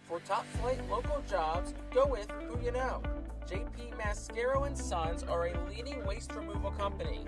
For top-flight local jobs, go with who you know. J.P. Mascaro & Sons are a leading waste removal company.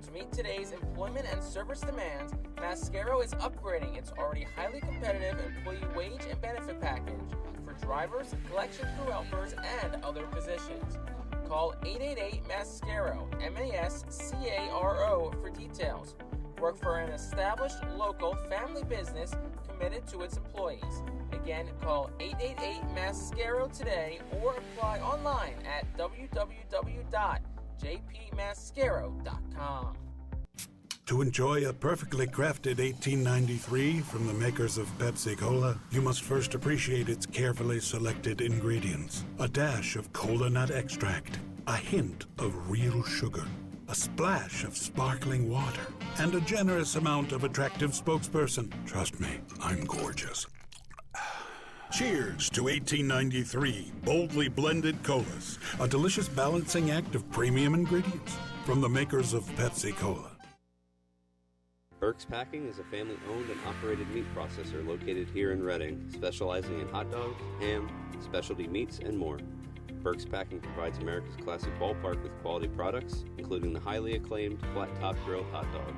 To meet today's employment and service demands, Mascaro is upgrading its already highly competitive employee wage and benefit package for drivers, collection crew helpers, and other positions. Call 888-MASCARO, M-A-S-C-A-R-O, for details. Work for an established local family business committed to its employees. Again, call 888-MASCARO today or apply online at www.jpmascaro.com. To enjoy a perfectly crafted 1893 from the makers of Pepsi Cola, you must first appreciate its carefully selected ingredients. A dash of cola nut extract, a hint of real sugar, a splash of sparkling water, and a generous amount of attractive spokesperson. Trust me, I'm gorgeous. Cheers to 1893 boldly blended colas, a delicious balancing act of premium ingredients from the makers of Pepsi Cola. Burke's Packing is a family-owned and operated meat processor located here in Reading, specializing in hot dogs, ham, specialty meats, and more. Burke's Packing provides America's classic ballpark with quality products, including the highly acclaimed flat-top grilled hot dog.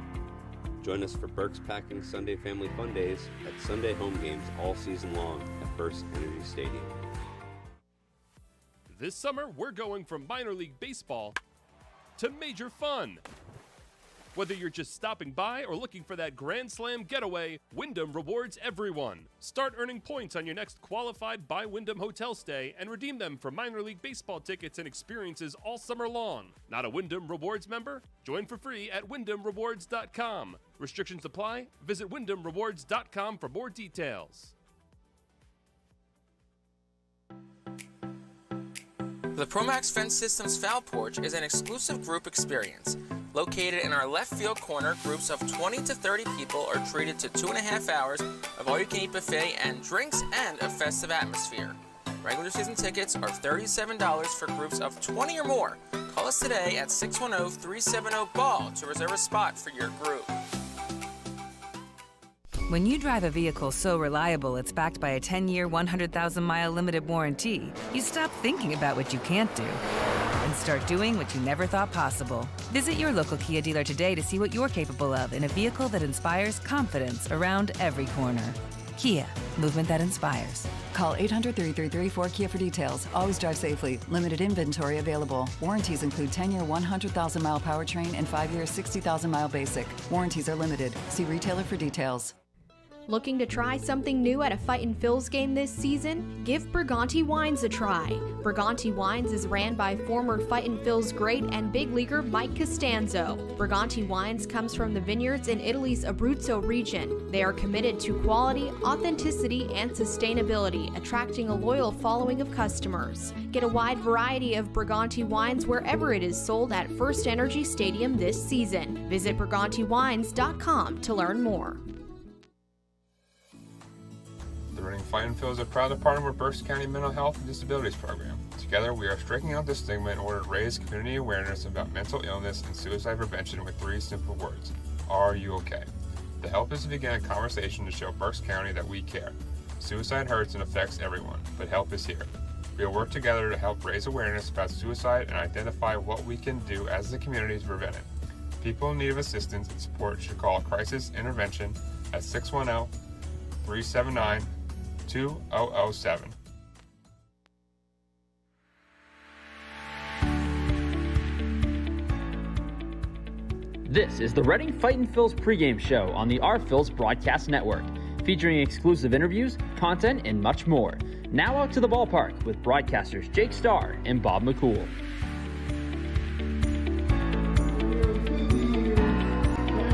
Join us for Burke's Packing Sunday Family Fun Days at Sunday home games all season long at FirstEnergy Stadium. This summer, we're going from minor league baseball to major fun. Whether you're just stopping by or looking for that Grand Slam getaway, Wyndham rewards everyone. Start earning points on your next qualified by Wyndham hotel stay and redeem them for minor league baseball tickets and experiences all summer long. Not a Wyndham Rewards member? Join for free at WyndhamRewards.com. Restrictions apply. Visit WyndhamRewards.com for more details. The Promax Fence Systems Foul Porch is an exclusive group experience. Located in our left field corner, groups of 20 to 30 people are treated to 2.5 hours of all-you-can-eat buffet and drinks and a festive atmosphere. Regular season tickets are $37 for groups of 20 or more. Call us today at 610-370-BALL to reserve a spot for your group. When you drive a vehicle so reliable it's backed by a 10-year, 100,000-mile limited warranty, you stop thinking about what you can't do and start doing what you never thought possible. Visit your local Kia dealer today to see what you're capable of in a vehicle that inspires confidence around every corner. Kia, movement that inspires. Call 800-333-4KIA for details. Always drive safely. Limited inventory available. Warranties include 10-year, 100,000-mile powertrain and 5-year, 60,000-mile basic. Warranties are limited. See retailer for details. Looking to try something new at a Fightin Phil's game this season? Give Briganti Wines a try. Briganti Wines is ran by former Fightin Phil's great and big leaguer Mike Costanzo. Briganti Wines comes from the vineyards in Italy's Abruzzo region. They are committed to quality, authenticity, and sustainability, attracting a loyal following of customers. Get a wide variety of Briganti Wines wherever it is sold at FirstEnergy Stadium this season. Visit BrigantiWines.com to learn more. The Reading Fightin Phillies are proud to partner with Berks County Mental Health and Disabilities Program. Together, we are striking out the stigma in order to raise community awareness about mental illness and suicide prevention with 3 simple words. Are you okay? The help is to begin a conversation to show Berks County that we care. Suicide hurts and affects everyone, but help is here. We will work together to help raise awareness about suicide and identify what we can do as a community to prevent it. People in need of assistance and support should call Crisis Intervention at 610-379-2007. This is the Reading Fightin Phil's pregame show on the Our Phil's Broadcast Network, featuring exclusive interviews, content, and much more. Now out to the ballpark with broadcasters Jake Starr and Bob McCool.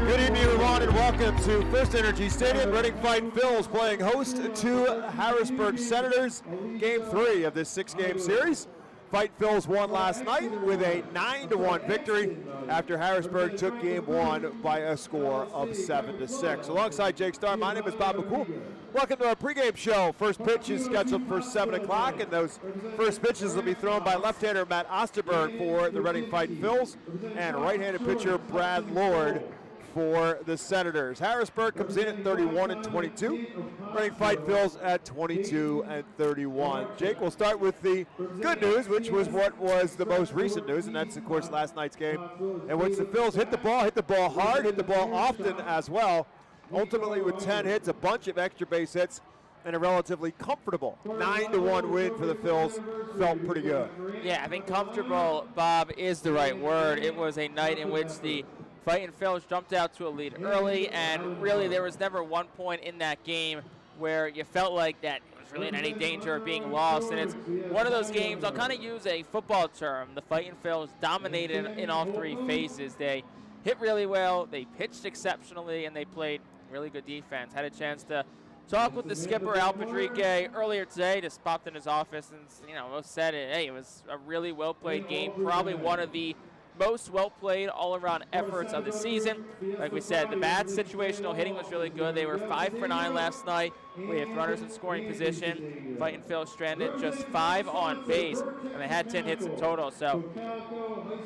Good evening, everyone, and welcome to FirstEnergy Stadium. Reading Fightin Phil's playing host to Harrisburg Senators. Game 3 of this 6-game series. Fightin Phil's won last night with a 9-1 victory after Harrisburg took Game 1 by a score of 7-6. Alongside Jake Starr, my name is Bob McCool. Welcome to our pregame show. First pitch is scheduled for 7 o'clock, and those first pitches will be thrown by left-hander Matt Osterberg for the Reading Fightin Phil's and right-handed pitcher Brad Lord for the Senators. Harrisburg comes in at 31-22. Reading Fightin Phil's at 22-31. Jake, we'll start with the good news, which was what was the most recent news, and that's, of course, last night's game, in which the Phils hit the ball hard, hit the ball often as well. Ultimately, with 10 hits, a bunch of extra base hits, and a relatively comfortable 9-1 win for the Phils. Felt pretty good. Yeah, I think comfortable, Bob, is the right word. It was a night in which the Fightin Phils jumped out to a lead early, and really there was never one point in that game where you felt like that was really in any danger of being lost. And it's one of those games, I'll kind of use a football term, the Fightin Phils dominated in all three phases. They hit really well, they pitched exceptionally, and they played really good defense. Had a chance to talk with the skipper, Al Padrique, earlier today. Just popped in his office and, said it. Hey, it was a really well-played game. Probably one of the most well-played all-around efforts of the season. Like we said, the bad situational hitting was really good. They were 5 for 9 last night. We had runners in scoring position. Fightin Phil stranded just 5 on base, and they had 10 hits in total. So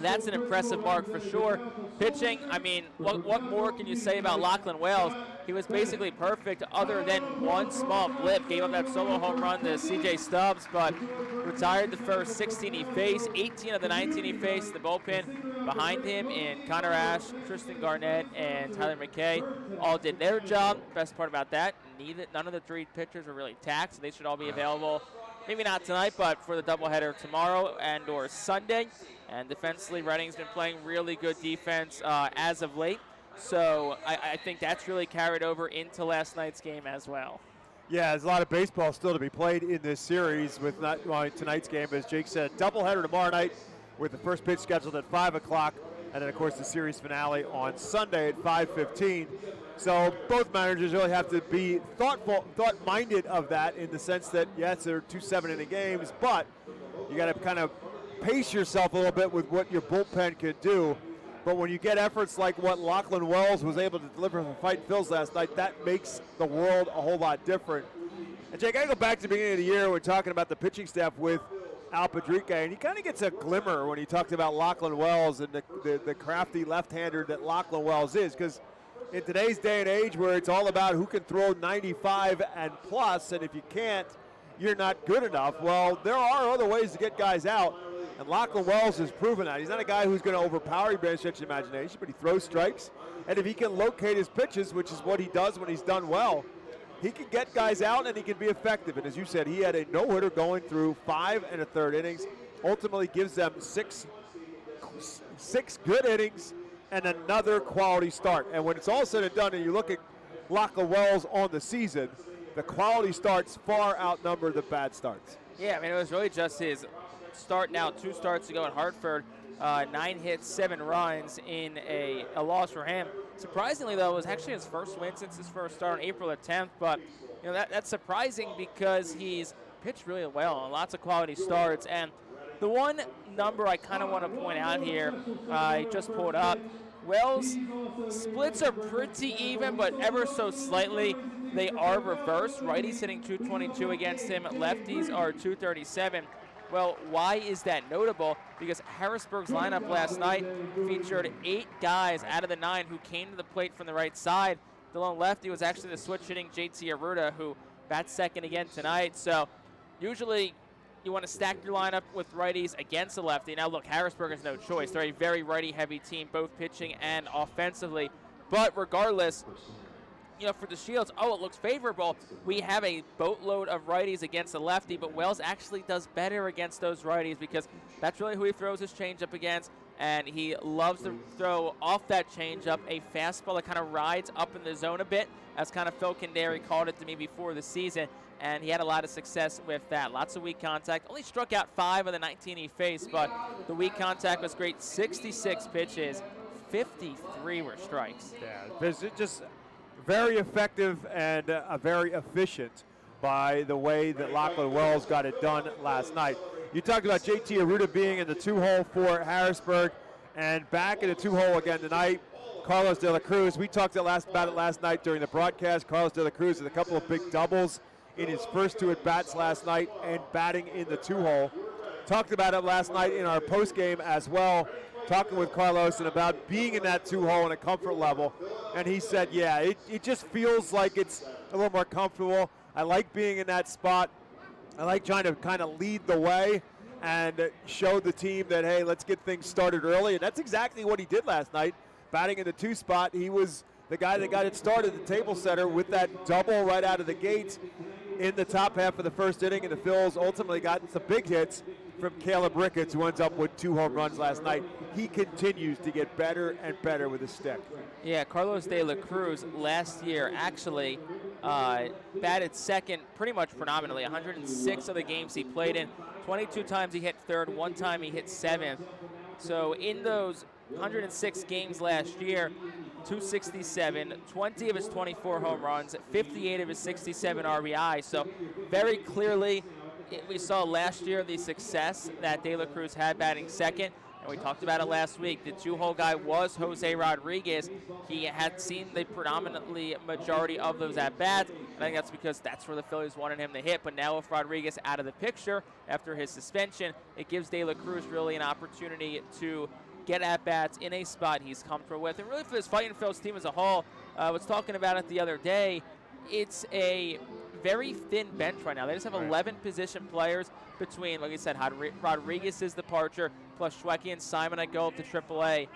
that's an impressive mark for sure. Pitching, I mean, what more can you say about Lachlan Wells? He was basically perfect other than one small blip. Gave up that solo home run to C.J. Stubbs, but retired the first 16 he faced. 18 of the 19 he faced. The bullpen behind him in Connor Ash, Tristan Garnett, and Tyler McKay all did their job. Best part about that, none of the 3 pitchers were really taxed, so they should all be available. Maybe not tonight, but for the doubleheader tomorrow and or Sunday. And defensively, Reading's been playing really good defense as of late. So I think that's really carried over into last night's game as well. Yeah, there's a lot of baseball still to be played in this series with tonight's game. As Jake said, doubleheader tomorrow night with the first pitch scheduled at 5 o'clock. And then, of course, the series finale on Sunday at 5:15. So both managers really have to be thought-minded of that in the sense that, yes, they're 2 7-inning games, but you got to kind of pace yourself a little bit with what your bullpen can do. But when you get efforts like what Lachlan Wells was able to deliver from Fightin Phils last night, that makes the world a whole lot different. And Jake, I go back to the beginning of the year, we're talking about the pitching staff with Al Padrique, and he kind of gets a glimmer when he talked about Lachlan Wells and the crafty left-hander that Lachlan Wells is, because in today's day and age where it's all about who can throw 95 and plus, and if you can't, you're not good enough. Well, there are other ways to get guys out, and Lachlan Wells has proven that. He's not a guy who's going to overpower you by stretch of imagination, but he throws strikes, and if he can locate his pitches, which is what he does when he's done well, he can get guys out and he can be effective. And as you said, he had a no-hitter going through 5 1/3 innings, ultimately gives them six good innings and another quality start. And when it's all said and done and you look at Lachlan Wells on the season, the quality starts far outnumber the bad starts. Yeah, I mean, it was really just his start now, 2 starts ago in Hartford, 9 hits, 7 runs in a loss for him. Surprisingly, though, it was actually his first win since his first start on April the 10th, but that's surprising because he's pitched really well and lots of quality starts. And the one number I kind of want to point out here, I just pulled up, Wells' splits are pretty even, but ever so slightly they are reversed. Righties hitting 222 against him, lefties are 237. Well, why is that notable? Because Harrisburg's lineup last night featured 8 guys out of the 9 who came to the plate from the right side. The lone lefty was actually the switch-hitting JT Arruda, who bats second again tonight. So usually you want to stack your lineup with righties against a lefty. Now, look, Harrisburg has no choice. They're a very righty-heavy team, both pitching and offensively. But regardless, for the Shields, it looks favorable. We have a boatload of righties against a lefty, but Wells actually does better against those righties because that's really who he throws his changeup against, and he loves to throw off that changeup a fastball that kind of rides up in the zone a bit, as kind of Phil Candary called it to me before the season, and he had a lot of success with that. Lots of weak contact. Only struck out 5 of the 19 he faced, but the weak contact was great. 66 pitches, 53 were strikes. Yeah, just very effective and very efficient by the way that Lachlan Wells got it done last night. You talked about JT Arruda being in the 2-hole for Harrisburg, and back in the 2-hole again tonight, Carlos De La Cruz. We talked about it last night during the broadcast. Carlos De La Cruz with a couple of big doubles in his first 2 at-bats last night and batting in the 2-hole. Talked about it last night in our post-game as well. talking with Carlos and about being in that 2-hole and a comfort level. And he said, yeah, it just feels like it's a little more comfortable. I like being in that spot. I like trying to kind of lead the way and show the team that, hey, let's get things started early. And that's exactly what he did last night. Batting in the 2 spot, he was the guy that got it started, the table setter, with that double right out of the gates in the top half of the first inning. And the Phils ultimately got some big hits from Caleb Ricketts, who ends up with 2 home runs last night. He continues to get better and better with his stick. Yeah, Carlos De La Cruz last year actually batted second pretty much predominantly. 106 of the games he played in. 22 times he hit third, 1 time he hit seventh. So in those 106 games last year, 267, 20 of his 24 home runs, 58 of his 67 RBI. So very clearly, we saw last year the success that De La Cruz had batting second. And we talked about it last week. The 2-hole guy was Jose Rodriguez. He had seen the predominantly majority of those at-bats. I think that's because that's where the Phillies wanted him to hit. But now with Rodriguez out of the picture after his suspension, it gives De La Cruz really an opportunity to get at-bats in a spot he's comfortable with. And really for this Fightin' Phillies team as a whole, I was talking about it the other day, it's a very thin bench right now. They just have 11 position players between, like I said, Rodriguez's departure plus Schwecke and Simon that go up to AAA.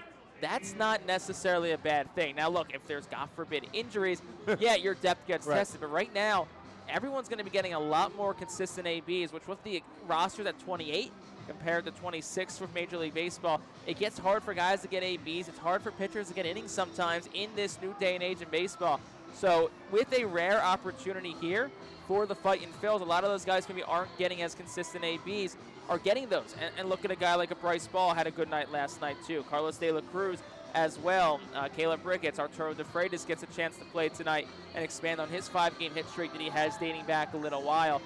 That's not necessarily a bad thing. Now, look, if there's, God forbid, injuries, yeah, your depth gets tested. But right now, everyone's going to be getting a lot more consistent ABs, which with the rosters at 28 compared to 26 with Major League Baseball, it gets hard for guys to get ABs. It's hard for pitchers to get innings sometimes in this new day and age in baseball. So with a rare opportunity here for the Fightin' Phils, a lot of those guys maybe aren't getting as consistent ABs, are getting those. And look at a guy like a Bryce Ball, had a good night last night too. Carlos De La Cruz as well. Caleb Ricketts, Arturo De Freitas gets a chance to play tonight and expand on his 5-game hit streak that he has dating back a little while.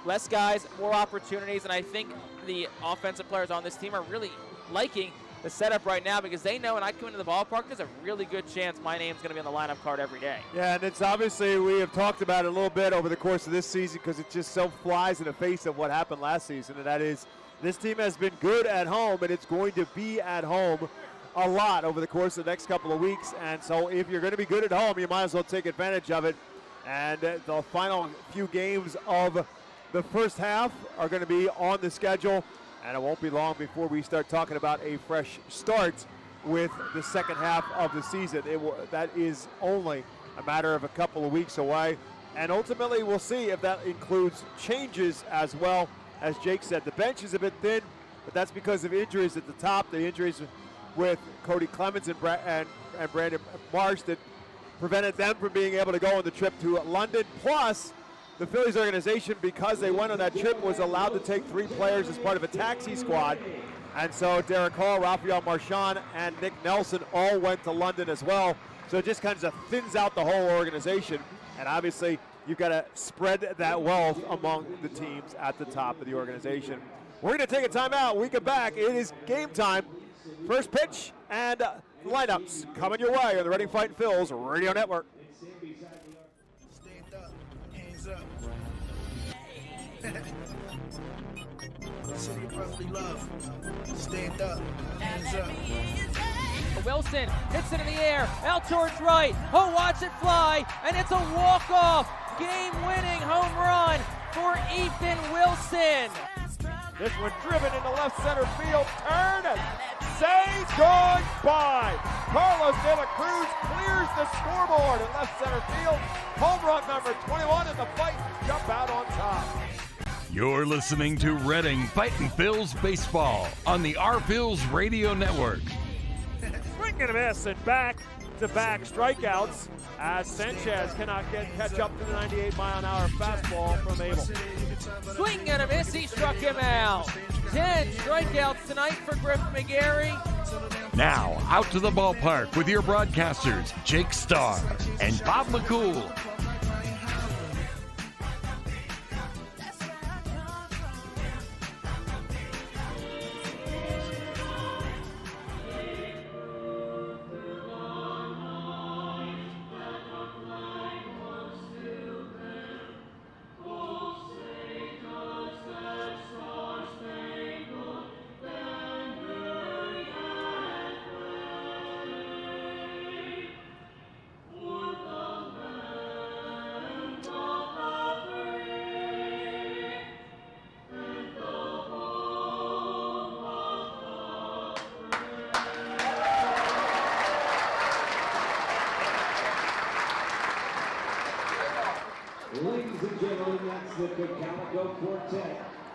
Less guys, more opportunities, and I think the offensive players on this team are really liking the setup right now because they know when I come into the ballpark, there's a really good chance my name's going to be on the lineup card every day. Yeah, and it's obviously, we have talked about it a little bit over the course of this season because it just so flies in the face of what happened last season, and that is this team has been good at home, and it's going to be at home a lot over the course of the next couple of weeks. And so if you're going to be good at home, you might as well take advantage of it. And the final few games of the first half are going to be on the schedule, and it won't be long before we start talking about a fresh start with the second half of the season. That is only a matter of a couple of weeks away, and ultimately we'll see if that includes changes as well. As Jake said, the bench is a bit thin, but that's because of injuries at the top. The injuries with Cody Clemens and Brandon Marsh that prevented them from being able to go on the trip to London. Plus, the Phillies organization, because they went on that trip, was allowed to take 3 players as part of a taxi squad. And so Derek Hall, Rafael Marchand, and Nick Nelson all went to London as well. So it just kind of thins out the whole organization. And obviously, you've got to spread that wealth among the teams at the top of the organization. We're going to take a timeout. We come back. It is game time. First pitch and lineups coming your way on the Reading Fightin' Phillies Radio Network. Stand up, hands up. Wilson hits it in the air, out towards right. Oh, watch it fly, and it's a walk-off, game-winning home run for Ethan Wilson. This one driven into left center field, turn and say goodbye. Carlos De La Cruz clears the scoreboard in left center field. Home run number 21, and the Fightin' jump out on top. You're listening to Reading Fightin' Phillies Baseball on the R-Phillies Radio Network. Swing and a miss, and back-to-back strikeouts as Sanchez cannot catch up to the 98-mile-an-hour fastball from Abel. Swing and a miss, he struck him out. 10 strikeouts tonight for Griff McGarry. Now, out to the ballpark with your broadcasters, Jake Starr and Bob McCool.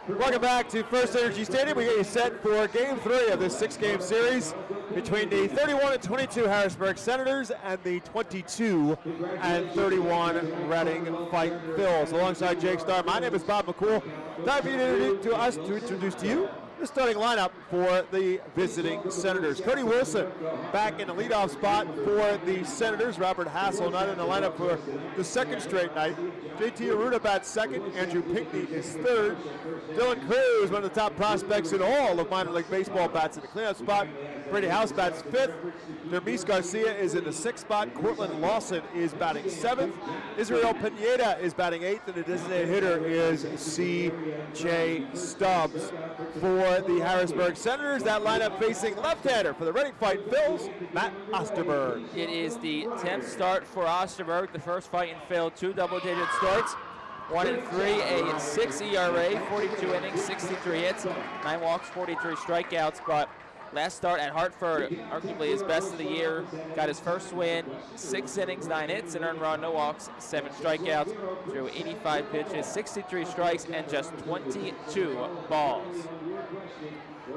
Welcome back to FirstEnergy Stadium. We get you set for Game 3 of this 6-game series between the 31-22 Harrisburg Senators and the 22-31 Reading Fightin Phils. Alongside Jake Starr, my name is Bob McCool. Time for you to introduce to you the starting lineup for the visiting Senators. Cody Wilson back in the leadoff spot for the Senators. Robert Hassel not in the lineup for the second straight night. JT Arruda bats second. Andrew Pinckney is third. Dylan Cruz, one of the top prospects in all of minor league baseball, bats in the cleanup spot. Brady House bats fifth. Dermis Garcia is in the sixth spot. Cortland Lawson is batting seventh. Israel Pineda is batting eighth, and the designated hitter is C.J. Stubbs. For the Harrisburg Senators, that lineup facing left-hander for the Reading Fightin Phils, Matt Osterberg. It is the 10th start for Osterberg, the first Fightin Phil, 2 double-digit starts. 1-3, a 6 ERA, 42 innings, 63 hits, 9 walks, 43 strikeouts. But last start at Hartford, arguably his best of the year, got his first win, 6 innings, 9 hits, an earned run, no walks, 7 strikeouts, threw 85 pitches, 63 strikes, and just 22 balls.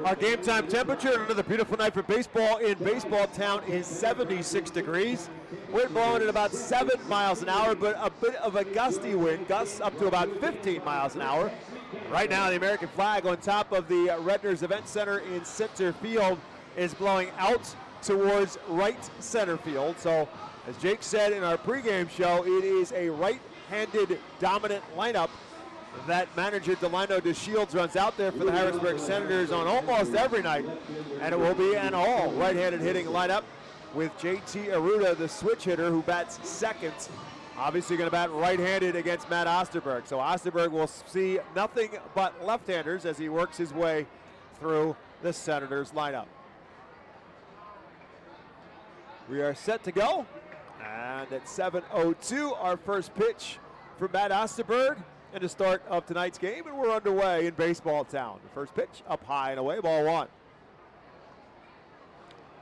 Our game time temperature on another beautiful night for baseball in Baseball Town is 76 degrees. Wind blowing at about 7 miles an hour, but a bit of a gusty wind, gusts up to about 15 miles an hour. Right now, the American flag on top of the Redner's Event Center in center field is blowing out towards right center field. So, as Jake said in our pregame show, it is a right-handed dominant lineup that manager Delino DeShields runs out there for the Harrisburg Senators on almost every night. And it will be an all right-handed hitting lineup with JT Arruda, the switch hitter, who bats second. Obviously going to bat right-handed against Matt Osterberg. So Osterberg will see nothing but left-handers as he works his way through the Senators lineup. We are set to go. And at 7:02, our first pitch for Matt Osterberg in the start of tonight's game, and we're underway in Baseball Town. The first pitch up high and away, ball one.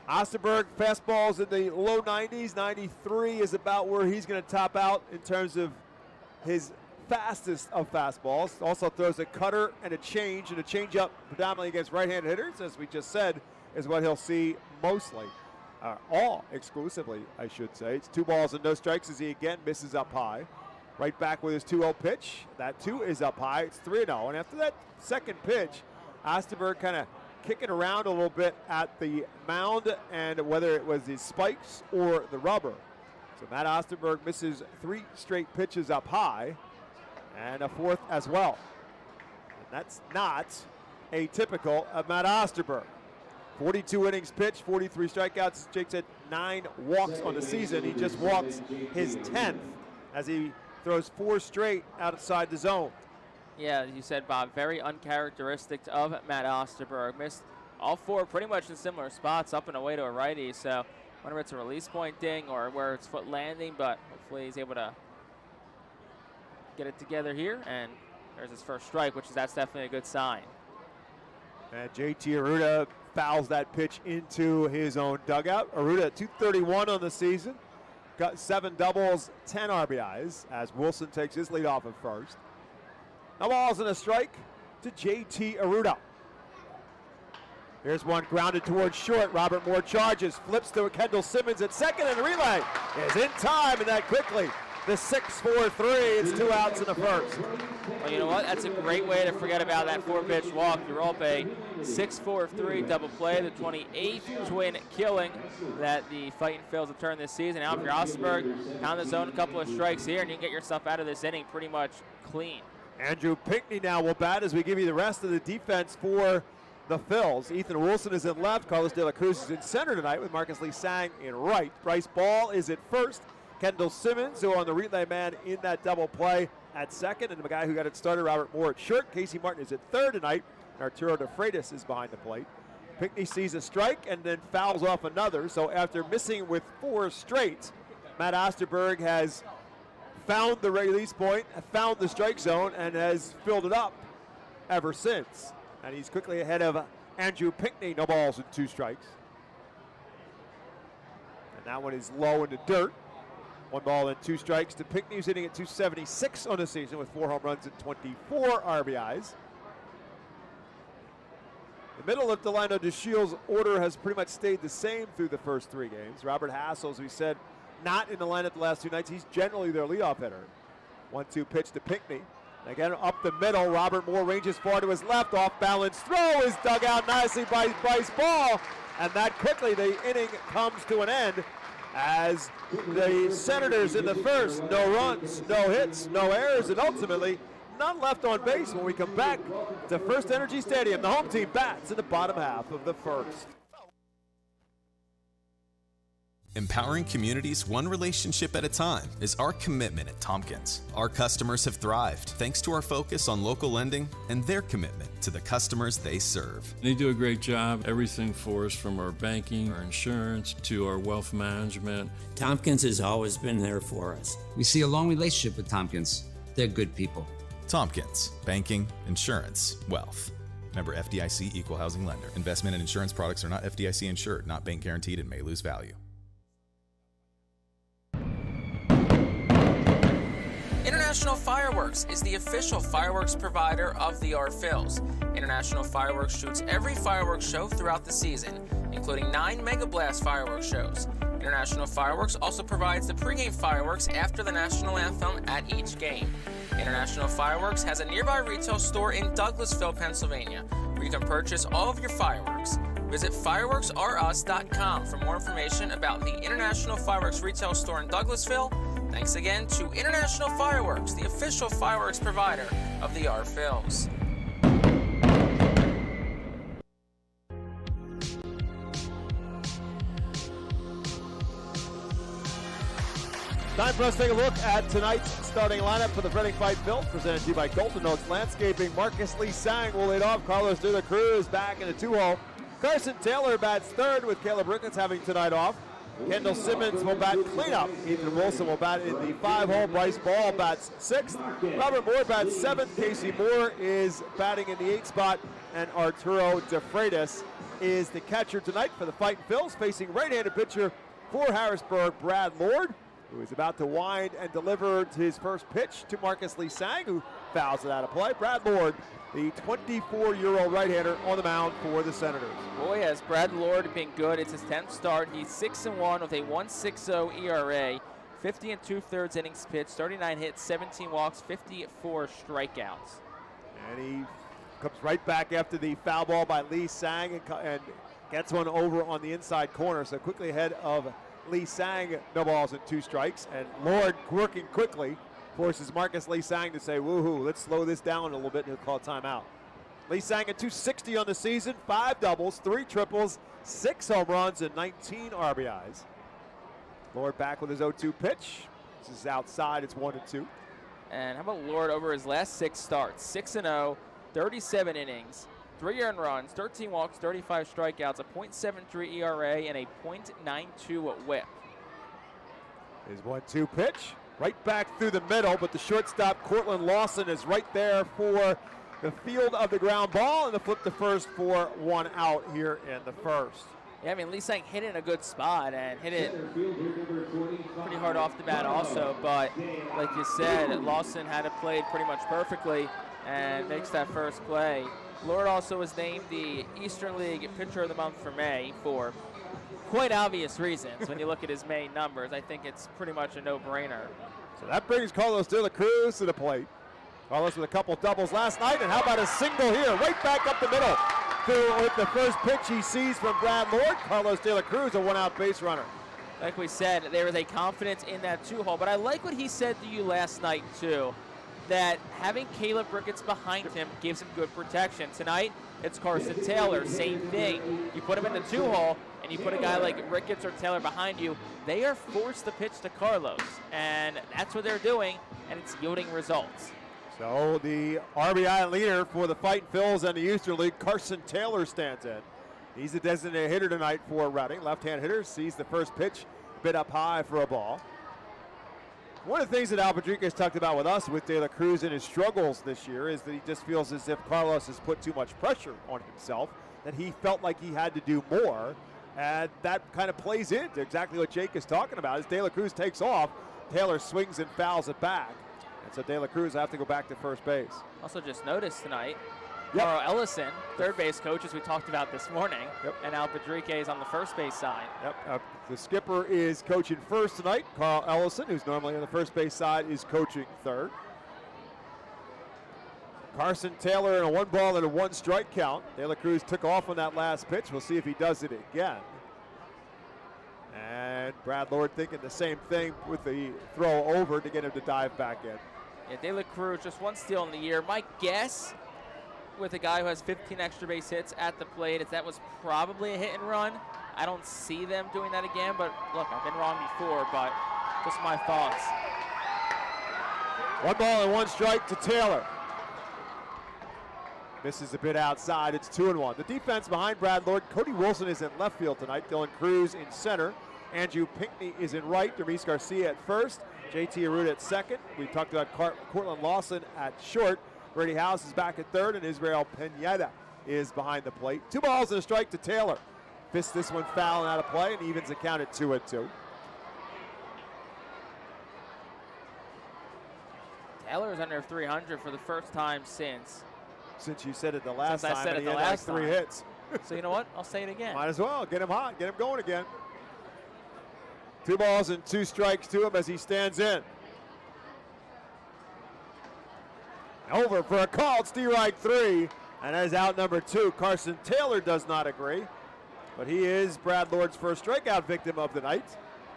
Osterberg fastballs in the low 90s. 93 is about where he's going to top out in terms of his fastest of fastballs. Also throws a cutter and a changeup predominantly against right-handed hitters, as we just said, is what he'll see mostly. All exclusively, I should say. It's 2 balls and no strikes as he again misses up high. Right back with his 2-0 pitch. That too is up high. It's 3-0. And after that second pitch, Osterberg kind of kicking around a little bit at the mound, and whether it was his spikes or the rubber. So Matt Osterberg misses 3 straight pitches up high and a 4th as well. And that's not atypical of Matt Osterberg. 42 innings pitched, 43 strikeouts. As Jake said, 9 walks on the season. He just walks his 10th as he throws 4 straight outside the zone. Yeah, you said, Bob, very uncharacteristic of Matt Osterberg. Missed all 4 pretty much in similar spots, up and away to a righty. So whether it's a release point ding or where it's foot landing, but hopefully he's able to get it together here. And there's his first strike, that's definitely a good sign. And JT Arruda fouls that pitch into his own dugout. Arruda at 231 on the season. Got 7 doubles, 10 RBIs as Wilson takes his lead off at first. No balls and a strike to JT Arruda. Here's one grounded towards short. Robert Moore charges, flips to Kendall Simmons at second, and the relay is in time, and that quickly. The 6-4-3, it's 2 outs in the first. Well, you know what? That's a great way to forget about that 4-pitch walk. You roll up a 6-4-3 double play, the 28th twin killing that the Fightin Phils have turned this season. Out for Osterberg, pound the zone, a couple of strikes here, and you can get yourself out of this inning pretty much clean. Andrew Pinckney now will bat as we give you the rest of the defense for the Phils. Ethan Wilson is in left. Carlos De La Cruz is in center tonight with Marcus Lee Sang in right. Bryce Ball is at first. Kendall Simmons, who on the relay man in that double play at second, and the guy who got it started, Robert Moore, at short. Casey Martin is at third tonight. Arturo De Freitas is behind the plate. Pinckney sees a strike and then fouls off another. So after missing with 4 straight, Matt Osterberg has found the release point, found the strike zone, and has filled it up ever since. And he's quickly ahead of Andrew Pinckney, no balls and 2 strikes. And that one is low in the dirt. 1 ball and 2 strikes to Pinckney, who's hitting at 276 on the season with 4 home runs and 24 RBIs. The middle of Delano DeShiel's order has pretty much stayed the same through the first 3 games. Robert Hassel, as we said, not in the lineup the last 2 nights. He's generally their leadoff hitter. 1-2 pitch to Pinckney. Again, up the middle, Robert Moore ranges far to his left. Off balance throw is dug out nicely by Bryce Ball. And that quickly, the inning comes to an end as the Senators in the first, no runs, no hits, no errors, and ultimately none left on base when we come back to FirstEnergy Stadium. The home team bats in the bottom half of the first. Empowering communities one relationship at a time is our commitment at Tompkins. Our customers have thrived thanks to our focus on local lending and their commitment to the customers they serve. They do a great job. Everything for us, from our banking, our insurance, to our wealth management. Tompkins has always been there for us. We see a long relationship with Tompkins. They're good people. Tompkins, banking, insurance, wealth. Member FDIC Equal Housing Lender. Investment and insurance products are not FDIC insured, not bank guaranteed, and may lose value. International Fireworks is the official fireworks provider of the Phillies. International Fireworks shoots every fireworks show throughout the season, including 9 Mega Blast fireworks shows. International Fireworks also provides the pregame fireworks after the national anthem at each game. International Fireworks has a nearby retail store in Douglasville, Pennsylvania, where you can purchase all of your fireworks. Visit fireworksareus.com for more information about the International Fireworks retail store in Douglasville. Thanks again to International Fireworks, the official fireworks provider of the Phillies. Time for us to take a look at tonight's starting lineup for the Reading Fight Phil, presented to you by Golden Oaks Landscaping. Marcus Lee Sang will lead off. Carlos De La Cruz back in the 2-hole. Carson Taylor bats third with Caleb Ricketts having tonight off. Kendall Simmons will bat cleanup. Ethan Wilson will bat in the 5-hole. Bryce Ball bats 6th. Robert Moore bats 7th. Casey Moore is batting in the 8th spot. And Arturo DeFreitas is the catcher tonight for the Fightin' Phils, facing right-handed pitcher for Harrisburg, Brad Lord, who is about to wind and deliver his first pitch to Marcus Lee Sang, who fouls it out of play. Brad Lord, the 24-year-old right-hander on the mound for the Senators. Boy, has Brad Lord been good. It's his 10th start. He's 6-1 with a 1.60 ERA, 50 2/3 innings pitched, 39 hits, 17 walks, 54 strikeouts. And he comes right back after the foul ball by Lee Sang and gets one over on the inside corner. So quickly ahead of Lee Sang, no balls and 2 strikes. And Lord, working quickly, forces Marcus Lee Sang to say, woohoo, let's slow this down a little bit, and he'll call timeout. Lee Sang at 260 on the season, 5 doubles, 3 triples, 6 home runs, and 19 RBIs. Lord back with his 0-2 pitch. This is outside, it's 1-2. And how about Lord over his last 6 starts? 6-0, 37 innings, 3 earned runs, 13 walks, 35 strikeouts, a .73 ERA, and a .92 whip. His 1-2 pitch. Right back through the middle, but the shortstop, Cortland Lawson, is right there for the field of the ground ball, and the flip to first for 1 out here in the first. Yeah, I mean, Lee Sang hit it in a good spot and hit it pretty hard off the bat also, but like you said, Lawson had it played pretty much perfectly and makes that first play. Lord also was named the Eastern League Pitcher of the Month for May for quite obvious reasons. When you look at his May numbers, I think it's pretty much a no-brainer. So that brings Carlos De La Cruz to the plate. Carlos with a couple doubles last night, and how about a single here? Right back up the middle. With the first pitch he sees from Brad Lord, Carlos De La Cruz, a 1-out base runner. Like we said, there was a confidence in that 2-hole, but I like what he said to you last night, too, that having Caleb Ricketts behind him gives him good protection. Tonight, it's Carson Taylor, same thing. You put him in the 2-hole, and you put a guy like Ricketts or Taylor behind you, they are forced to pitch to Carlos, and that's what they're doing, and it's yielding results. So the RBI leader for the Fightin' Phils and the Eastern League, Carson Taylor, stands in. He's the designated hitter tonight for Reading. Left-hand hitter sees the first pitch, bit up high for a ball. One of the things that Al Padriquez talked about with us with De La Cruz and his struggles this year is that he just feels as if Carlos has put too much pressure on himself, that he felt like he had to do more, and that kind of plays into exactly what Jake is talking about. As De La Cruz takes off, Taylor swings and fouls it back. And so De La Cruz will have to go back to first base. Also just noticed tonight, Carl Ellison, third base coach, as we talked about this morning, and Al Padrique is on the first base side. The skipper is coaching first tonight. Carl Ellison, who's normally on the first base side, is coaching third. Carson Taylor in a 1-ball and a 1-strike count. De La Cruz took off on that last pitch. We'll see if he does it again. And Brad Lord thinking the same thing with the throw over to get him to dive back in. Yeah, De La Cruz just 1 steal in the year. My guess with a guy who has 15 extra base hits at the plate is that was probably a hit and run. I don't see them doing that again, but look, I've been wrong before, but just my thoughts. 1 ball and 1 strike to Taylor. Misses a bit outside. It's 2-1. The defense behind Brad Lord. Cody Wilson is in left field tonight. Dylan Cruz in center. Andrew Pinckney is in right. Dermis Garcia at first. JT Arruda at second. We talked about Cortland Lawson at short. Brady House is back at third, and Israel Pineda is behind the plate. 2 balls and a strike to Taylor. Fists this one foul and out of play, and evens the count at 2-2. Taylor is under 300 for the first time since you said it the last time. I said it the last time. 3 hits. So you know what? I'll say it again. Might as well. Get him hot. Get him going again. 2 balls and 2 strikes to him as he stands in. Over for a called strike 3. And that is out number 2. Carson Taylor does not agree. But he is Brad Lord's first strikeout victim of the night.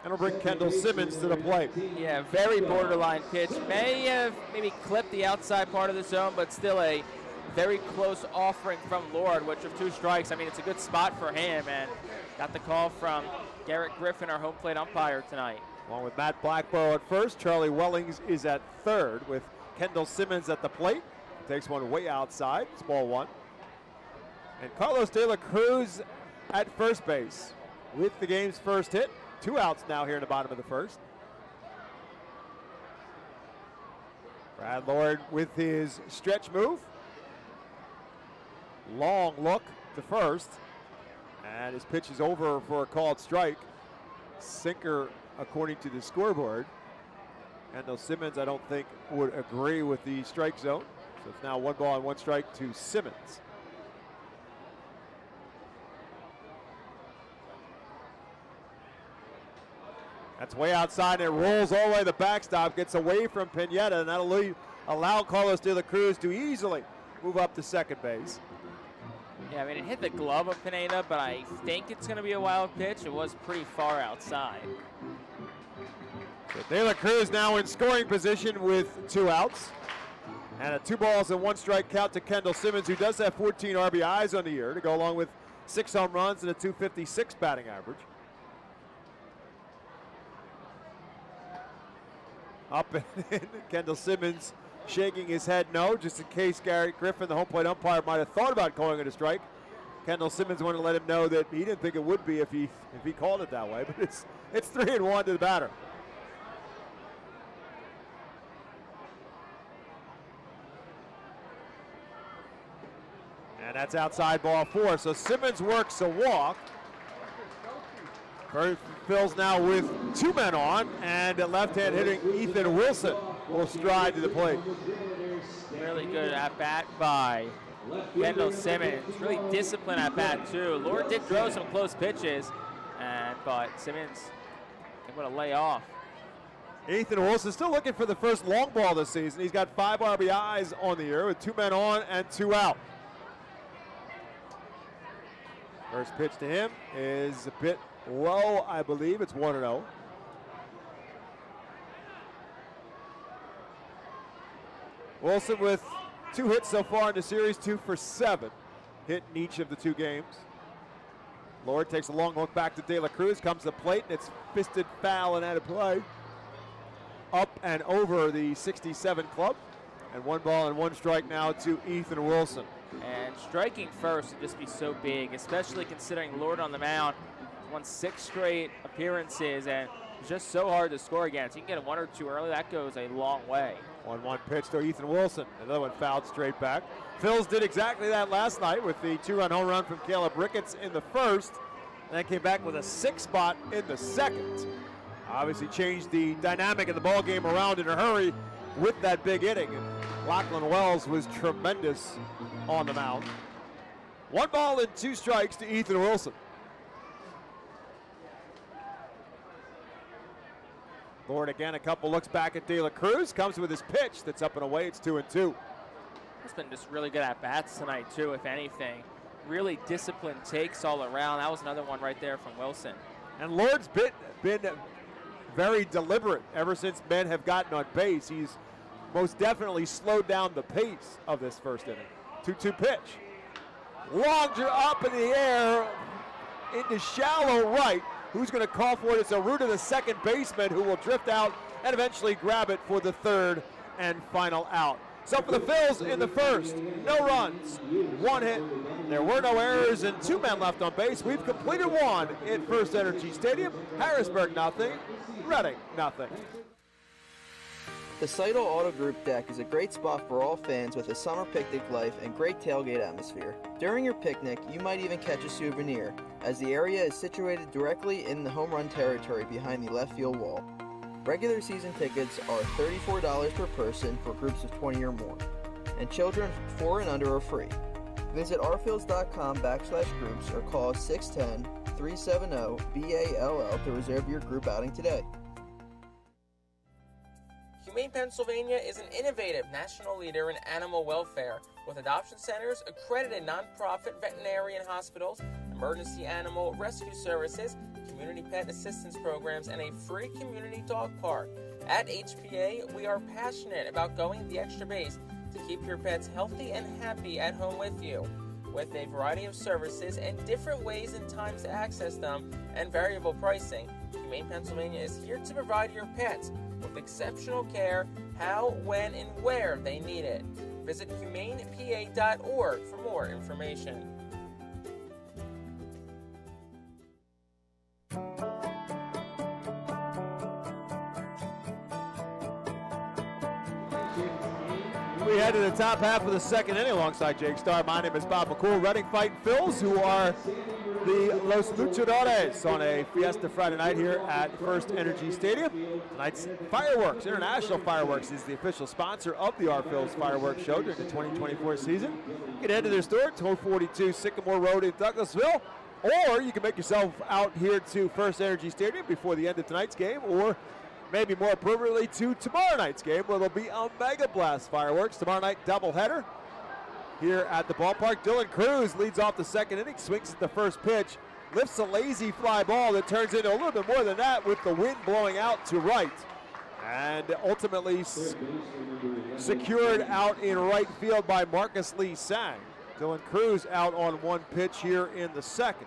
And will bring Kendall Simmons to the plate. Yeah, very borderline pitch. May have maybe clipped the outside part of the zone, but still a very close offering from Lord, which of 2 strikes, I mean, it's a good spot for him, and got the call from Garrett Griffin, our home plate umpire tonight. Along with Matt Blackborough at first, Charlie Wellings is at third with Kendall Simmons at the plate. Takes one way outside, it's ball 1. And Carlos De La Cruz at first base with the game's first hit. 2 outs now here in the bottom of the first. Brad Lord with his stretch move. Long look to first. And his pitch is over for a called strike. Sinker according to the scoreboard. Kendall Simmons, I don't think, would agree with the strike zone. So it's now 1 ball and 1 strike to Simmons. That's way outside, and it rolls all the way to the backstop, gets away from Pineda, and that'll allow Carlos De La Cruz to easily move up to second base. Yeah, I mean, it hit the glove of Pineda, but I think it's going to be a wild pitch. It was pretty far outside. So De La Cruz now in scoring position with 2 outs. And a 2 balls and 1 strike count to Kendall Simmons, who does have 14 RBIs on the year to go along with 6 home runs and a .256 batting average. Up and in, Kendall Simmons shaking his head no, just in case Garrett Griffin, the home plate umpire, might have thought about calling it a strike. Kendall Simmons wanted to let him know that he didn't think it would be if he called it that way, but it's 3-1 to the batter. And that's outside ball 4. So Simmons works a walk. Phil's now with 2 men on, and left-hand hitting Ethan Wilson will stride to the plate. Really good at bat by Kendall Simmons. Really disciplined at bat too. Lord did throw some close pitches, but Simmons able to lay off. Ethan Wilson still looking for the first long ball this season. He's got 5 RBIs on the year with 2 men on and 2 out. First pitch to him is a bit low, I believe. It's 1-0. Wilson with 2 hits so far in the series, 2 for 7. Hit in each of the 2 games. Lord takes a long look back to De La Cruz, comes to the plate, and it's fisted foul and out of play. Up and over the 67 club. And 1 ball and 1 strike now to Ethan Wilson. And striking first would just be so big, especially considering Lord on the mound won 6 straight appearances, and it's just so hard to score against. You can get 1 or 2 early, that goes a long way. 1-1 pitch to Ethan Wilson. Another one fouled straight back. Phillies did exactly that last night with the 2-run home run from Caleb Ricketts in the first. And then came back with a 6 spot in the second. Obviously changed the dynamic of the ball game around in a hurry with that big inning. And Lachlan Wells was tremendous on the mound. 1 ball and 2 strikes to Ethan Wilson. Lord again, a couple looks back at De La Cruz, comes with his pitch that's up and away. It's 2-2. It's been just really good at bats tonight too, if anything. Really disciplined takes all around. That was another one right there from Wilson. And Lord's been very deliberate ever since men have gotten on base. He's most definitely slowed down the pace of this first inning. 2-2 pitch. Longer up in the air into shallow right. Who's going to call for it? It's a route of the second baseman who will drift out and eventually grab it for the third and final out. So for the Phils in the first, no runs, 1 hit. There were no errors and 2 men left on base. We've completed 1 in FirstEnergy Stadium. Harrisburg nothing, Reading nothing. The Seidel Auto Group deck is a great spot for all fans with a summer picnic life and great tailgate atmosphere. During your picnic, you might even catch a souvenir, as the area is situated directly in the home run territory behind the left field wall. Regular season tickets are $34 per person for groups of 20 or more, and children 4 and under are free. Visit rfields.com/groups or call 610-370-BALL to reserve your group outing today. Humane Pennsylvania is an innovative national leader in animal welfare with adoption centers, accredited nonprofit veterinarian hospitals, emergency animal rescue services, community pet assistance programs, and a free community dog park. At HPA, we are passionate about going the extra base to keep your pets healthy and happy at home with you. With a variety of services and different ways and times to access them and variable pricing, Humane Pennsylvania is here to provide your pets with exceptional care, how, when, and where they need it. Visit humanepa.org for more information. We head to the top half of the second inning alongside Jake Starr. My name is Bob McCool. Reading Fightin Phils, who are the Los Luchadores on a Fiesta Friday night here at FirstEnergy Stadium. Tonight's fireworks, International Fireworks, is the official sponsor of the Our Phils Fireworks Show during the 2024 season. You can head to their store, 1242 Sycamore Road in Douglasville, or you can make yourself out here to FirstEnergy Stadium before the end of tonight's game, or maybe more appropriately to tomorrow night's game, where there'll be a Mega Blast fireworks. Tomorrow night doubleheader here at the ballpark. Dylan Cruz leads off the second inning, swings at the first pitch, lifts a lazy fly ball that turns into a little bit more than that with the wind blowing out to right. And ultimately secured out in right field by Marcus Lee Sang. Dylan Cruz out on 1 pitch here in the second.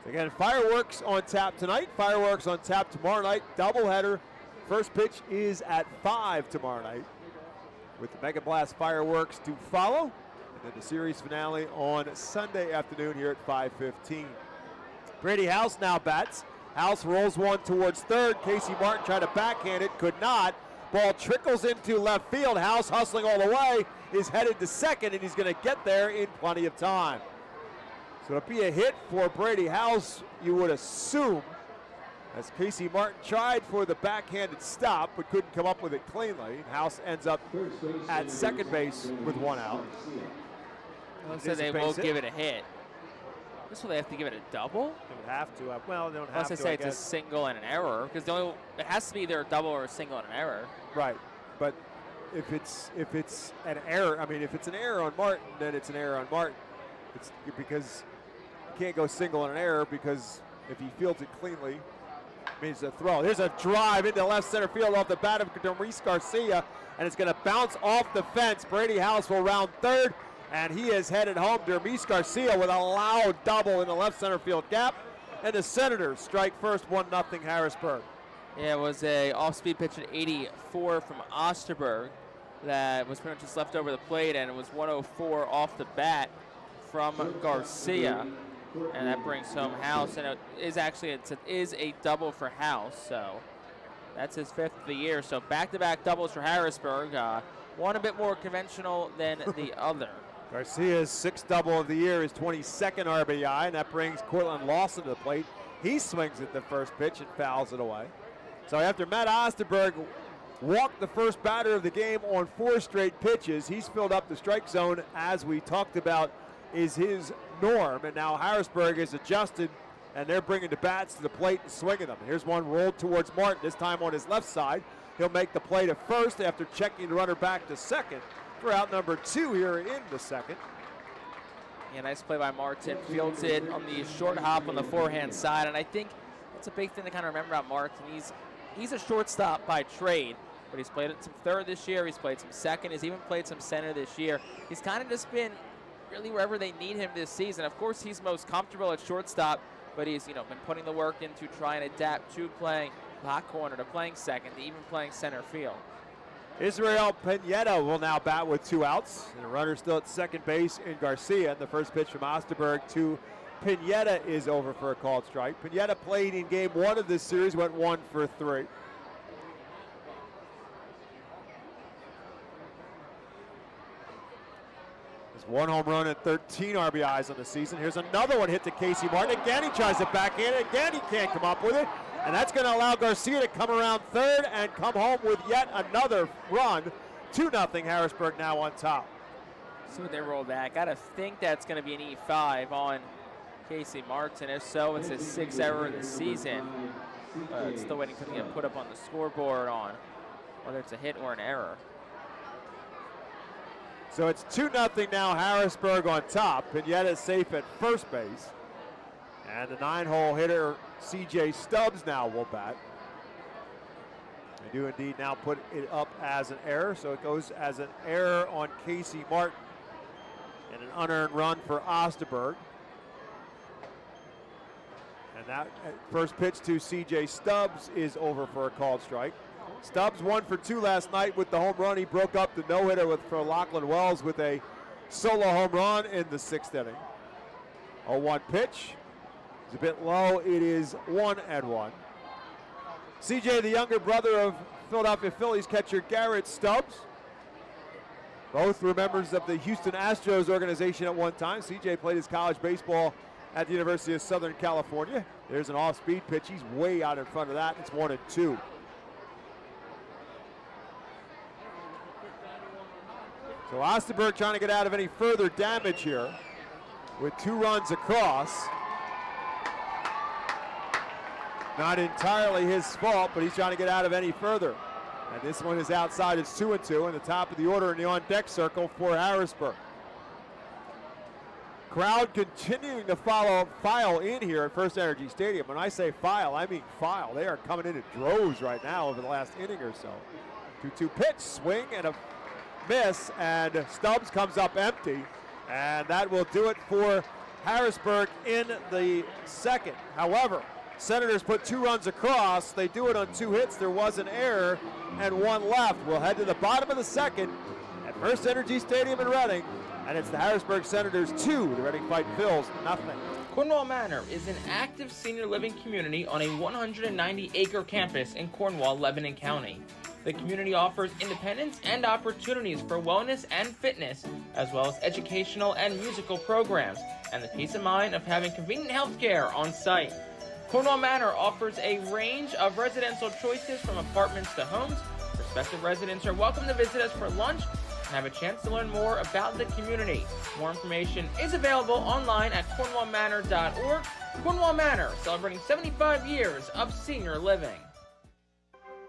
Again, fireworks on tap tonight, fireworks on tap tomorrow night, doubleheader. First pitch is at 5 tomorrow night, with the Mega Blast fireworks to follow, and then the series finale on Sunday afternoon here at 5:15. Brady House now bats. House rolls one towards third. Casey Martin tried to backhand it, could not. Ball trickles into left field. House, hustling all the way, is headed to second, and he's going to get there in plenty of time. So it'll be a hit for Brady House, you would assume, as Casey Martin tried for the backhanded stop but couldn't come up with it cleanly. House ends up at second base with 1 out. So they will give it a hit. This will they have to give it a double? They would have to. Well, they don't have Unless to. They say it's a single and an error, because it has to be either a double or a single and an error. Right, but if it's an error, I mean, if it's an error on Martin, then it's an error on Martin. It's because you can't go single and an error, because if he fields it cleanly, it means a throw. Here's a drive into left center field off the bat of Doris Garcia, and it's going to bounce off the fence. Brady House will round third, and he is headed home. Doris Garcia with a loud double in the left center field gap, and the Senators strike first, 1-0 Harrisburg. Yeah, it was a off-speed pitch at 84 from Osterberg that was pretty much just left over the plate, and it was 104 off the bat from Garcia, and that brings home House, and it is a double for House, so that's his 5th of the year. So back-to-back doubles for Harrisburg, one a bit more conventional than the other. Garcia's 6th double of the year, his 22nd RBI, and that brings Cortland Lawson to the plate. He swings at the first pitch and fouls it away. So after Matt Osterberg walked the first batter of the game on 4 straight pitches, he's filled up the strike zone, as we talked about is his norm. And now Harrisburg is adjusted, and they're bringing the bats to the plate and swinging them. Here's one rolled towards Martin, this time on his left side. He'll make the play to first after checking the runner back to second for out number 2 here in the second. Yeah, nice play by Martin. Fields it on the short hop on the forehand side, and I think that's a big thing to kind of remember about Martin. He's a shortstop by trade, but he's played some third this year. He's played some second. He's even played some center this year. He's kind of just been really wherever they need him this season. Of course, he's most comfortable at shortstop, but he's been putting the work in to try and adapt to playing hot corner, to playing second, to even playing center field. Israel Pineda will now bat with 2 outs, and the runner still at second base in Garcia. The first pitch from Osterberg to Pineda is over for a called strike. Pineda played in game 1 of this series, went 1 for 3. There's 1 home run and 13 RBIs on the season. Here's another one hit to Casey Martin. Again, he tries to backhand it. Again, he can't come up with it. And that's going to allow Garcia to come around third and come home with yet another run. 2-0 Harrisburg now on top. See what they roll back. Got to think that's going to be an E5 on Casey Martin. If so, it's his 6th error of the season. Still waiting for him to get put up on the scoreboard on whether it's a hit or an error. So it's 2-0 now, Harrisburg on top. Pineda is safe at first base. And the 9-hole hitter, C.J. Stubbs, now will bat. They do indeed now put it up as an error, so it goes as an error on Casey Martin. And an unearned run for Osterberg. And that first pitch to C.J. Stubbs is over for a called strike. Stubbs 1 for 2 last night with the home run. He broke up the no-hitter for Lachlan Wells with a solo home run in the 6th inning. 0-1 pitch. It's a bit low. It is 1-1. CJ, the younger brother of Philadelphia Phillies catcher Garrett Stubbs. Both were members of the Houston Astros organization at one time. CJ played his college baseball at the University of Southern California. There's an off-speed pitch. He's way out in front of that. It's 1-2. So Osterberg trying to get out of any further damage here with 2 runs across. Not entirely his fault, but he's trying to get out of any further. And this one is outside. It's 2-2, and the top of the order in the on-deck circle for Harrisburg. Crowd continuing to file in here at FirstEnergy Stadium. When I say file, I mean file. They are coming in droves right now over the last inning or so. 2-2 pitch, swing, and a miss, and Stubbs comes up empty, and that will do it for Harrisburg in the second. However, Senators put 2 runs across. They do it on 2 hits. There was an error and 1 left. We'll head to the bottom of the second at FirstEnergy Stadium in Reading, and it's the Harrisburg Senators 2, the Reading Fightin Phils nothing. Cornwall Manor is an active senior living community on a 190-acre campus in Cornwall, Lebanon County. The community offers independence and opportunities for wellness and fitness, as well as educational and musical programs, and the peace of mind of having convenient health care on site. Cornwall Manor offers a range of residential choices from apartments to homes. Prospective residents are welcome to visit us for lunch and have a chance to learn more about the community. More information is available online at cornwallmanor.org. Cornwall Manor, celebrating 75 years of senior living.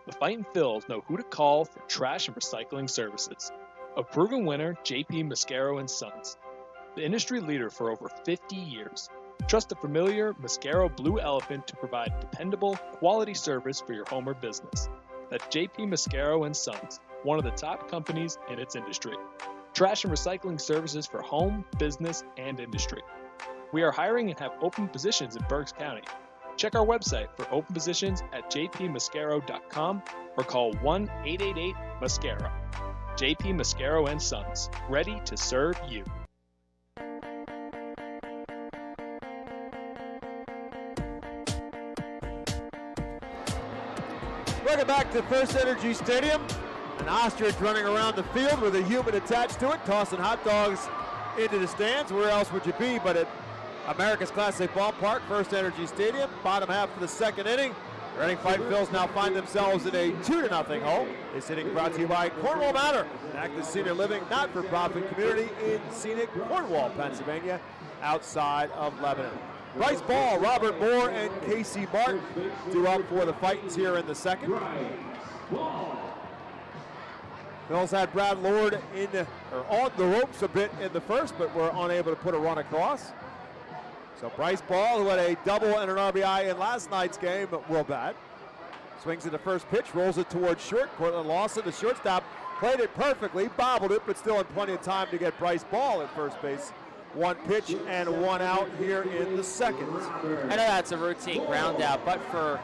The Fightin Phils know who to call for trash and recycling services. A proven winner, J.P. Mascaro & Sons. The industry leader for over 50 years. Trust the familiar Mascaro Blue Elephant to provide dependable, quality service for your home or business. That's J.P. Mascaro & Sons, one of the top companies in its industry. Trash and recycling services for home, business, and industry. We are hiring and have open positions in Berks County. Check our website for open positions at jpmascaro.com or call 1-888-MASCARO. J.P. Mascaro & Sons, ready to serve you. Welcome back to FirstEnergy Stadium. An ostrich running around the field with a human attached to it, tossing hot dogs into the stands. Where else would you be but at America's Classic Ballpark, FirstEnergy Stadium, bottom half of the second inning. Reading Fightin Phils now find themselves in a 2-0 hole. This inning brought to you by Cornwall Manor, an active senior living not-for-profit community in scenic Cornwall, Pennsylvania, outside of Lebanon. Bryce Ball, Robert Moore, and Casey Martin due up for the Fightins here in the second. Phils had Brad Lord on the ropes a bit in the first, but were unable to put a run across. So Bryce Ball, who had a double and an RBI in last night's game, will bat. Swings at the first pitch, rolls it towards short. Cortland Lawson, the shortstop, played it perfectly, bobbled it, but still had plenty of time to get Bryce Ball at first base. One pitch and one out here in the second. I know that's a routine ground out, but for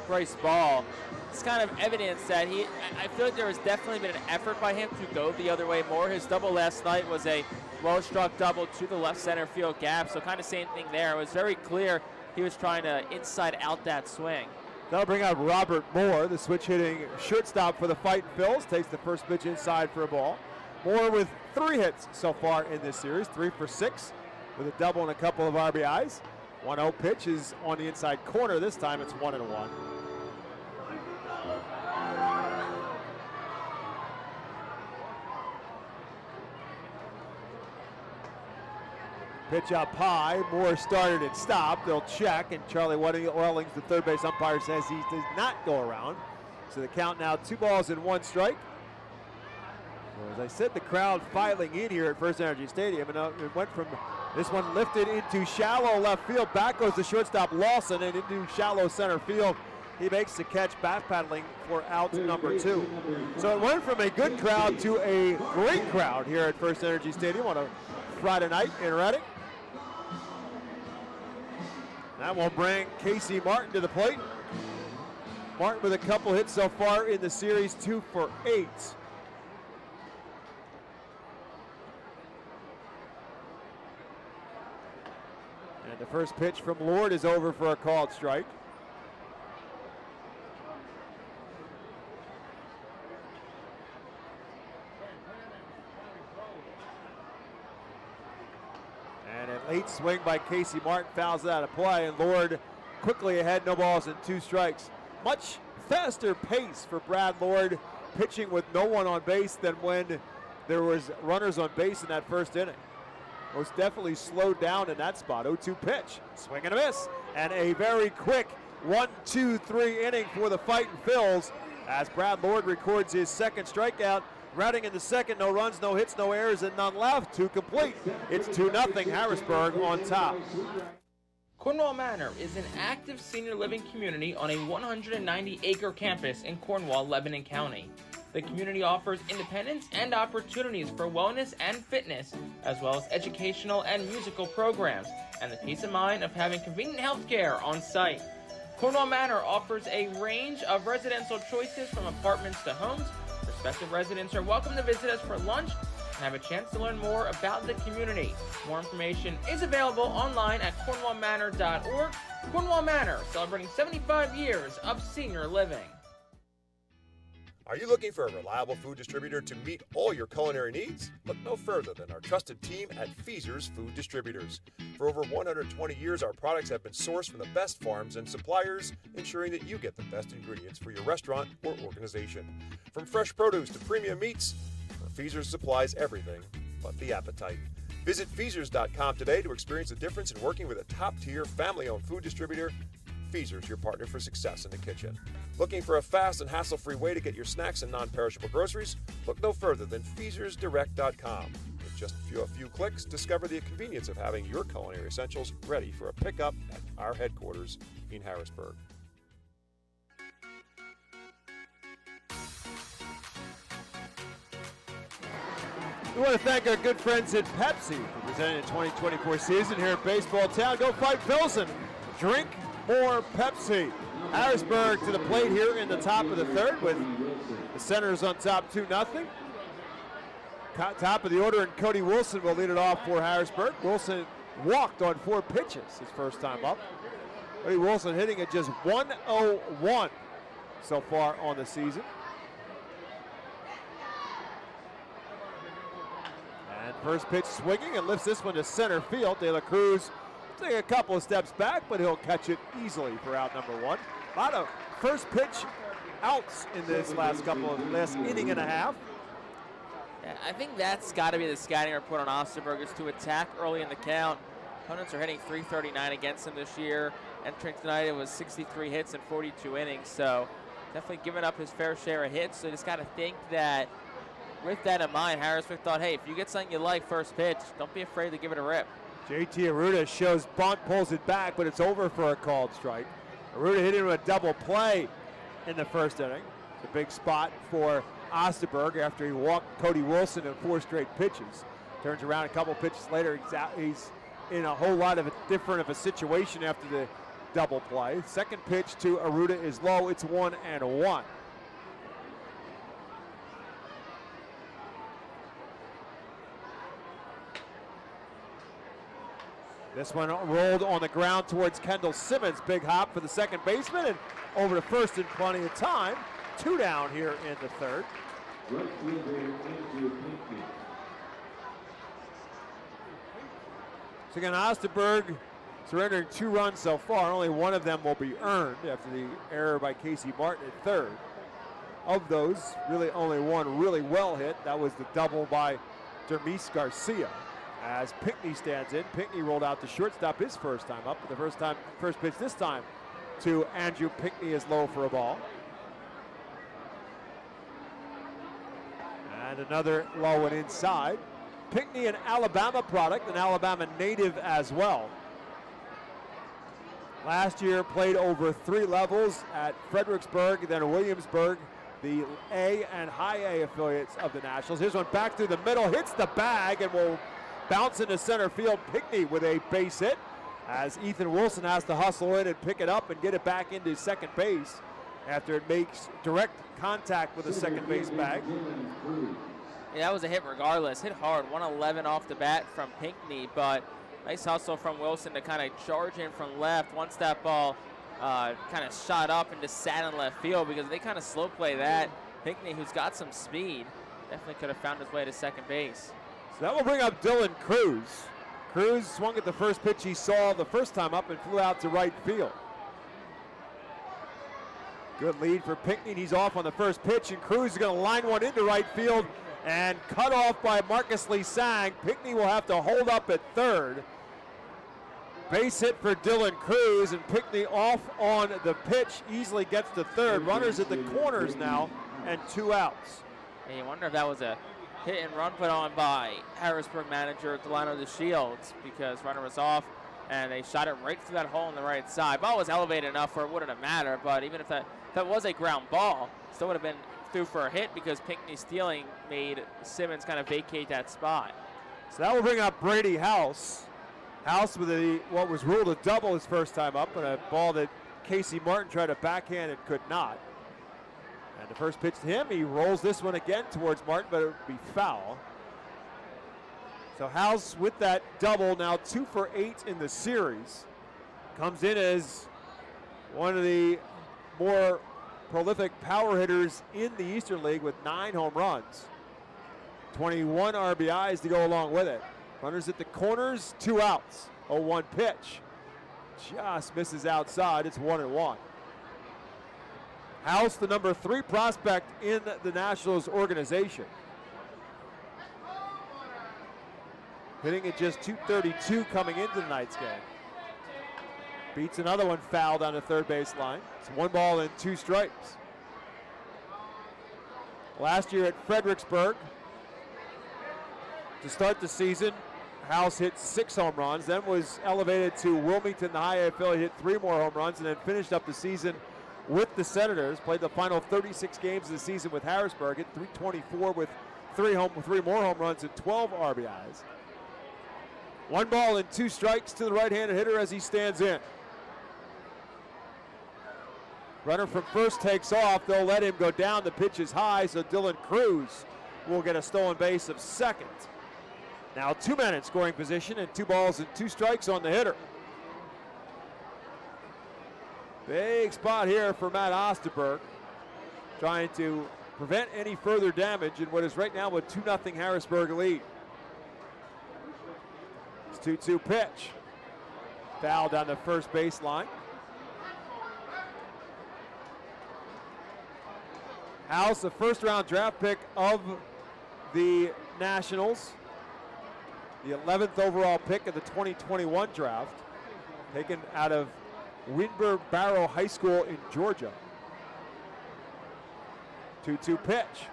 Bryce Ball, it's kind of evidence that I feel like there has definitely been an effort by him to go the other way more. His double last night was a well-struck double to the left center field gap, so kind of same thing there. It was very clear he was trying to inside out that swing. That'll bring out Robert Moore, the switch-hitting shortstop for the Fightin Phils. Takes the first pitch inside for a ball. Moore with 3 hits so far in this series, 3 for 6 with a double and a couple of RBIs. 1-0 pitch is on the inside corner. This time it's 1-1. Pitch up high, Moore started and stopped. They'll check, and Charlie Wellings, the third base umpire, says he does not go around. So the count now 2 balls and 1 strike. So as I said, the crowd filing in here at FirstEnergy Stadium, and it went from this one lifted into shallow left field. Back goes the shortstop Lawson, and into shallow center field. He makes the catch, backpedaling for out number 2. So it went from a good crowd to a great crowd here at FirstEnergy Stadium on a Friday night in Reading. That will bring Casey Martin to the plate. Martin with a couple hits so far in the series, 2 for 8. And the first pitch from Lord is over for a called strike. And a late swing by Casey Martin fouls it out of play, and Lord quickly ahead, no balls and 2 strikes. Much faster pace for Brad Lord, pitching with no one on base than when there was runners on base in that first inning. Most definitely slowed down in that spot. 0-2 pitch, swing and a miss, and a very quick 1-2-3 inning for the Fightin Phils as Brad Lord records his second strikeout. Reading in the second, no runs, no hits, no errors, and none left to complete. It's 2-0 Harrisburg on top. Cornwall Manor is an active senior living community on a 190-acre campus in Cornwall, Lebanon County. The community offers independence and opportunities for wellness and fitness, as well as educational and musical programs, and the peace of mind of having convenient health care on site. Cornwall Manor offers a range of residential choices from apartments to homes. Prospective residents are welcome to visit us for lunch and have a chance to learn more about the community. More information is available online at cornwallmanor.org. Cornwall Manor, celebrating 75 years of senior living. Are you looking for a reliable food distributor to meet all your culinary needs? Look no further than our trusted team at Feaser's Food Distributors. For over 120 years, our products have been sourced from the best farms and suppliers, ensuring that you get the best ingredients for your restaurant or organization. From fresh produce to premium meats, Feaser's supplies everything but the appetite. Visit Feasers.com today to experience the difference in working with a top-tier, family-owned food distributor. Feaser's, your partner for success in the kitchen. Looking for a fast and hassle-free way to get your snacks and non-perishable groceries? Look no further than FeasersDirect.com. With just a few clicks, discover the convenience of having your culinary essentials ready for a pickup at our headquarters in Harrisburg. We want to thank our good friends at Pepsi for presenting the 2024 season here at Baseball Town. Go Fight Phils and drink more Pepsi. Harrisburg to the plate here in the top of the third with the Senators on top 2-0. Top of the order, and Cody Wilson will lead it off for Harrisburg. Wilson walked on 4 pitches his first time up. Cody Wilson hitting at just 101 so far on the season. And First pitch swinging and lifts this one to center field. De La Cruz take a couple of steps back, but he'll catch it easily for out number 1. A lot of first pitch outs in this last inning and a half. Yeah, I think that's got to be the scouting report on Osterberg, is to attack early in the count. Opponents are hitting .339 against him this year. Entering tonight, it was 63 hits in 42 innings, so definitely giving up his fair share of hits. So just got to think that with that in mind, Harrisburg thought, hey, if you get something you like first pitch, don't be afraid to give it a rip. JT Arruda shows bunt, pulls it back, but it's over for a called strike. Arruda hit into a double play in the first inning. It's a big spot for Osterberg after he walked Cody Wilson in 4 straight pitches. Turns around a couple pitches later, he's in a whole lot of a different of a situation after the double play. Second pitch to Arruda is low. It's 1-1. This one rolled on the ground towards Kendall Simmons. Big hop for the second baseman and over to first in plenty of time. 2 down here in the third. So again, Osterberg surrendering 2 runs so far. Only one of them will be earned after the error by Casey Martin at third. Of those, really only one really well hit. That was the double by Dermis Garcia. As Pinckney stands in, Pinckney rolled out to shortstop his first time up. But the first pitch this time to Andrew Pinckney is low for a ball. And another low and inside. Pinckney, an Alabama product, an Alabama native as well. Last year played over 3 levels at Fredericksburg, then Williamsburg, the A and high A affiliates of the Nationals. Here's one back through the middle, hits the bag and will bounce into center field. Pinckney with a base hit as Ethan Wilson has to hustle in and pick it up and get it back into second base after it makes direct contact with the second base bag. Yeah, that was a hit regardless. Hit hard, 111 off the bat from Pinckney, but nice hustle from Wilson to kind of charge in from left. Once that ball kind of shot up and just sat in left field, because they kind of slow play that. Pinckney, who's got some speed, definitely could have found his way to second base. So that will bring up Dylan Cruz. Cruz swung at the first pitch he saw the first time up and flew out to right field. Good lead for Pinckney. He's off on the first pitch, and Cruz is going to line one into right field and cut off by Marcus Lee Sang. Pinckney will have to hold up at third. Base hit for Dylan Cruz, and Pinckney off on the pitch easily gets to third. Runners at the corners now, and 2 outs. And you wonder if that was a hit and run put on by Harrisburg manager Delano DeShields, because runner was off and they shot it right through that hole on the right side. Ball was elevated enough where it wouldn't have mattered, but even if that was a ground ball, still would have been through for a hit, because Pinckney stealing made Simmons kind of vacate that spot. So that will bring up Brady House. House with what was ruled a double his first time up, and a ball that Casey Martin tried to backhand and could not. And the first pitch to him, he rolls this one again towards Martin, but it would be foul. So House with that double, now 2 for 8 in the series. Comes in as one of the more prolific power hitters in the Eastern League with 9 home runs. 21 RBIs to go along with it. Runners at the corners, 2 outs. 0-1 pitch. Just misses outside. It's 1-1. House, the number 3 prospect in the Nationals organization. Hitting at just .232 coming into tonight's game. Beats another one foul down the third base line. It's 1 ball and 2 strikes. Last year at Fredericksburg, to start the season, House hit 6 home runs, then was elevated to Wilmington, the high A affiliate, hit 3 more home runs, and then finished up the season with the Senators. Played the final 36 games of the season with Harrisburg, hit .324 with 3 more home runs and 12 RBIs. 1 ball and 2 strikes to the right-handed hitter as he stands in. Runner from first takes off. They'll let him go down. The pitch is high, so Dylan Cruz will get a stolen base of second. Now 2 men in scoring position and 2 balls and 2 strikes on the hitter. Big spot here for Matt Osterberg, trying to prevent any further damage in what is right now a 2-0 Harrisburg lead. 2-2 pitch. Foul down the first baseline. House, the first-round draft pick of the Nationals, the 11th overall pick of the 2021 draft, taken out of Winber Barrow High School in Georgia. 2-2 pitch.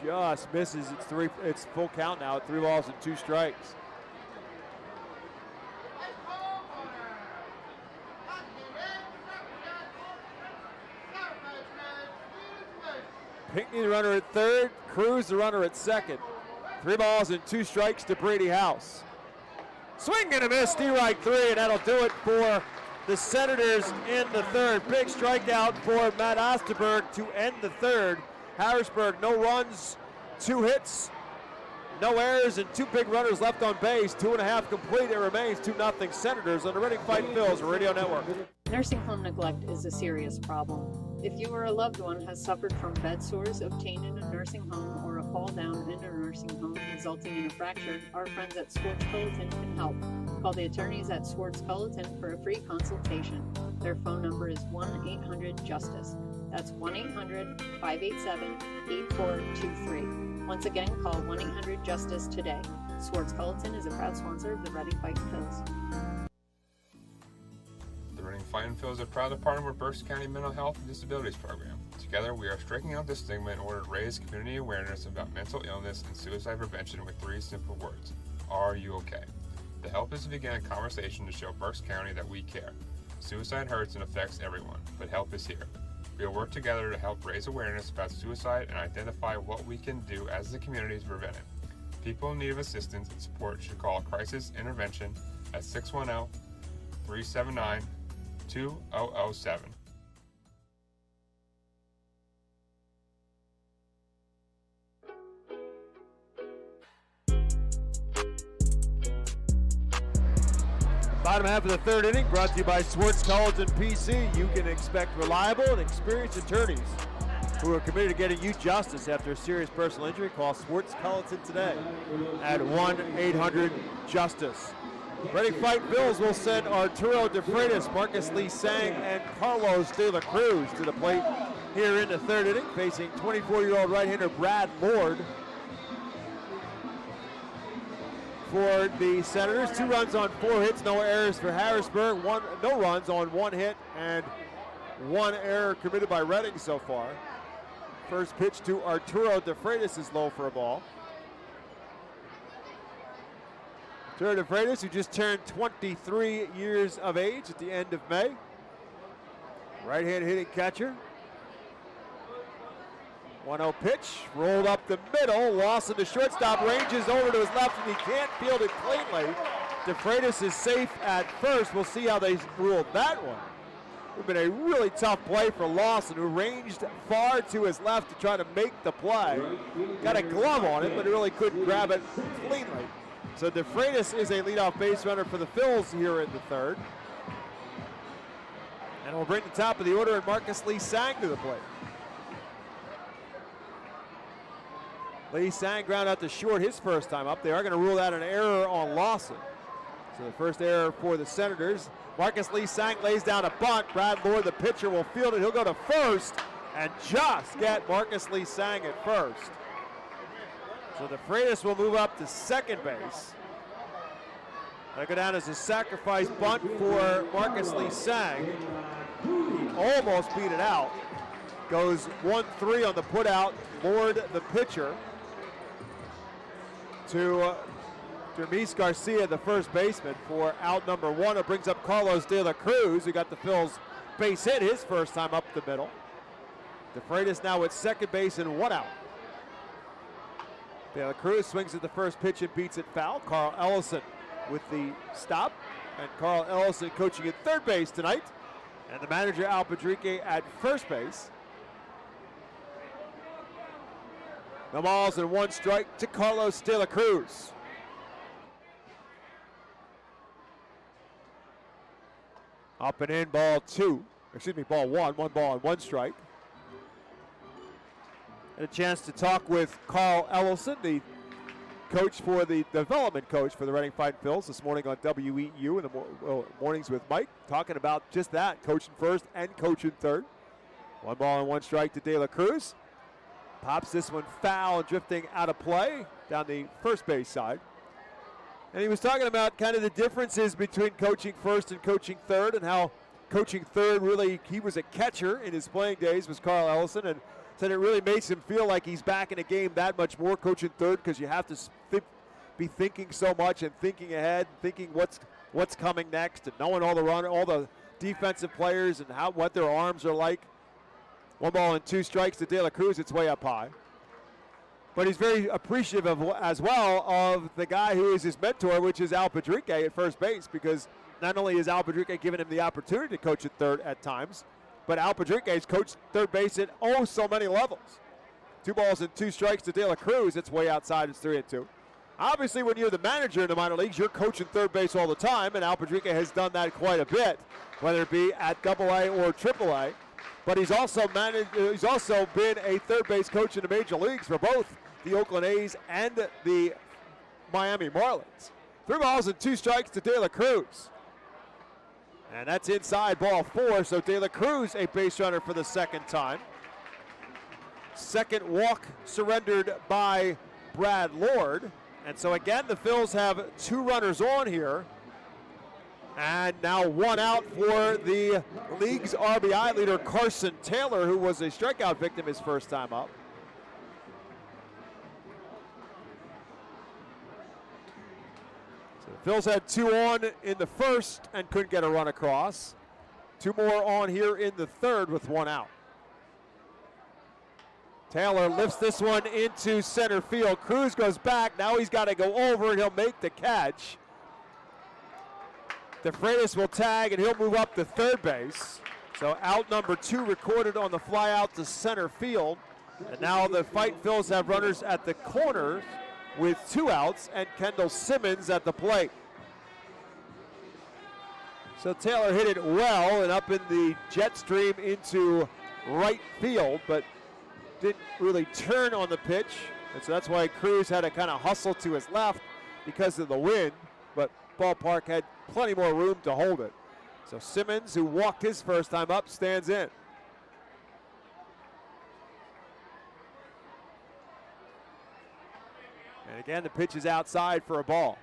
Just misses. It's full count now at 3 balls and 2 strikes. Pinckney the runner at third, Cruz the runner at second. 3 balls and 2 strikes to Brady House. Swing and a miss, strike 3, and that'll do it for the Senators in the third. Big strikeout for Matt Osterberg to end the third. Harrisburg, no runs, 2 hits, no errors, and 2 big runners left on base. 2.5 complete. It remains 2-0 Senators on the Reading Fightin Phillies Radio Network. Nursing home neglect is a serious problem. If you or a loved one has suffered from bed sores obtained in a nursing home or a fall down in a nursing home resulting in a fracture, our friends at Swartz Culleton can help. Call the attorneys at Swartz Culleton for a free consultation. Their phone number is 1-800-JUSTICE. That's 1-800-587-8423. Once again, call 1-800-JUSTICE today. Swartz Culleton is a proud sponsor of the Reading Fightin Phillies. The Reading Fightin Phillies are proud to partner with Berks County Mental Health and Disabilities Program. Together, we are striking out the stigma in order to raise community awareness about mental illness and suicide prevention with 3 simple words. Are you okay? The help is to begin a conversation to show Berks County that we care. Suicide hurts and affects everyone, but help is here. We will work together to help raise awareness about suicide and identify what we can do as a community to prevent it. People in need of assistance and support should call Crisis Intervention at 610-379-2007. Bottom half of the third inning brought to you by Swartz Culleton PC. You can expect reliable and experienced attorneys who are committed to getting you justice after a serious personal injury. Call Swartz Culleton today at 1-800-JUSTICE. Reading Fightin Phillies will send Arturo De Freitas, Marcus Lee Sang, and Carlos De La Cruz to the plate here in the third inning, facing 24-year-old right-hander Brad Lord. For the Senators, 2 runs on 4 hits, no errors for Harrisburg, no runs on 1 hit, and 1 error committed by Reading so far. First pitch to Arturo De Freitas is low for a ball. Arturo De Freitas, who just turned 23 years of age at the end of May. Right-hand hitting catcher. 1-0 pitch, rolled up the middle. Lawson, the shortstop, ranges over to his left, and he can't field it cleanly. De Freitas is safe at first. We'll see how they ruled that one. It would have been a really tough play for Lawson, who ranged far to his left to try to make the play. Got a glove on it, but he really couldn't grab it cleanly. So De Freitas is a leadoff base runner for the Phils here in the third. And we'll bring the top of the order and Marcus Lee Sang to the plate. Lee Sang ground out to short his first time up. They are going to rule out an error on Lawson. So the first error for the Senators. Marcus Lee Sang lays down a bunt. Brad Lord, the pitcher, will field it. He'll go to first and just get Marcus Lee Sang at first. So De Freitas will move up to second base. That'll go down as a sacrifice bunt for Marcus Lee Sang. He almost beat it out. Goes 1-3 on the putout. Lord, the pitcher, to Dermis Garcia, the first baseman, for out number 1. It brings up Carlos De La Cruz, who got the Phils base hit his first time up the middle. De Freitas now at second base and 1 out. De La Cruz swings at the first pitch and beats it foul. Carl Ellison with the stop, and Carl Ellison coaching at third base tonight, and the manager Al Padrique at first base. No balls and 1 strike to Carlos De La Cruz. Up and in, ball 1, 1 ball and 1 strike. And a chance to talk with Carl Ellison, the coach for the development coach for the Reading Fightin' Phils this morning on WEU in the mornings with Mike, talking about just that, coaching first and coaching third. 1 ball and 1 strike to De La Cruz. Pops this one foul, drifting out of play down the first base side. And he was talking about kind of the differences between coaching first and coaching third, and how coaching third really, he was a catcher in his playing days, was Carl Ellison, and said it really makes him feel like he's back in a game that much more coaching third, because you have to be thinking so much and thinking ahead, and thinking what's coming next, and knowing all the defensive players and what their arms are like. 1 ball and 2 strikes to De La Cruz. It's way up high. But he's very appreciative as well of the guy who is his mentor, which is Al Padrique at first base, because not only is Al Padrique giving him the opportunity to coach at third at times, but Al Padrique has coached third base at so many levels. 2 balls and 2 strikes to De La Cruz. It's way outside. It's 3-2. Obviously, when you're the manager in the minor leagues, you're coaching third base all the time, and Al Padrique has done that quite a bit, whether it be at AA or AAA. But he's also been a third base coach in the major leagues for both the Oakland A's and the Miami Marlins. 3 balls and 2 strikes to De La Cruz. And that's inside, ball 4. So De La Cruz, a base runner for the second time. Second walk surrendered by Brad Lord. And so again, the Phils have 2 runners on here. And now 1 out for the league's RBI leader, Carson Taylor, who was a strikeout victim his first time up. So the Phils had 2 on in the first and couldn't get a run across. 2 more on here in the third with 1 out. Taylor lifts this one into center field. Cruz goes back. Now he's got to go over, and he'll make the catch. DeFreitas will tag, and he'll move up to third base. So out number 2 recorded on the fly out to center field. And now the Fightin' Phils have runners at the corners with 2 outs, and Kendall Simmons at the plate. So Taylor hit it well and up in the jet stream into right field, but didn't really turn on the pitch. And so that's why Cruz had to kind of hustle to his left because of the wind. But ballpark had plenty more room to hold it. So Simmons, who walked his first time up, stands in. And again, the pitch is outside for a ball.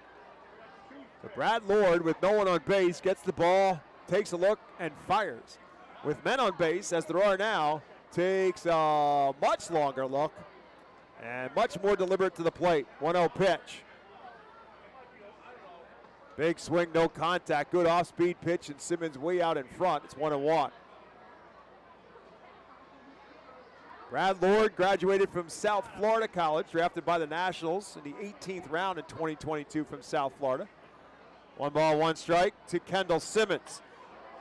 So Brad Lord, with no one on base, gets the ball, takes a look, and fires. With men on base, as there are now, takes a much longer look and much more deliberate to the plate. 1-0 pitch. Big swing, no contact. Good off-speed pitch, and Simmons way out in front. It's 1-1. Brad Lord graduated from South Florida College, drafted by the Nationals in the 18th round in 2022 from South Florida. 1 ball, 1 strike to Kendall Simmons.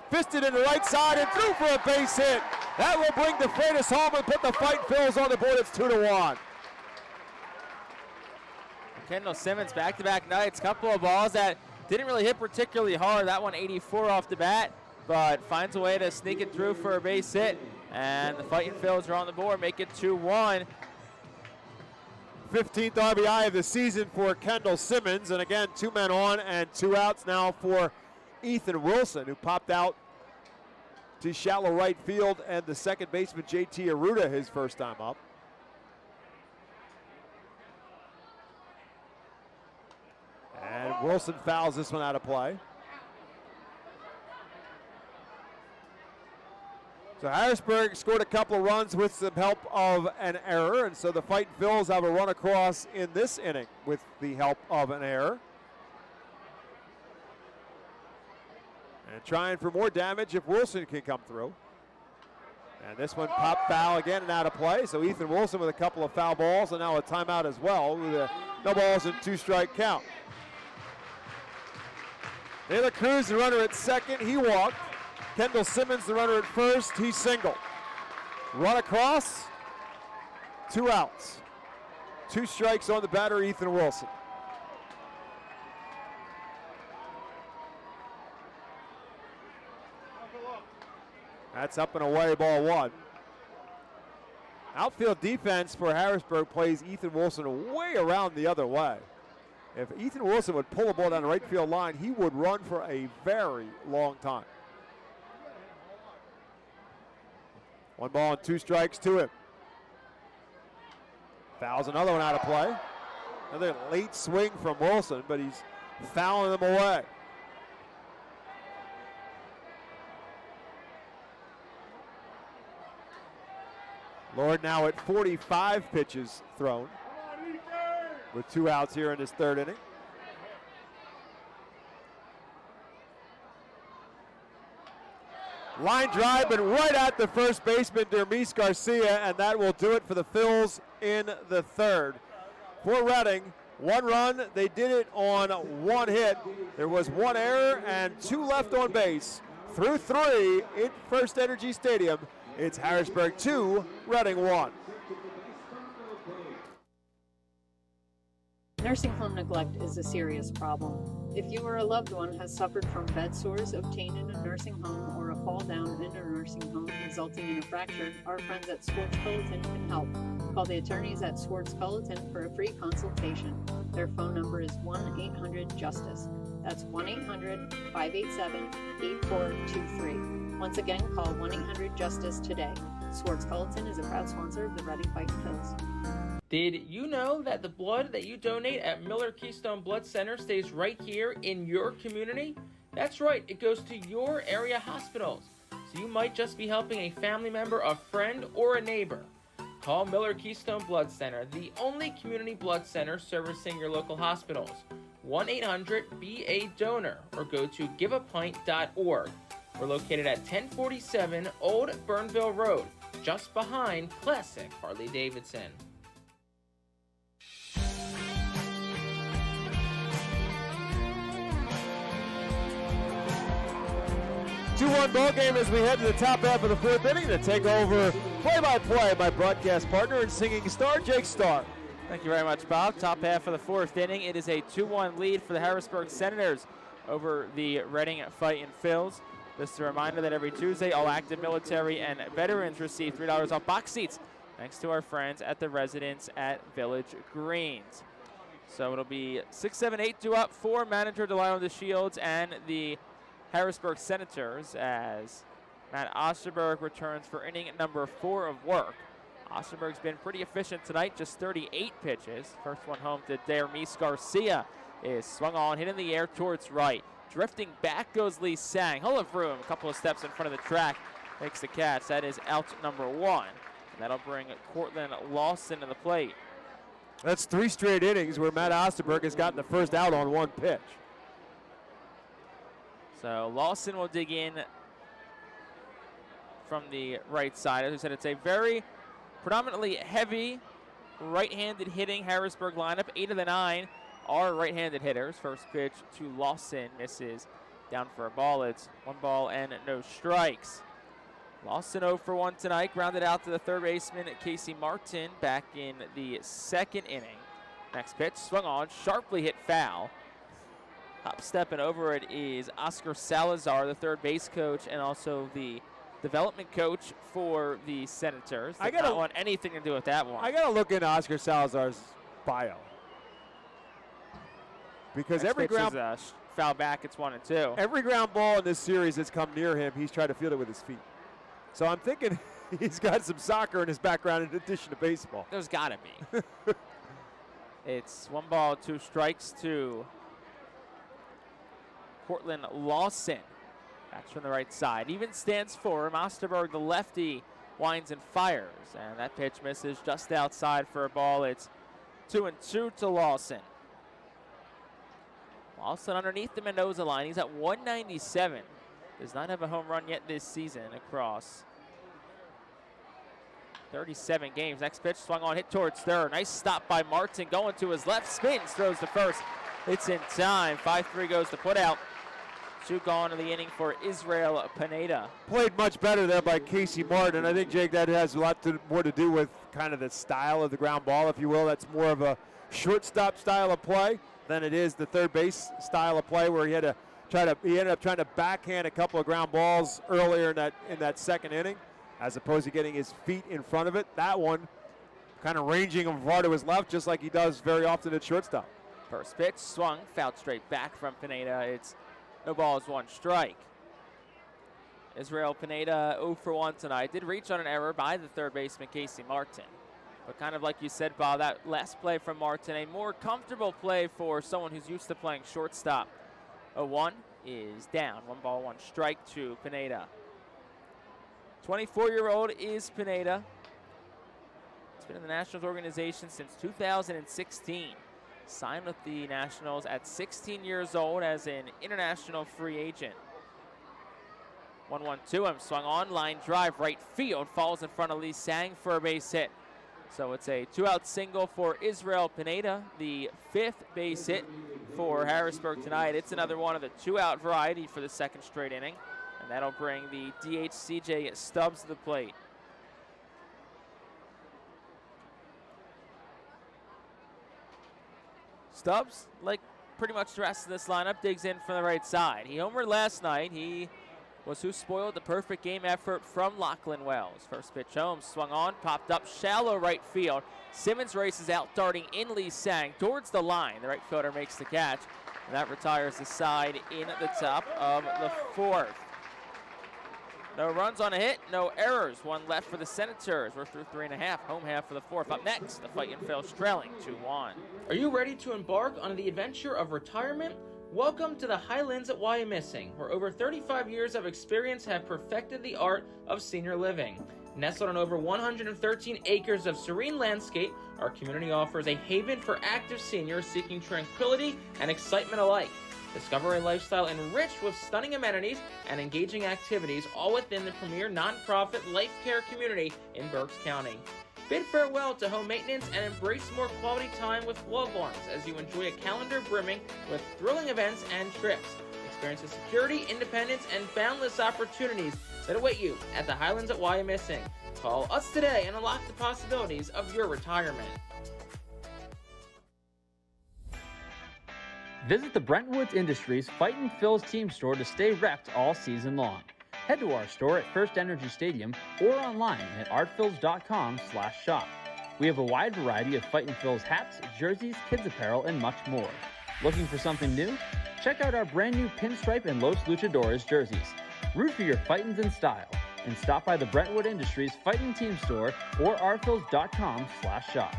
Fisted in the right side and threw for a base hit. That will bring DeFreitas home and put the Fightin' Phils on the board. It's 2-1. Kendall Simmons, back-to-back nights, couple of balls that didn't really hit particularly hard. That one 84 off the bat, but finds a way to sneak it through for a base hit. And the Fightin' Phils are on the board, make it 2-1. 15th RBI of the season for Kendall Simmons. And again, 2 men on and 2 outs now for Ethan Wilson, who popped out to shallow right field, and the second baseman, JT Arruda, his first time up. And Wilson fouls this one out of play. So Harrisburg scored a couple of runs with some help of an error, and so the Fightin' Phils have a run across in this inning with the help of an error. And trying for more damage if Wilson can come through. And this one popped foul again and out of play. So Ethan Wilson with a couple of foul balls and now a timeout as well with a no balls and 2-strike count. De La Cruz, the runner at second, he walked. Kendall Simmons, the runner at first, he singled. Run across, 2 outs. 2 strikes on the batter, Ethan Wilson. That's up and away, ball 1. Outfield defense for Harrisburg plays Ethan Wilson way around the other way. If Ethan Wilson would pull the ball down the right field line, he would run for a very long time. 1 ball and 2 strikes to him. Fouls another one out of play. Another late swing from Wilson, but he's fouling them away. Lord now at 45 pitches thrown with 2 outs here in this 3rd inning. Line drive, but right at the first baseman, Dermis Garcia, and that will do it for the Phils in the 3rd. For Reading, 1 run. They did it on 1 hit. There was 1 error and 2 left on base. Through 3 in FirstEnergy Stadium, it's Harrisburg 2, Reading 1. Nursing home neglect is a serious problem. If you or a loved one has suffered from bed sores obtained in a nursing home or a fall down in a nursing home resulting in a fracture, our friends at Swartz Culleton can help. Call the attorneys at Swartz Culleton for a free consultation. Their phone number is 1-800-JUSTICE. That's 1-800-587-8423. Once again, call 1-800-JUSTICE today. Swartz Culleton is a proud sponsor of the Reading Fightin' Phils. Did you know that the blood that you donate at Miller Keystone Blood Center stays right here in your community? That's right, it goes to your area hospitals. So you might just be helping a family member, a friend, or a neighbor. Call Miller Keystone Blood Center, the only community blood center servicing your local hospitals. 1-800-BA-DONOR or go to giveapint.org. We're located at 1047 Old Burnville Road, just behind Classic Harley-Davidson. 2-1 ball game as we head to the top half of the 4th inning to take over play-by-play my broadcast partner and singing star, Jake Starr. Thank you very much, Bob. Top half of the 4th inning. It is a 2-1 lead for the Harrisburg Senators over the Reading Fightin' Phils. Just a reminder that every Tuesday, all active military and veterans receive $3 off box seats thanks to our friends at the residence at Village Greens. So it'll be 6-7-8 due up for manager Delano DeShields and the Harrisburg Senators as Matt Osterberg returns for inning number 4 of work. Osterberg's been pretty efficient tonight, just 38 pitches. First one home to Dermis Garcia is swung on, hit in the air towards right. Drifting back goes Lee Sang. He'll have room, a couple of steps in front of the track, makes the catch. That is out number 1. And that'll bring Cortland Lawson to the plate. That's 3 straight innings where Matt Osterberg has gotten the first out on 1 pitch. So Lawson will dig in from the right side. As I said, it's a very predominantly heavy right-handed hitting Harrisburg lineup. 8 of the 9 are right-handed hitters. First pitch to Lawson misses down for a ball. It's 1 ball and no strikes. Lawson 0 for 1 tonight. Grounded out to the 3rd baseman Casey Martin back in the 2nd inning. Next pitch swung on, sharply hit foul. Hop stepping over it is Oscar Salazar, the 3rd base coach and also the development coach for the Senators. I don't want anything to do with that one. I got to look into Oscar Salazar's bio. Because Next every pitch ground is foul back, it's 1-2. Every ground ball in this series that's come near him, he's tried to field it with his feet. So I'm thinking he's got some soccer in his background in addition to baseball. There's got to be. It's 1 ball, 2 strikes to Cortland Lawson. That's from the right side. Even stands for him. Osterberg, the lefty, winds and fires. And that pitch misses just outside for a ball. It's 2-2 to Lawson. Lawson underneath the Mendoza line. He's at 197. Does not have a home run yet this season across 37 games. Next pitch swung on, hit towards 3rd. Nice stop by Martin, going to his left, spins, throws to 1st. It's in time. 5-3 goes to put out. 2 gone in the inning for Israel Pineda. Played much better there by Casey Martin. I think, Jake, that has a lot more to do with kind of the style of the ground ball, if you will. That's more of a shortstop style of play than it is the 3rd base style of play, where he ended up trying to backhand a couple of ground balls earlier in that 2nd inning, as opposed to getting his feet in front of it. That one kind of ranging him far to his left, just like he does very often at shortstop. First pitch, swung, fouled straight back from Pineda. It's no balls, 1 strike. Israel Pineda 0 for 1 tonight. Did reach on an error by the third baseman, Casey Martin. But kind of like you said, Bob, that last play from Martin, a more comfortable play for someone who's used to playing shortstop. 0-1 is down. 1 ball, 1 strike to Pineda. 24-year-old is Pineda. He's been in the Nationals organization since 2016. Signed with the Nationals at 16 years old as an international free agent. 1-1 to him, swung on, line drive, right field, falls in front of Lee Sang for a base hit. So it's a 2-out single for Israel Pineda, the 5th base hit for Harrisburg tonight. It's another one of the 2-out variety for the 2nd straight inning, and that'll bring the DH CJ Stubbs to the plate. Stubbs, like pretty much the rest of this lineup, digs in from the right side. He homered last night. He was who spoiled the perfect game effort from Lachlan Wells. First pitch home, swung on, popped up, shallow right field. Simmons races out, darting in Lee Sang towards the line. The right fielder makes the catch, and that retires the side in the top of the 4th. No runs on a hit, no errors. 1 left for the Senators. We're through 3.5, home half for the 4th. Up next, the Fightin' Phil's trailing 2-1. Are you ready to embark on the adventure of retirement? Welcome to the Highlands at Wyomissing, where over 35 years of experience have perfected the art of senior living. Nestled on over 113 acres of serene landscape, our community offers a haven for active seniors seeking tranquility and excitement alike. Discover a lifestyle enriched with stunning amenities and engaging activities, all within the premier nonprofit life care community in Berks County. Bid farewell to home maintenance and embrace more quality time with loved ones as you enjoy a calendar brimming with thrilling events and trips. Experience the security, independence, and boundless opportunities that await you at the Highlands at Wyomissing. Call us today and unlock the possibilities of your retirement. Visit the Brentwoods Industries Fightin' Phil's team store to stay repped all season long. Head to our store at FirstEnergy Stadium or online at artphils.com/shop. We have a wide variety of Fightin' Phil's hats, jerseys, kids apparel, and much more. Looking for something new? Check out our brand new Pinstripe and Los Luchadores jerseys. Root for your Fightins in style and stop by the Brentwood Industries Fightin' team store or artphils.com/shop.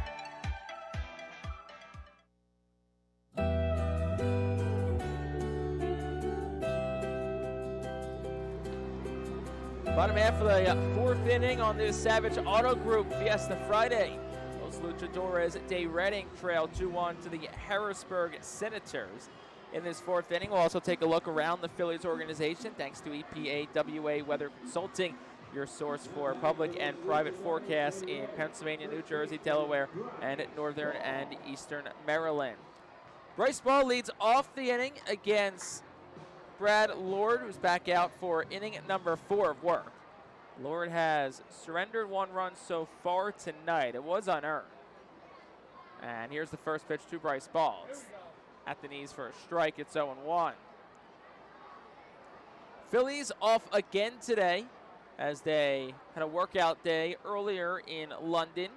Bottom half of the 4th inning on this Savage Auto Group Fiesta Friday. Los Luchadores de Reading trail 2-1 to the Harrisburg Senators. In this 4th inning, we'll also take a look around the Phillies organization thanks to EPA WA Weather Consulting, your source for public and private forecasts in Pennsylvania, New Jersey, Delaware, and northern and eastern Maryland. Bryce Ball leads off the inning against Brad Lord, who's back out for inning number 4 of work. Lord has surrendered 1 run so far tonight. It was unearned. And here's the first pitch to Bryce Ball. It's at the knees for a strike. It's 0-1. Phillies off again today as they had a workout day earlier in London.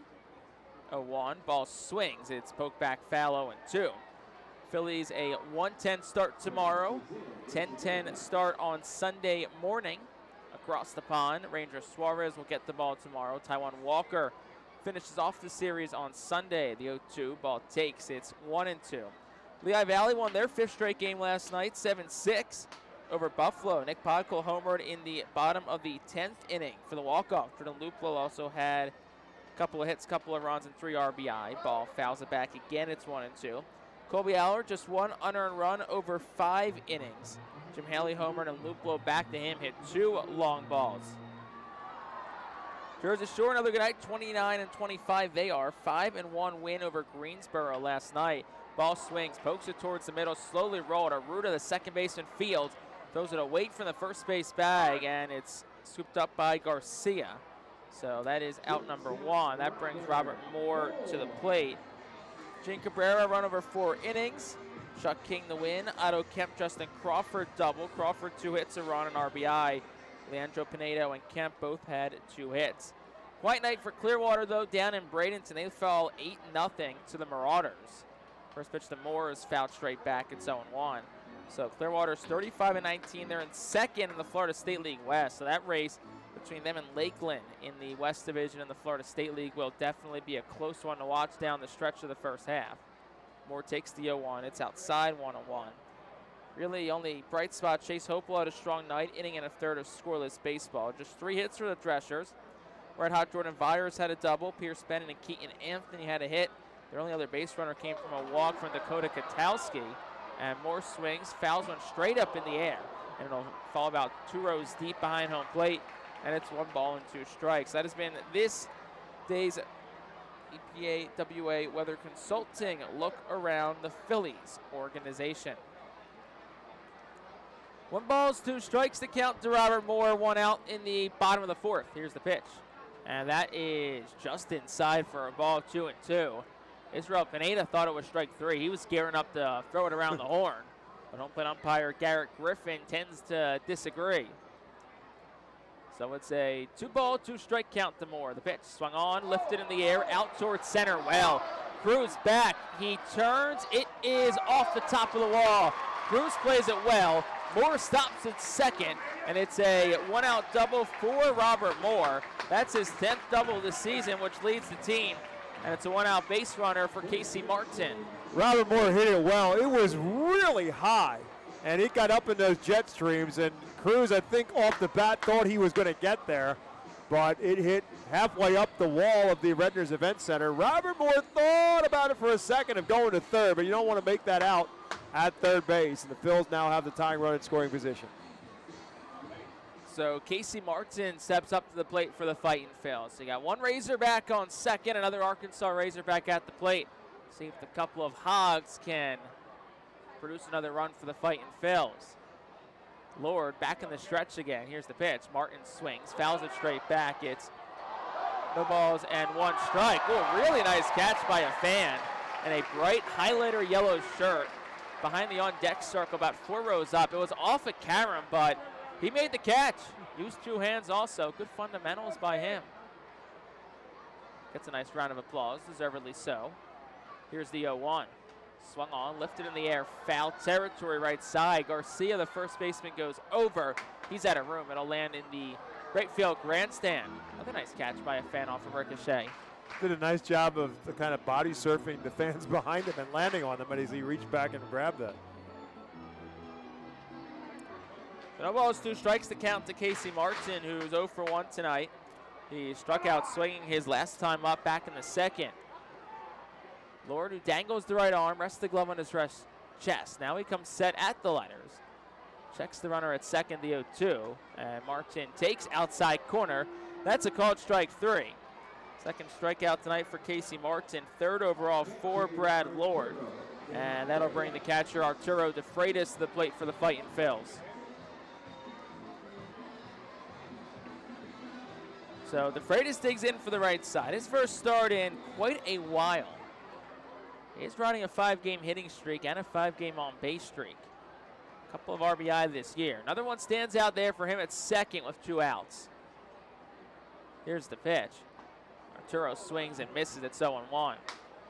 0-1. Ball swings. It's poked back foul 0-2. Phillies a 1:10 start tomorrow, 10:10 start on Sunday morning. Across the pond, Ranger Suarez will get the ball tomorrow. Taiwan Walker finishes off the series on Sunday. The 0-2 ball takes. It's 1-2. Lehigh Valley won their 5th straight game last night, 7-6 over Buffalo. Nick Podkul homered in the bottom of the 10th inning for the walk-off. Jordan Luplo also had a couple of hits, couple of runs, and 3 RBI. Ball fouls it back again. It's 1-2. Colby Aller just 1 unearned run over 5 innings. Jim Haley homered and Luplo back to him, hit 2 long balls. Jersey Shore, another good night, 29-25 they are. 5-1 win over Greensboro last night. Ball swings, pokes it towards the middle, slowly rolled. Arruda, the second baseman, fields, throws it away from the first base bag, and it's scooped up by Garcia. So that is out number 1. That brings Robert Moore to the plate. Gene Cabrera run over 4 innings. Chuck King the win. Otto Kemp, Justin Crawford double. Crawford 2 hits, a run, and RBI. Leandro Pinedo and Kemp both had 2 hits. Quiet night for Clearwater, though, down in Bradenton. They fell 8-0 to the Marauders. First pitch to Moore is fouled straight back. It's 0-1. So Clearwater's 35-19. They're in second in the Florida State League West. So that race between them and Lakeland in the West Division in the Florida State League will definitely be a close one to watch down the stretch of the first half. Moore takes the 0-1. It's outside 1-1. Really only bright spot, Chase Hopewell had a strong night, inning and a third of scoreless baseball. Just 3 hits for the Threshers. Red Hot Jordan Vyers had a double. Pierce Bennett and Keaton Anthony had a hit. Their only other base runner came from a walk from Dakota Katowski. And Moore swings, fouls one straight up in the air. And it'll fall about 2 rows deep behind home plate. And it's 1 ball and 2 strikes. That has been this day's EPA WA Weather Consulting look around the Phillies organization. 1 ball, 2 strikes to count to Robert Moore. 1 out in the bottom of the 4th. Here's the pitch. And that is just inside for a ball, 2-2. Israel Pineda thought it was strike 3. He was gearing up to throw it around the horn. But home plate umpire Garrett Griffin tends to disagree. So it's a 2 ball, 2 strike count to Moore. The pitch swung on, lifted in the air, out towards center. Well, Cruz back. He turns. It is off the top of the wall. Cruz plays it well. Moore stops at second, and it's a 1-out double for Robert Moore. That's his 10th double this season, which leads the team. And it's a 1-out base runner for Casey Martin. Robert Moore hit it well. It was really high, and it got up in those jet streams, and Cruz, I think, off the bat thought he was going to get there, but it hit halfway up the wall of the Redners Event Center. Robert Moore thought about it for a second of going to third, but you don't want to make that out at third base, and the Phils now have the tying run in scoring position. So Casey Martin steps up to the plate for the Fightin' Phils. So you got 1 Razorback on second, another Arkansas Razorback at the plate. See if the couple of Hogs can produce another run for the Fightin' Phils. Lord back in the stretch again. Here's the pitch. Martin swings, fouls it straight back. It's no balls and 1 strike. Oh, really nice catch by a fan in a bright highlighter yellow shirt behind the on-deck circle about 4 rows up. It was off of Karam, but he made the catch. Used 2 hands also. Good fundamentals by him. Gets a nice round of applause, deservedly so. Here's the 0-1. Swung on, lifted in the air, foul territory right side. Garcia, the first baseman, goes over. He's out of room. It'll land in the right field grandstand. Another nice catch by a fan off of ricochet. Did a nice job of the kind of body surfing the fans behind him and landing on them as he reached back and grabbed that. No balls, 2 strikes to count to Casey Martin, who's 0 for 1 tonight. He struck out swinging his last time up back in the 2nd. Lord, who dangles the right arm, rests the glove on his chest. Now he comes set at the letters. Checks the runner at second, the 0-2. And Martin takes outside corner. That's a called strike 3. Second strikeout tonight for Casey Martin. 3rd overall for Brad Lord. And that'll bring the catcher Arturo De Freitas to the plate for the Fightin' Phils. So De Freitas digs in for the right side. His first start in quite a while. He's riding a 5-game hitting streak and a 5-game on-base streak. A couple of RBI this year. Another one stands out there for him at second with 2 outs. Here's the pitch. Arturo swings and misses. It's 0-1.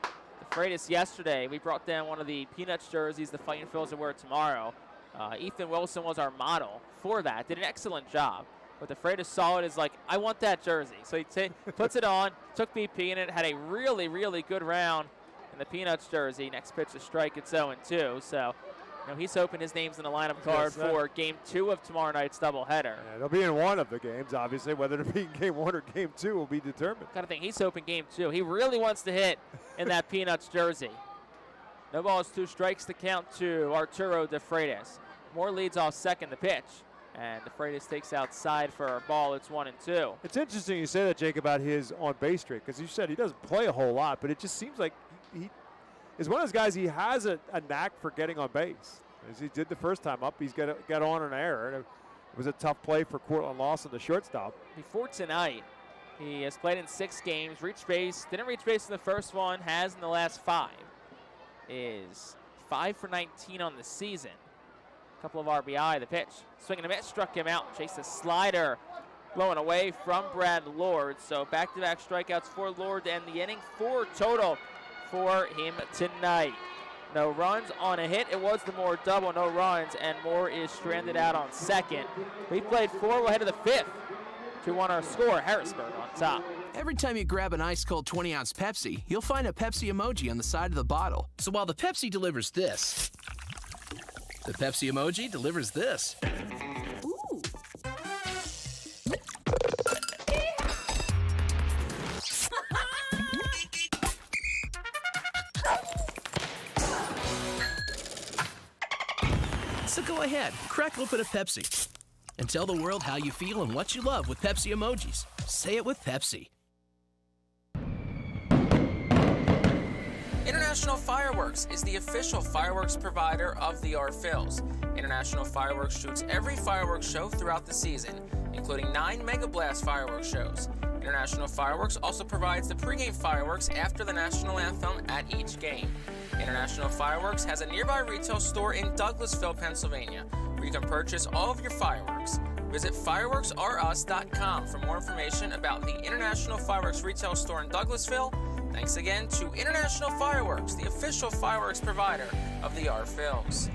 De Freitas yesterday, we brought down one of the Peanuts jerseys the Fightin' Phils will wear tomorrow. Ethan Wilson was our model for that. Did an excellent job. But De Freitas saw it as like, I want that jersey. So he puts it on, took BP in it, had a really, really good round in the Peanuts jersey. Next pitch, a strike. It's 0-2. So, he's hoping his name's in the lineup card for Game 2 of tomorrow night's doubleheader. Yeah, they'll be in one of the games, obviously. Whether it'll be in Game 1 or Game 2 will be determined. Kind of think he's hoping Game 2. He really wants to hit in that Peanuts jersey. No balls, 2 strikes to count to Arturo De Freitas. Moore leads off second, the pitch. And De Freitas takes outside for a ball. It's 1-2. It's interesting you say that, Jake, about his on-base streak, because you said he doesn't play a whole lot, but it just seems like he is one of those guys, he has a knack for getting on base. As he did the first time up, he's got on an error. And it was a tough play for Cortland Lawson, the shortstop. Before tonight, he has played in 6 games, reached base, didn't reach base in the first one, has in the last 5. Is 5 for 19 on the season. Couple of RBI. The pitch, swing and a miss, struck him out. Chased a slider, blowing away from Brad Lord. So back-to-back strikeouts for Lord, and the inning 4 total for him tonight. No runs on a hit. It was the Moore double, no runs, and Moore is stranded out on second. We played 4, we'll head to the 5th. 2-1 our score, Harrisburg on top. Every time you grab an ice-cold 20-ounce Pepsi, you'll find a Pepsi emoji on the side of the bottle. So while the Pepsi delivers this, the Pepsi emoji delivers this. Ooh. So go ahead, crack open a Pepsi, and tell the world how you feel and what you love with Pepsi emojis. Say it with Pepsi. International Fireworks is the official fireworks provider of the R-Phils. International Fireworks shoots every fireworks show throughout the season, including 9 Mega Blast fireworks shows. International Fireworks also provides the pregame fireworks after the national anthem at each game. International Fireworks has a nearby retail store in Douglasville, Pennsylvania, where you can purchase all of your fireworks. Visit fireworksrus.com for more information about the International Fireworks retail store in Douglasville. Thanks again to International Fireworks, the official fireworks provider of the R-Phils.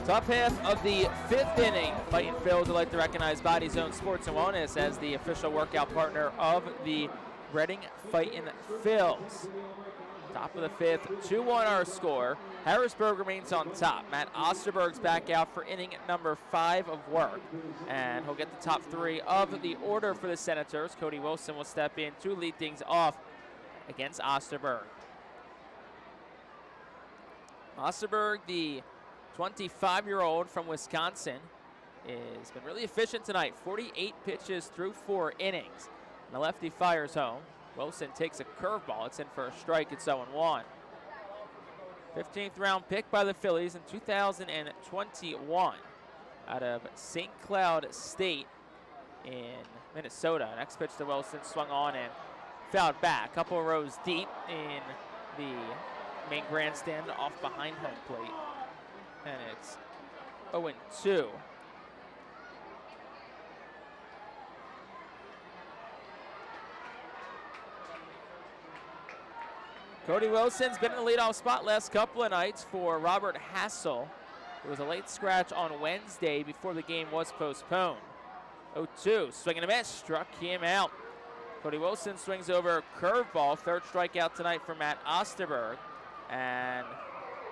Top half of the 5th inning. Fightin Phillies would like to recognize Body Zone Sports and Wellness as the official workout partner of the Reading Fightin Phillies. Top of the 5th, 2-1 our score. Harrisburg remains on top. Matt Osterberg's back out for inning number 5 of work. And he'll get the top 3 of the order for the Senators. Cody Wilson will step in to lead things off against Osterberg. Osterberg, the 25-year-old from Wisconsin, has been really efficient tonight. 48 pitches through 4 innings. And the lefty fires home. Wilson takes a curveball. It's in for a strike. It's 0-1. 15th round pick by the Phillies in 2021 out of St. Cloud State in Minnesota. Next pitch to Wilson, swung on and fouled back. Couple rows deep in the main grandstand off behind home plate. And it's 0-2. Cody Wilson's been in the leadoff spot last couple of nights for Robert Hassel. It was a late scratch on Wednesday before the game was postponed. 0-2, swing and a miss, struck him out. Cody Wilson swings over a curveball, 3rd strikeout tonight for Matt Osterberg. And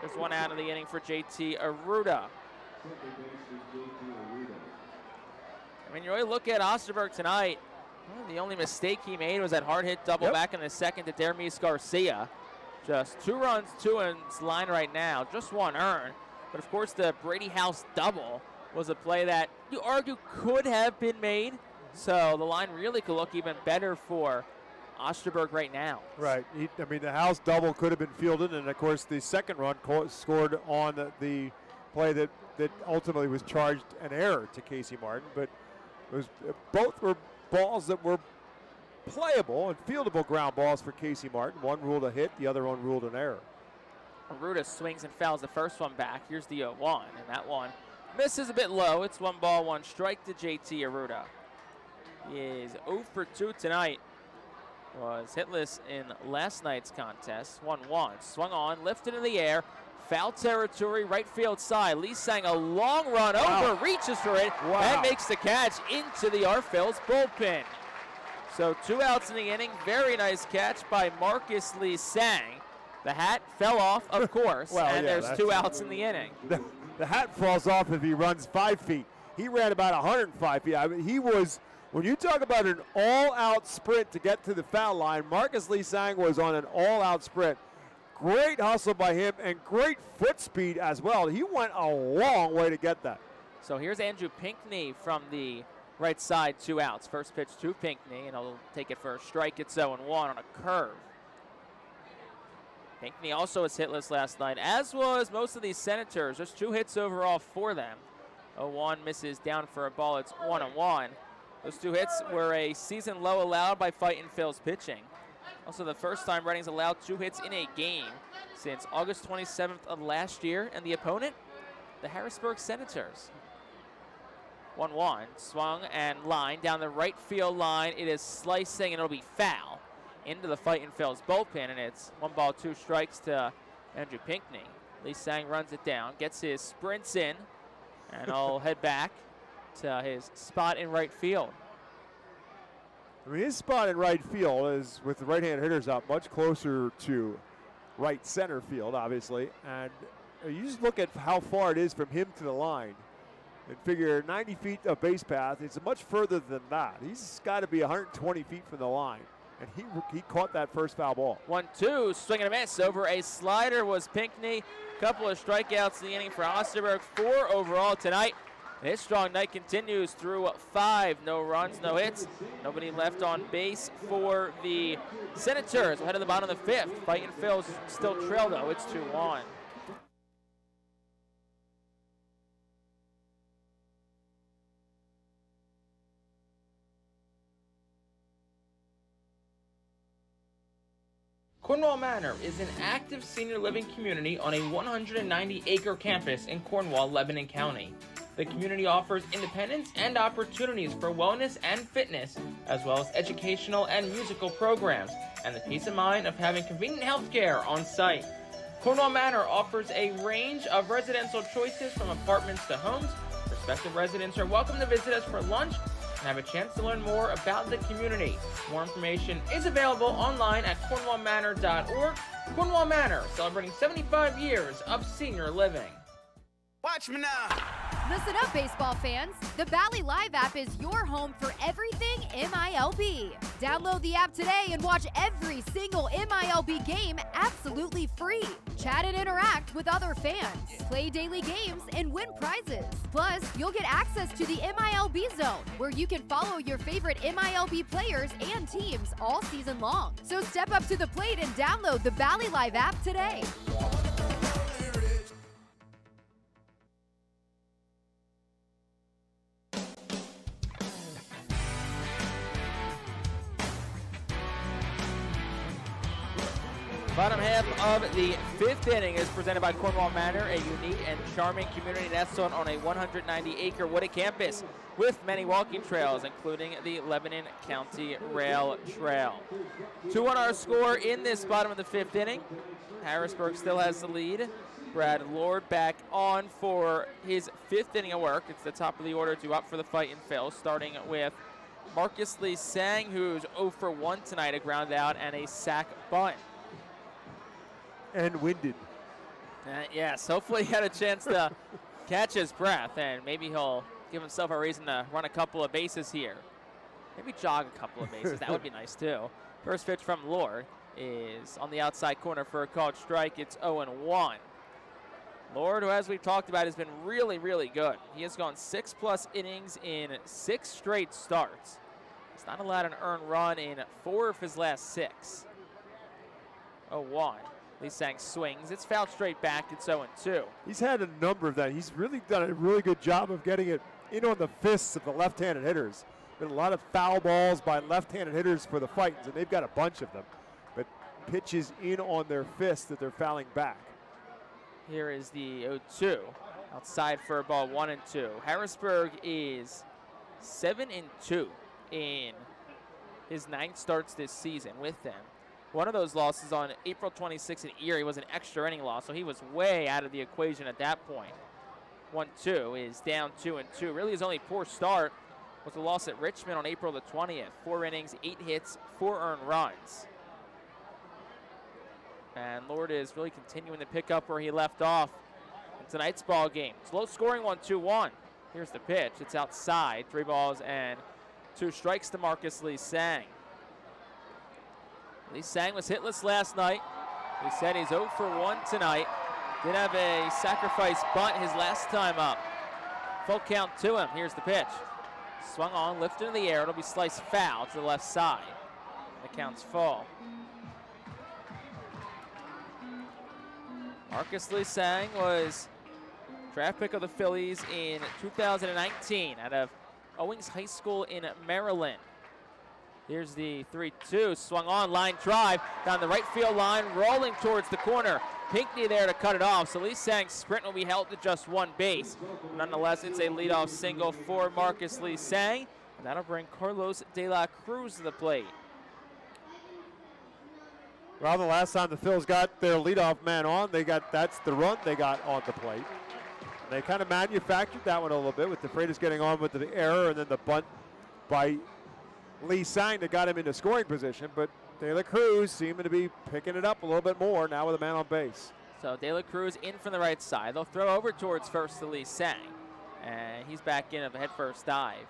there's one out of the inning for JT Arruda. I mean, you really look at Osterberg tonight, the only mistake he made was that hard hit double back in the 2nd to Dermis Garcia. Just 2 runs, 2 ins line right now, just 1 earned. But of course the Brady House double was a play that you argue could have been made. So the line really could look even better for Osterberg right now. Right. I mean, the House double could have been fielded, and of course the second run scored on the play that ultimately was charged an error to Casey Martin. But it was both were balls that were playable and fieldable ground balls for Casey Martin. One ruled a hit, the other one ruled an error. Arruda swings and fouls the first one back. Here's the 0-1, and that one misses a bit low. It's 1 ball, 1 strike to JT Arruda. He is 0 for 2 tonight. Was hitless in last night's contest. 1-1, swung on, lifted in the air. Foul territory, right field side. Lee Sang a long run over, reaches for it, and makes the catch into the R-Phils bullpen. So 2 outs in the inning. Very nice catch by Marcus Lee Sang. The hat fell off, of course, and there's 2 outs in the inning. The hat falls off if he runs 5 feet. He ran about 105 feet. I mean, he was, when you talk about an all-out sprint to get to the foul line, Marcus Lee Sang was on an all-out sprint. Great hustle by him and great foot speed as well. He went a long way to get that. So here's Andrew Pinckney from the right side, 2 outs. First pitch to Pinckney, and he'll take it for a strike. It's 0-1 on a curve. Pinckney also was hitless last night, as was most of these Senators. Just 2 hits overall for them. 0-1 misses down for a ball. It's 1-1. Those 2 hits were a season low allowed by Fightin Phil's pitching. Also the first time Reading's allowed 2 hits in a game since August 27th of last year. And the opponent, the Harrisburg Senators. 1-1, swung and line down the right field line. It is slicing and it'll be foul into the Fightin Phil's bullpen, and it's 1 ball, 2 strikes to Andrew Pinckney. Lee Sang runs it down, gets his sprints in, and I'll head back to his spot in right field. I mean, his spot in right field is, with the right-hand hitters up, much closer to right center field, obviously. And you just look at how far it is from him to the line and figure 90 feet of base path. It's much further than that. He's got to be 120 feet from the line. And he caught that first foul ball. 1-2, swing and a miss over a slider was Pinckney. Couple of strikeouts in the inning for Osterberg. 4 overall tonight. His strong night continues through 5. No runs, no hits. Nobody left on base for the Senators. Ahead of the bottom of the 5th. Fightin Phil's still trail though. It's 2-1. Cornwall Manor is an active senior living community on a 190-acre campus in Cornwall, Lebanon County. The community offers independence and opportunities for wellness and fitness, as well as educational and musical programs, and the peace of mind of having convenient health care on site. Cornwall Manor offers a range of residential choices from apartments to homes. Prospective residents are welcome to visit us for lunch and have a chance to learn more about the community. More information is available online at cornwallmanor.org. Cornwall Manor, celebrating 75 years of senior living. Watch me now. Listen up, baseball fans. The Valley Live app is your home for everything MILB. Download the app today and watch every single MILB game absolutely free. Chat and interact with other fans. Play daily games and win prizes. Plus, you'll get access to the MILB Zone, where you can follow your favorite MILB players and teams all season long. So step up to the plate and download the Valley Live app today. Bottom half of the 5th inning is presented by Cornwall Manor, a unique and charming community nestled on a 190-acre wooded campus with many walking trails, including the Lebanon County Rail Trail. 2-1 our score in this bottom of the 5th inning. Harrisburg still has the lead. Brad Lord back on for his 5th inning of work. It's the top of the order to up for the Fightin Phil, starting with Marcus Lee Sang, who's 0 for 1 tonight, a ground out and a sac bunt. And winded. Yes, hopefully he had a chance to catch his breath, and maybe he'll give himself a reason to run a couple of bases here. Maybe jog a couple of bases. That would be nice, too. First pitch from Lord is on the outside corner for a called strike. It's 0-1. Lord, who, as we've talked about, has been really, really good. He has gone 6+ innings in 6 straight starts. He's not allowed an earned run in 4 of his last 6. 0-1. Lee Sang swings. It's fouled straight back. It's 0-2. He's had a number of that. He's really done a really good job of getting it in on the fists of the left-handed hitters. Been a lot of foul balls by left-handed hitters for the Fightins, and they've got a bunch of them. But pitches in on their fists that they're fouling back. Here is the 0-2. Outside for a ball, 1-2. Harrisburg is 7-2 in his 9 starts this season with them. One of those losses on April 26th in Erie was an extra inning loss, so he was way out of the equation at that point. 1-2 is down 2-2. Really his only poor start was the loss at Richmond on April the 20th. 4 innings, 8 hits, 4 earned runs. And Lord is really continuing to pick up where he left off in tonight's ball game. It's low scoring 1-2-1. Here's the pitch. It's outside. 3 balls and 2 strikes to Marcus Lee Sang. Lee Sang was hitless last night. We said he's 0 for 1 tonight. Did have a sacrifice bunt his last time up. Full count to him. Here's the pitch. Swung on, lifted in the air. It'll be sliced foul to the left side. The count's full. Marcus Lee Sang was draft pick of the Phillies in 2019 out of Owings High School in Maryland. Here's the 3-2, swung on, line drive, down the right field line, rolling towards the corner. Pinckney there to cut it off, so Lee Sang's sprint will be held to just one base. Nonetheless, it's a leadoff single for Marcus Lee Sang, and that'll bring Carlos De La Cruz to the plate. Well, the last time the Phils got their leadoff man on, that's the run they got on the plate. They kind of manufactured that one a little bit with the Freitas getting on with the error and then the bunt by Lee Sang that got him into scoring position, but De La Cruz seeming to be picking it up a little bit more now with a man on base. So De La Cruz in from the right side. They'll throw over towards first to Lee Sang, and he's back in of a head-first dive.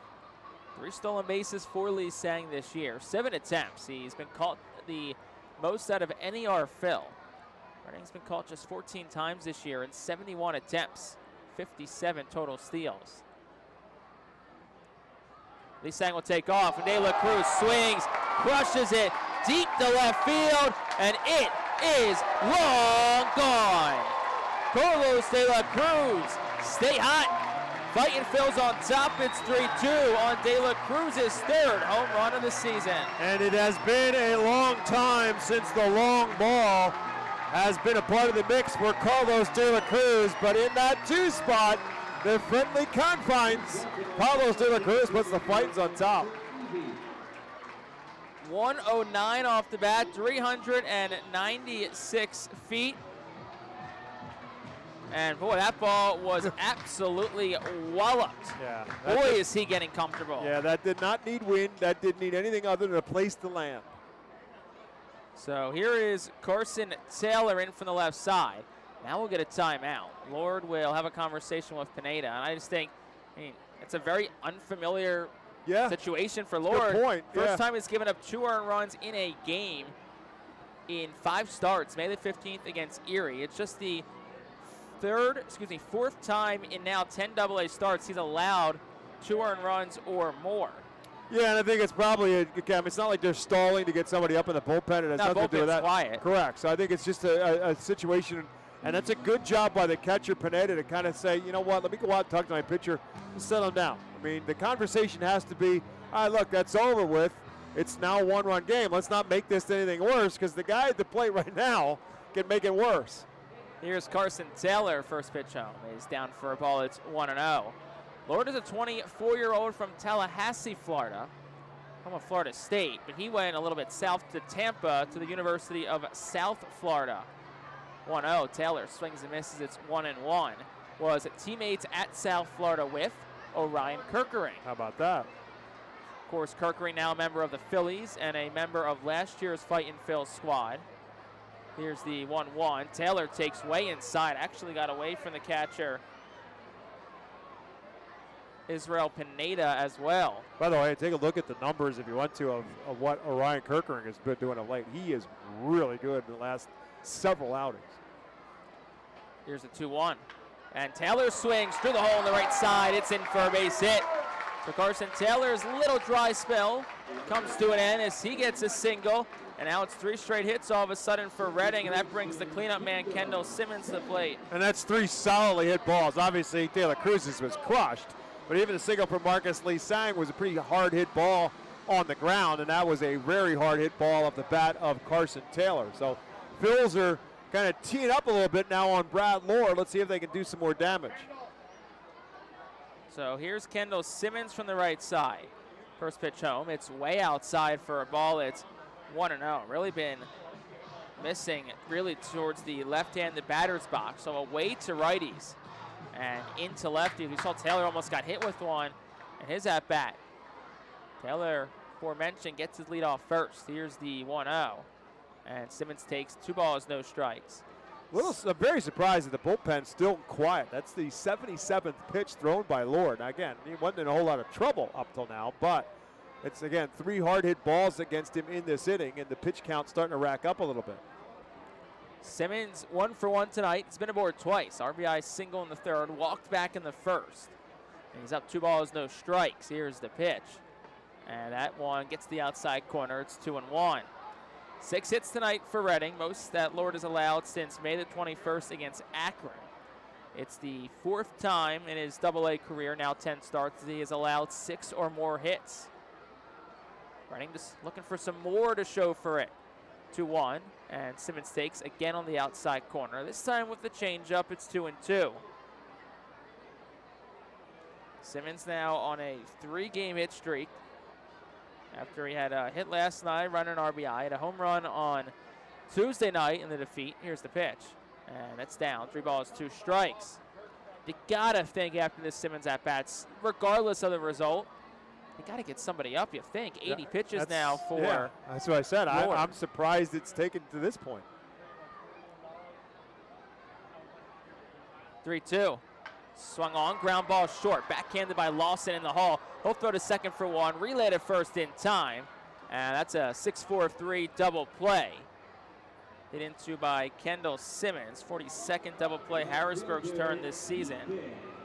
3 stolen bases for Lee Sang this year, 7 attempts. He's been caught the most out of any Phil. Redding's been caught just 14 times this year in 71 attempts, 57 total steals. Lee Sang will take off, and De La Cruz swings, crushes it deep to left field, and it is long gone. Carlos De La Cruz, stay hot. Fightin Phil's on top. It's 3-2 on De La Cruz's 3rd home run of the season. And it has been a long time since the long ball has been a part of the mix for Carlos De La Cruz, but in that 2 spot, the friendly confines, Carlos De La Cruz puts the Fightins on top. 109 off the bat, 396 feet. And boy, that ball was absolutely walloped. Yeah. Boy, is he getting comfortable. Yeah, that did not need wind. That didn't need anything other than a place to land. So here is Carson Taylor in from the left side. Now we'll get a timeout. Lord will have a conversation with Pineda, and I just think, it's a very unfamiliar situation for Lord. Good point. First time he's given up 2 earned runs in a game in 5 starts, May the 15th against Erie. It's just the 4th time in now 10 AA starts he's allowed 2 earned runs or more. Yeah, and I think it's probably, again, it's not like they're stalling to get somebody up in the bullpen. It has nothing to do with that. Quiet. Correct. So I think it's just a situation, and that's a good job by the catcher, Pineda, to kind of say, you know what, let me go out and talk to my pitcher and settle him down. I mean, the conversation has to be, all right, look, that's over with. It's now a 1-run game. Let's not make this anything worse, because the guy at the plate right now can make it worse. Here's Carson Taylor, first pitch home. He's down for a ball. It's 1-0. Lord is a 24-year-old from Tallahassee, Florida, home of Florida State, but he went a little bit south to Tampa to the University of South Florida. 1-0. Taylor swings and misses. It's 1-1. Was teammates at South Florida with Orion Kirkering. How about that? Of course, Kirkering now a member of the Phillies and a member of last year's Fightin Phil squad. Here's the 1-1. Taylor takes way inside. Actually got away from the catcher, Israel Pineda, as well. By the way, take a look at the numbers if you want to of what Orion Kirkering has been doing of late. He is really good in the last several outings. Here's the 2-1. And Taylor swings through the hole on the right side. It's in for a base hit. So Carson Taylor's little dry spell comes to an end as he gets a single. And now it's 3 straight hits all of a sudden for Redding, and that brings the cleanup man, Kendall Simmons, to the plate. And that's 3 solidly hit balls. Obviously, De La Cruz's was crushed, but even the single from Marcus Lee Sang was a pretty hard hit ball on the ground, and that was a very hard hit ball off the bat of Carson Taylor. So Phils are kind of teeing up a little bit now on Brad Lord. Let's see if they can do some more damage. So here's Kendall Simmons from the right side. First pitch home. It's way outside for a ball. It's 1-0. Really been missing really towards the left-handed batter's box. So away to righties and into lefties. We saw Taylor almost got hit with one in his at-bat. Taylor, aforementioned, gets his lead off first. Here's the 1-0. And Simmons takes 2 balls, no strikes. I'm very surprised that the bullpen's still quiet. That's the 77th pitch thrown by Lord. Now, again, he wasn't in a whole lot of trouble up till now, but it's, again, 3 hard hit balls against him in this inning, and the pitch count starting to rack up a little bit. Simmons 1 for 1 tonight. He's been aboard twice. RBI single in the 3rd, walked back in the 1st. And he's up 2 balls, no strikes. Here's the pitch. And that one gets the outside corner. It's 2-1. 6 hits tonight for Redding, most that Lord has allowed since May the 21st against Akron. It's the 4th time in his AA career, now 10 starts, that he has allowed 6 or more hits. Reading just looking for some more to show for it. 2-1, and Simmons takes again on the outside corner. This time with the changeup, it's 2-2. Simmons now on a 3-game hit streak after he had a hit last night, running an RBI, had a home run on Tuesday night in the defeat. Here's the pitch, and that's down. 3 balls, 2 strikes. You gotta think after this Simmons at-bats, regardless of the result, you got to get somebody up, you think. 80 pitches now for... Yeah, that's what I said. I'm surprised it's taken to this point. 3-2. Swung on, ground ball short. Backhanded by Lawson in the hall. He'll throw to second for 1. Relay to first in time. And that's a 6-4-3 double play. Hit into by Kendall Simmons. 42nd double play. Harrisburg's turn this season.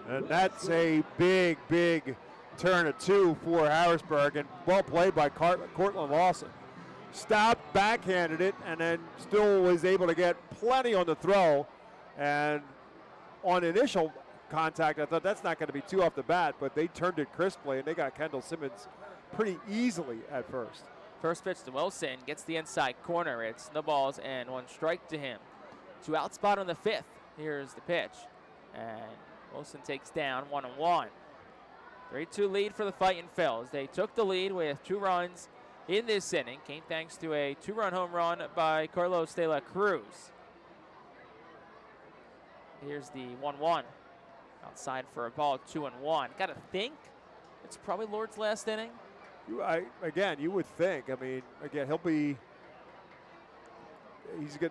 And that's a big, big turn of 2 for Harrisburg, and well played by Cortland Lawson. Stopped, backhanded it, and then still was able to get plenty on the throw. And on initial contact, I thought that's not going to be too off the bat, but they turned it crisply, and they got Kendall Simmons pretty easily at first. First pitch to Wilson, gets the inside corner. It's no balls and 1 strike to him. 2 out spot on the 5th. Here's the pitch, and Wilson takes down 1-1. 3-2 lead for the Fightin' Phils. They took the lead with 2 runs in this inning. Came thanks to a 2-run home run by Carlos de la Cruz. Here's the 1-1. Outside for a ball, 2-1. Got to think it's probably Lord's last inning. Again, you would think. I mean, again,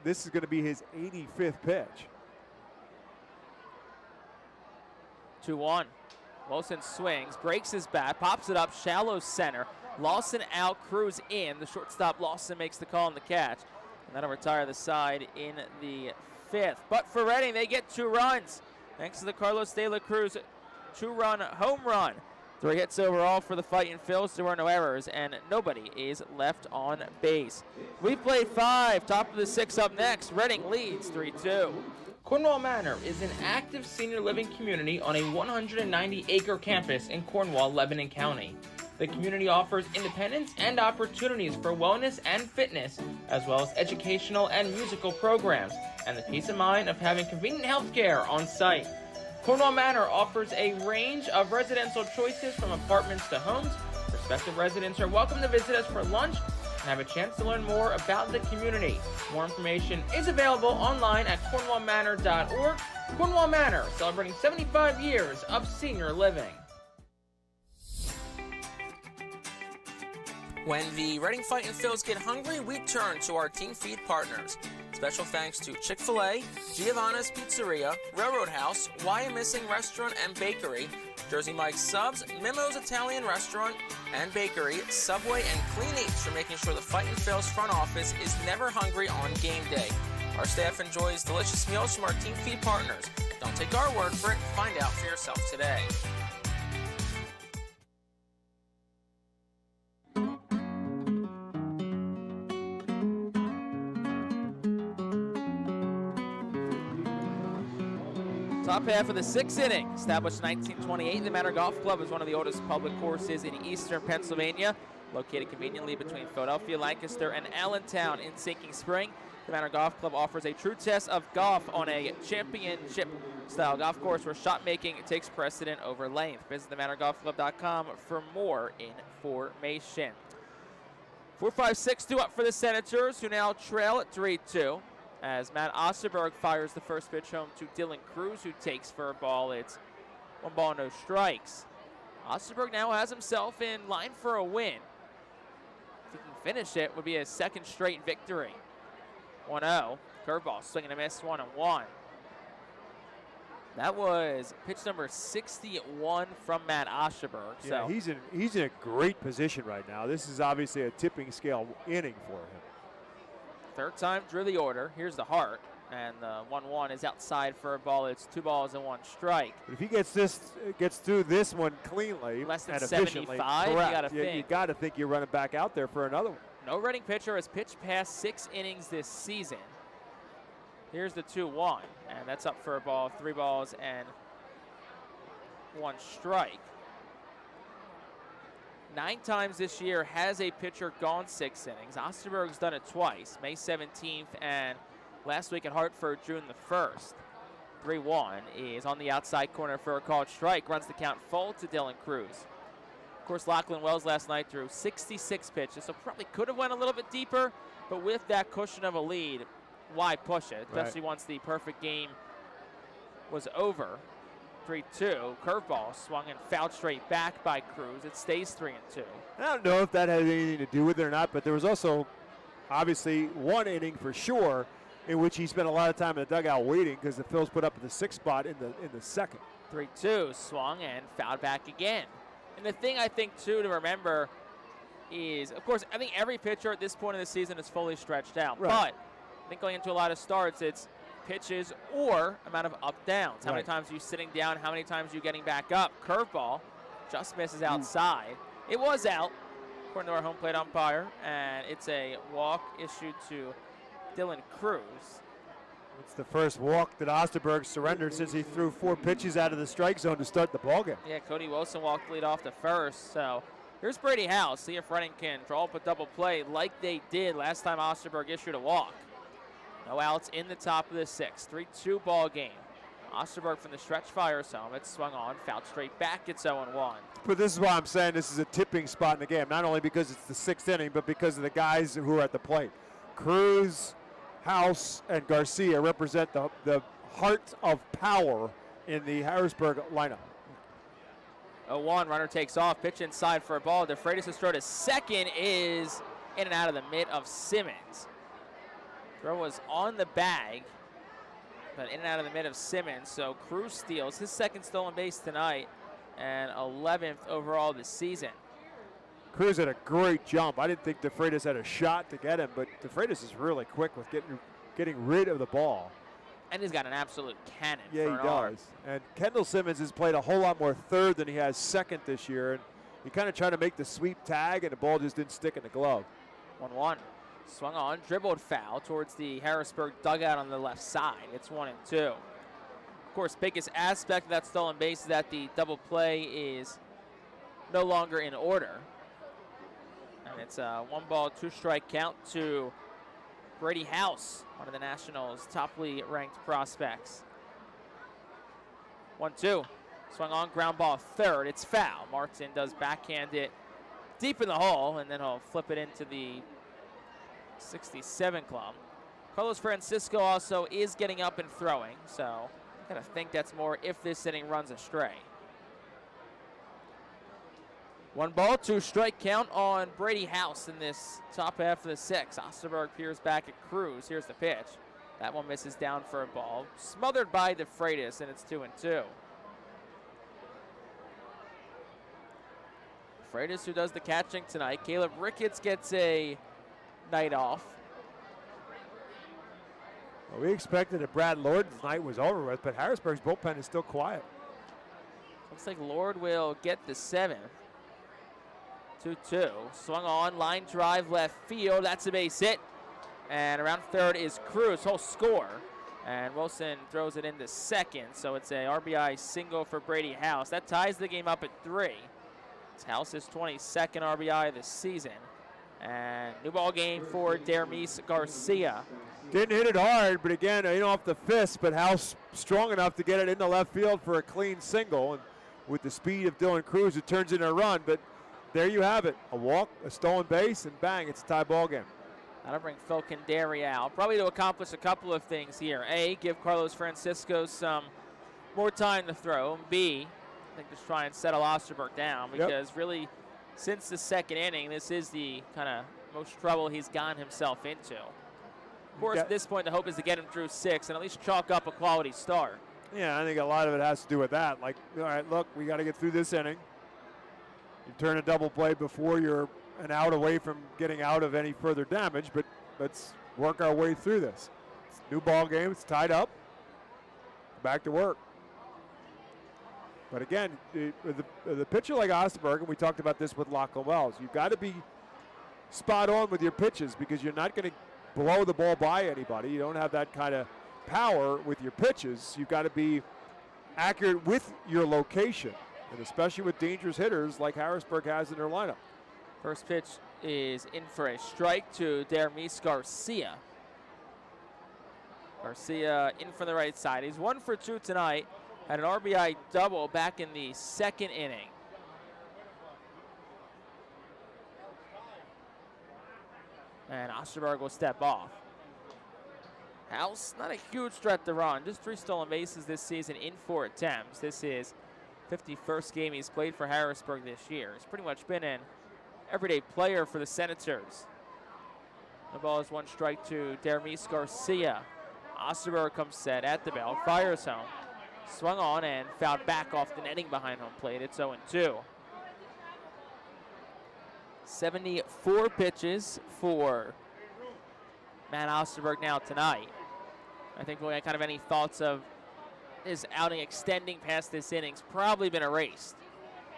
this is going to be his 85th pitch. 2-1. Wilson swings, breaks his bat, pops it up, shallow center. Lawson out, Cruz in. The shortstop Lawson makes the call on the catch. And that'll retire the side in the 5th. But for Reading, they get 2 runs. Thanks to the Carlos de la Cruz 2-run home run. 3 hits overall for the Fightin' Phils. There were no errors, and nobody is left on base. We've played 5. Top of the 6 up next. Reading leads 3-2. Cornwall Manor is an active senior living community on a 190-acre campus in Cornwall, Lebanon County. The community offers independence and opportunities for wellness and fitness, as well as educational and musical programs, and the peace of mind of having convenient health care on site. Cornwall Manor offers a range of residential choices from apartments to homes. Prospective residents are welcome to visit us for lunch and have a chance to learn more about the community. More information is available online at cornwallmanor.org. Cornwall Manor, celebrating 75 years of senior living. When the Reading Fightin' Phils get hungry, we turn to our team feed partners. Special thanks to Chick-fil-A, Giovanna's Pizzeria, Railroad House, Why I'm Missing Restaurant and Bakery, Jersey Mike's Subs, Mimo's Italian Restaurant and Bakery, Subway, and Clean Eats for making sure the Fightin' Phils front office is never hungry on game day. Our staff enjoys delicious meals from our team feed partners. Don't take our word for it. Find out for yourself today. Top half of the 6th inning. Established in 1928, the Manor Golf Club is one of the oldest public courses in eastern Pennsylvania. Located conveniently between Philadelphia, Lancaster, and Allentown in Sinking Spring, the Manor Golf Club offers a true test of golf on a championship-style golf course where shot making takes precedent over length. Visit themanorgolfclub.com for more information. 4-5-6-2 up for the Senators, who now trail at 3-2. As Matt Osterberg fires the first pitch home to Dylan Cruz, who takes for a ball. It's 1 ball, no strikes. Osterberg now has himself in line for a win. If he can finish it, would be a 2nd straight victory. 1-0. Curveball, swing and a miss, 1-1. That was pitch number 61 from Matt Osterberg. Yeah, so he's in a great position right now. This is obviously a tipping scale inning for him. 3rd time through the order. Here's the heart, and the 1-1 is outside for a ball. It's 2 balls and 1 strike. But if he gets through this one cleanly, less than and 75, efficiently, you gotta think. You got to think you're running back out there for another one. No Reading pitcher has pitched past 6 innings this season. Here's the 2-1, and that's up for a ball. 3 balls and 1 strike. 9 times this year has a pitcher gone 6 innings. Osterberg's done it twice, May 17th and last week at Hartford, June the 1st. 3-1 is on the outside corner for a called strike. Runs the count full to Dylan Cruz. Of course, Lachlan Wells last night threw 66 pitches, so probably could have went a little bit deeper, but with that cushion of a lead, why push it, especially once the perfect game was over. 3-2, curveball swung and fouled straight back by Cruz. It stays 3-2. I don't know if that had anything to do with it or not, but there was also obviously one inning for sure in which he spent a lot of time in the dugout waiting because the Phils put up the 6th spot in the second. 3-2, swung and fouled back again. And the thing I think, too, to remember is, of course, I think every pitcher at this point in the season is fully stretched out. Right. But I think going into a lot of starts, it's pitches or amount of up-downs. How many times are you sitting down? How many times are you getting back up? Curveball just misses outside. It was out, according to our home plate umpire, and it's a walk issued to Dylan Cruz. It's the first walk that Osterberg surrendered since he threw 4 pitches out of the strike zone to start the ballgame. Yeah, Cody Wilson walked lead off to first. So here's Brady House. See if Reading can draw up a double play like they did last time Osterberg issued a walk. No outs in the top of the 6th. 3-2 ball game. Osterberg from the stretch fires home. It's swung on, fouled straight back. It's 0-1. But this is why I'm saying this is a tipping spot in the game, not only because it's the 6th inning, but because of the guys who are at the plate. Cruz, House, and Garcia represent the heart of power in the Harrisburg lineup. 0-1, runner takes off, pitch inside for a ball. DeFreitas' throw to second is in and out of the mitt of Simmons. Throw was on the bag, but in and out of the mid of Simmons. So Cruz steals his 2nd stolen base tonight and 11th overall this season. Cruz had a great jump. I didn't think DeFreitas had a shot to get him, but DeFreitas is really quick with getting rid of the ball. And he's got an absolute cannon. Yeah, for he an arm. does. And Kendall Simmons has played a whole lot more third than he has second this year. And he kind of tried to make the sweep tag, and the ball just didn't stick in the glove. 1-1. Swung on, dribbled foul towards the Harrisburg dugout on the left side. It's 1-2. Of course, biggest aspect of that stolen base is that the double play is no longer in order. And it's a 1-ball, 2-strike count to Brady House, one of the Nationals' toply ranked prospects. 1-2. Swung on, ground ball 3rd. It's foul. Martin does backhand it deep in the hole, and then he'll flip it into the 67 club. Carlos Francisco also is getting up and throwing, so I gotta think that's more if this inning runs astray. 1-ball, 2-strike count on Brady House in this top half of the 6th. Osterberg peers back at Cruz. Here's the pitch. That one misses down for a ball. Smothered by DeFreitas, and it's 2-2. DeFreitas, who does the catching tonight. Caleb Ricketts gets a night off. Well, we expected that Brad Lord's night was over with, but Harrisburg's bullpen is still quiet. Looks like Lord will get the 7th. 2-2. Swung on, line drive left field. That's a base hit. And around 3rd is Cruz. He'll score. And Wilson throws it into 2nd. So it's a RBI single for Brady House. That ties the game up at 3. It's House's 22nd RBI this season. And new ball game for Dermis Garcia. Didn't hit it hard, but again, off the fist, but House strong enough to get it into left field for a clean single. And with the speed of Dylan Cruz, it turns into a run. But there you have it. A walk, a stolen base, and bang, it's a tie ball game. That'll bring Phil Candary out, probably to accomplish a couple of things here. A, give Carlos Francisco some more time to throw. And B, I think just try and settle Osterberg down because really, since the 2nd inning, this is the kind of most trouble he's gotten himself into. Of course, at this point, the hope is to get him through 6 and at least chalk up a quality start. Yeah, I think a lot of it has to do with that. Like, all right, look, we got to get through this inning. You turn a double play before you're an out away from getting out of any further damage, but let's work our way through this. It's a new ball game. It's tied up. Back to work. But again, the pitcher like Osterberg, and we talked about this with Lachlan Wells, you've got to be spot on with your pitches because you're not going to blow the ball by anybody. You don't have that kind of power with your pitches. You've got to be accurate with your location. and especially with dangerous hitters like Harrisburg has in their lineup. First pitch is in for a strike to Dermis Garcia. Garcia in from the right side. He's 1 for 2 tonight. Had an RBI double back in the second inning. And Osterberg will step off. House, not a huge threat to run. Just 3 stolen bases this season in 4 attempts. This is 51st game he's played for Harrisburg this year. He's pretty much been an everyday player for the Senators. The ball is 1 strike to Dermis Garcia. Osterberg comes set at the belt, fires home. Swung on and fouled back off the netting behind home plate. It's 0-2. 74 pitches for Matt Osterberg now tonight. I think really kind of any thoughts of his outing extending past this inning's probably been erased.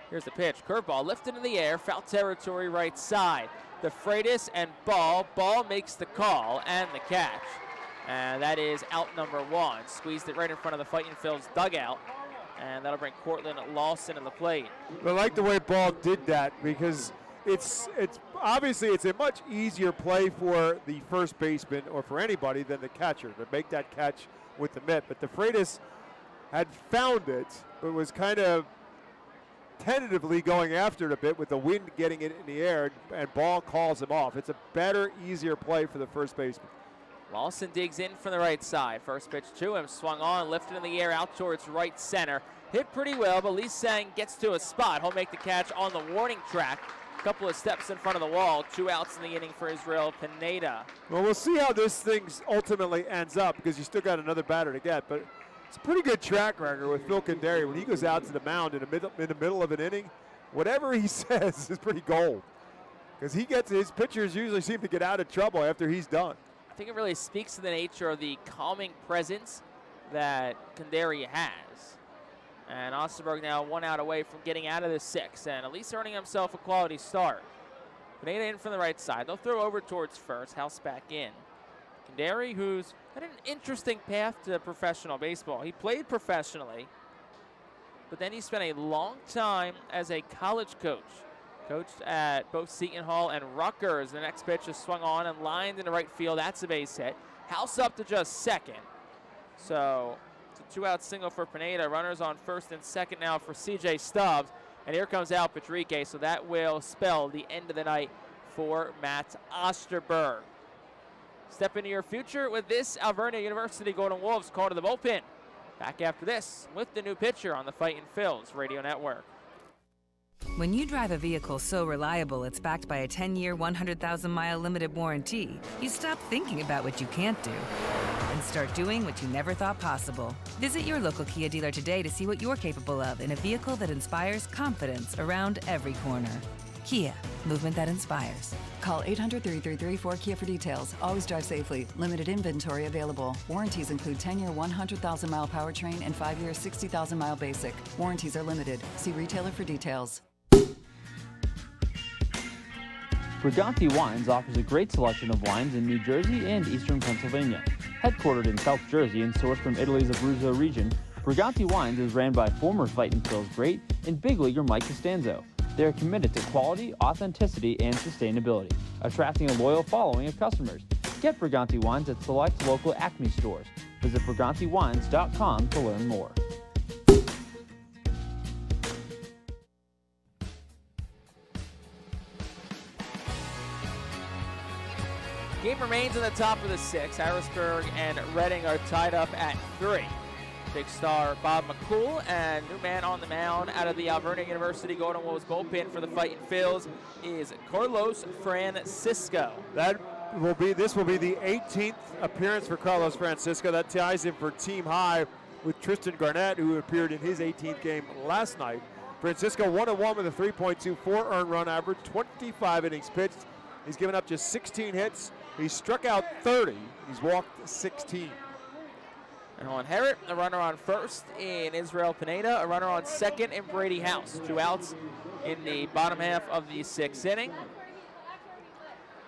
Here's the pitch. Curveball lifted in the air, foul territory right side. The Freitas and Ball. Ball makes the call and the catch. And that is out number 1. Squeezed it right in front of the Fightin' Phil's dugout. And that'll bring Cortland Lawson to the plate. I like the way Ball did that because it's obviously it's a much easier play for the first baseman or for anybody than the catcher to make that catch with the mitt. But the Freitas had found it, but was kind of tentatively going after it a bit with the wind getting it in the air, and Ball calls him off. It's a better, easier play for the first baseman. Lawson digs in from the right side. First pitch to him, swung on, lifted in the air out towards right center. Hit pretty well, but Lee Sang gets to a spot. He'll make the catch on the warning track. A couple of steps in front of the wall. 2 outs in the inning for Israel Pineda. Well, we'll see how this thing ultimately ends up because you still got another batter to get, but it's a pretty good track record with Phil Condary. When he goes out to the mound in the middle of an inning, whatever he says is pretty gold because his pitchers usually seem to get out of trouble after he's done. I think it really speaks to the nature of the calming presence that Condary has. And Osterberg now 1 out away from getting out of the 6th and at least earning himself a quality start. Pineda in from the right side. They'll throw over towards first. House back in. Condary, who's had an interesting path to professional baseball. He played professionally, but then he spent a long time as a college coach. Coached at both Seton Hall and Rutgers. The next pitch is swung on and lined into right field. That's a base hit. House up to just second. So it's a 2-out single for Pineda. Runners on first and second now for C.J. Stubbs. And here comes Al Patrique. So that will spell the end of the night for Matt Osterberg. Step into your future with this Alvernia University Golden Wolves call to the bullpen. Back after this with the new pitcher on the Fightin' Phil's radio network. When you drive a vehicle so reliable it's backed by a 10-year, 100,000-mile limited warranty, you stop thinking about what you can't do and start doing what you never thought possible. Visit your local Kia dealer today to see what you're capable of in a vehicle that inspires confidence around every corner. Kia, movement that inspires. Call 800-333-4KIA for details. Always drive safely. Limited inventory available. Warranties include 10-year 100,000-mile powertrain and 5-year 60,000-mile basic. Warranties are limited. See retailer for details. Briganti Wines offers a great selection of wines in New Jersey and eastern Pennsylvania. Headquartered in South Jersey and sourced from Italy's Abruzzo region, Briganti Wines is ran by former Fightin' Phil's great and big leaguer Mike Costanzo. They are committed to quality, authenticity, and sustainability, attracting a loyal following of customers. Get Briganti Wines at select local Acme stores. Visit brigantiwines.com to learn more. Game remains in the top of the 6th. Harrisburg and Reading are tied up at 3. Big star Bob McCool and new man on the mound out of the Alvernia University Golden Wolves bullpen for the Fightin' Phils is Carlos Francisco. This will be the 18th appearance for Carlos Francisco. That ties him for team high with Tristan Garnett, who appeared in his 18th game last night. Francisco 1-1 with a 3.24 earned run average, 25 innings pitched. He's given up just 16 hits. He's struck out 30. He's walked 16. And he'll inherit a runner on first in Israel Pineda, a runner on second in Brady House. 2 outs in the bottom half of the 6th inning.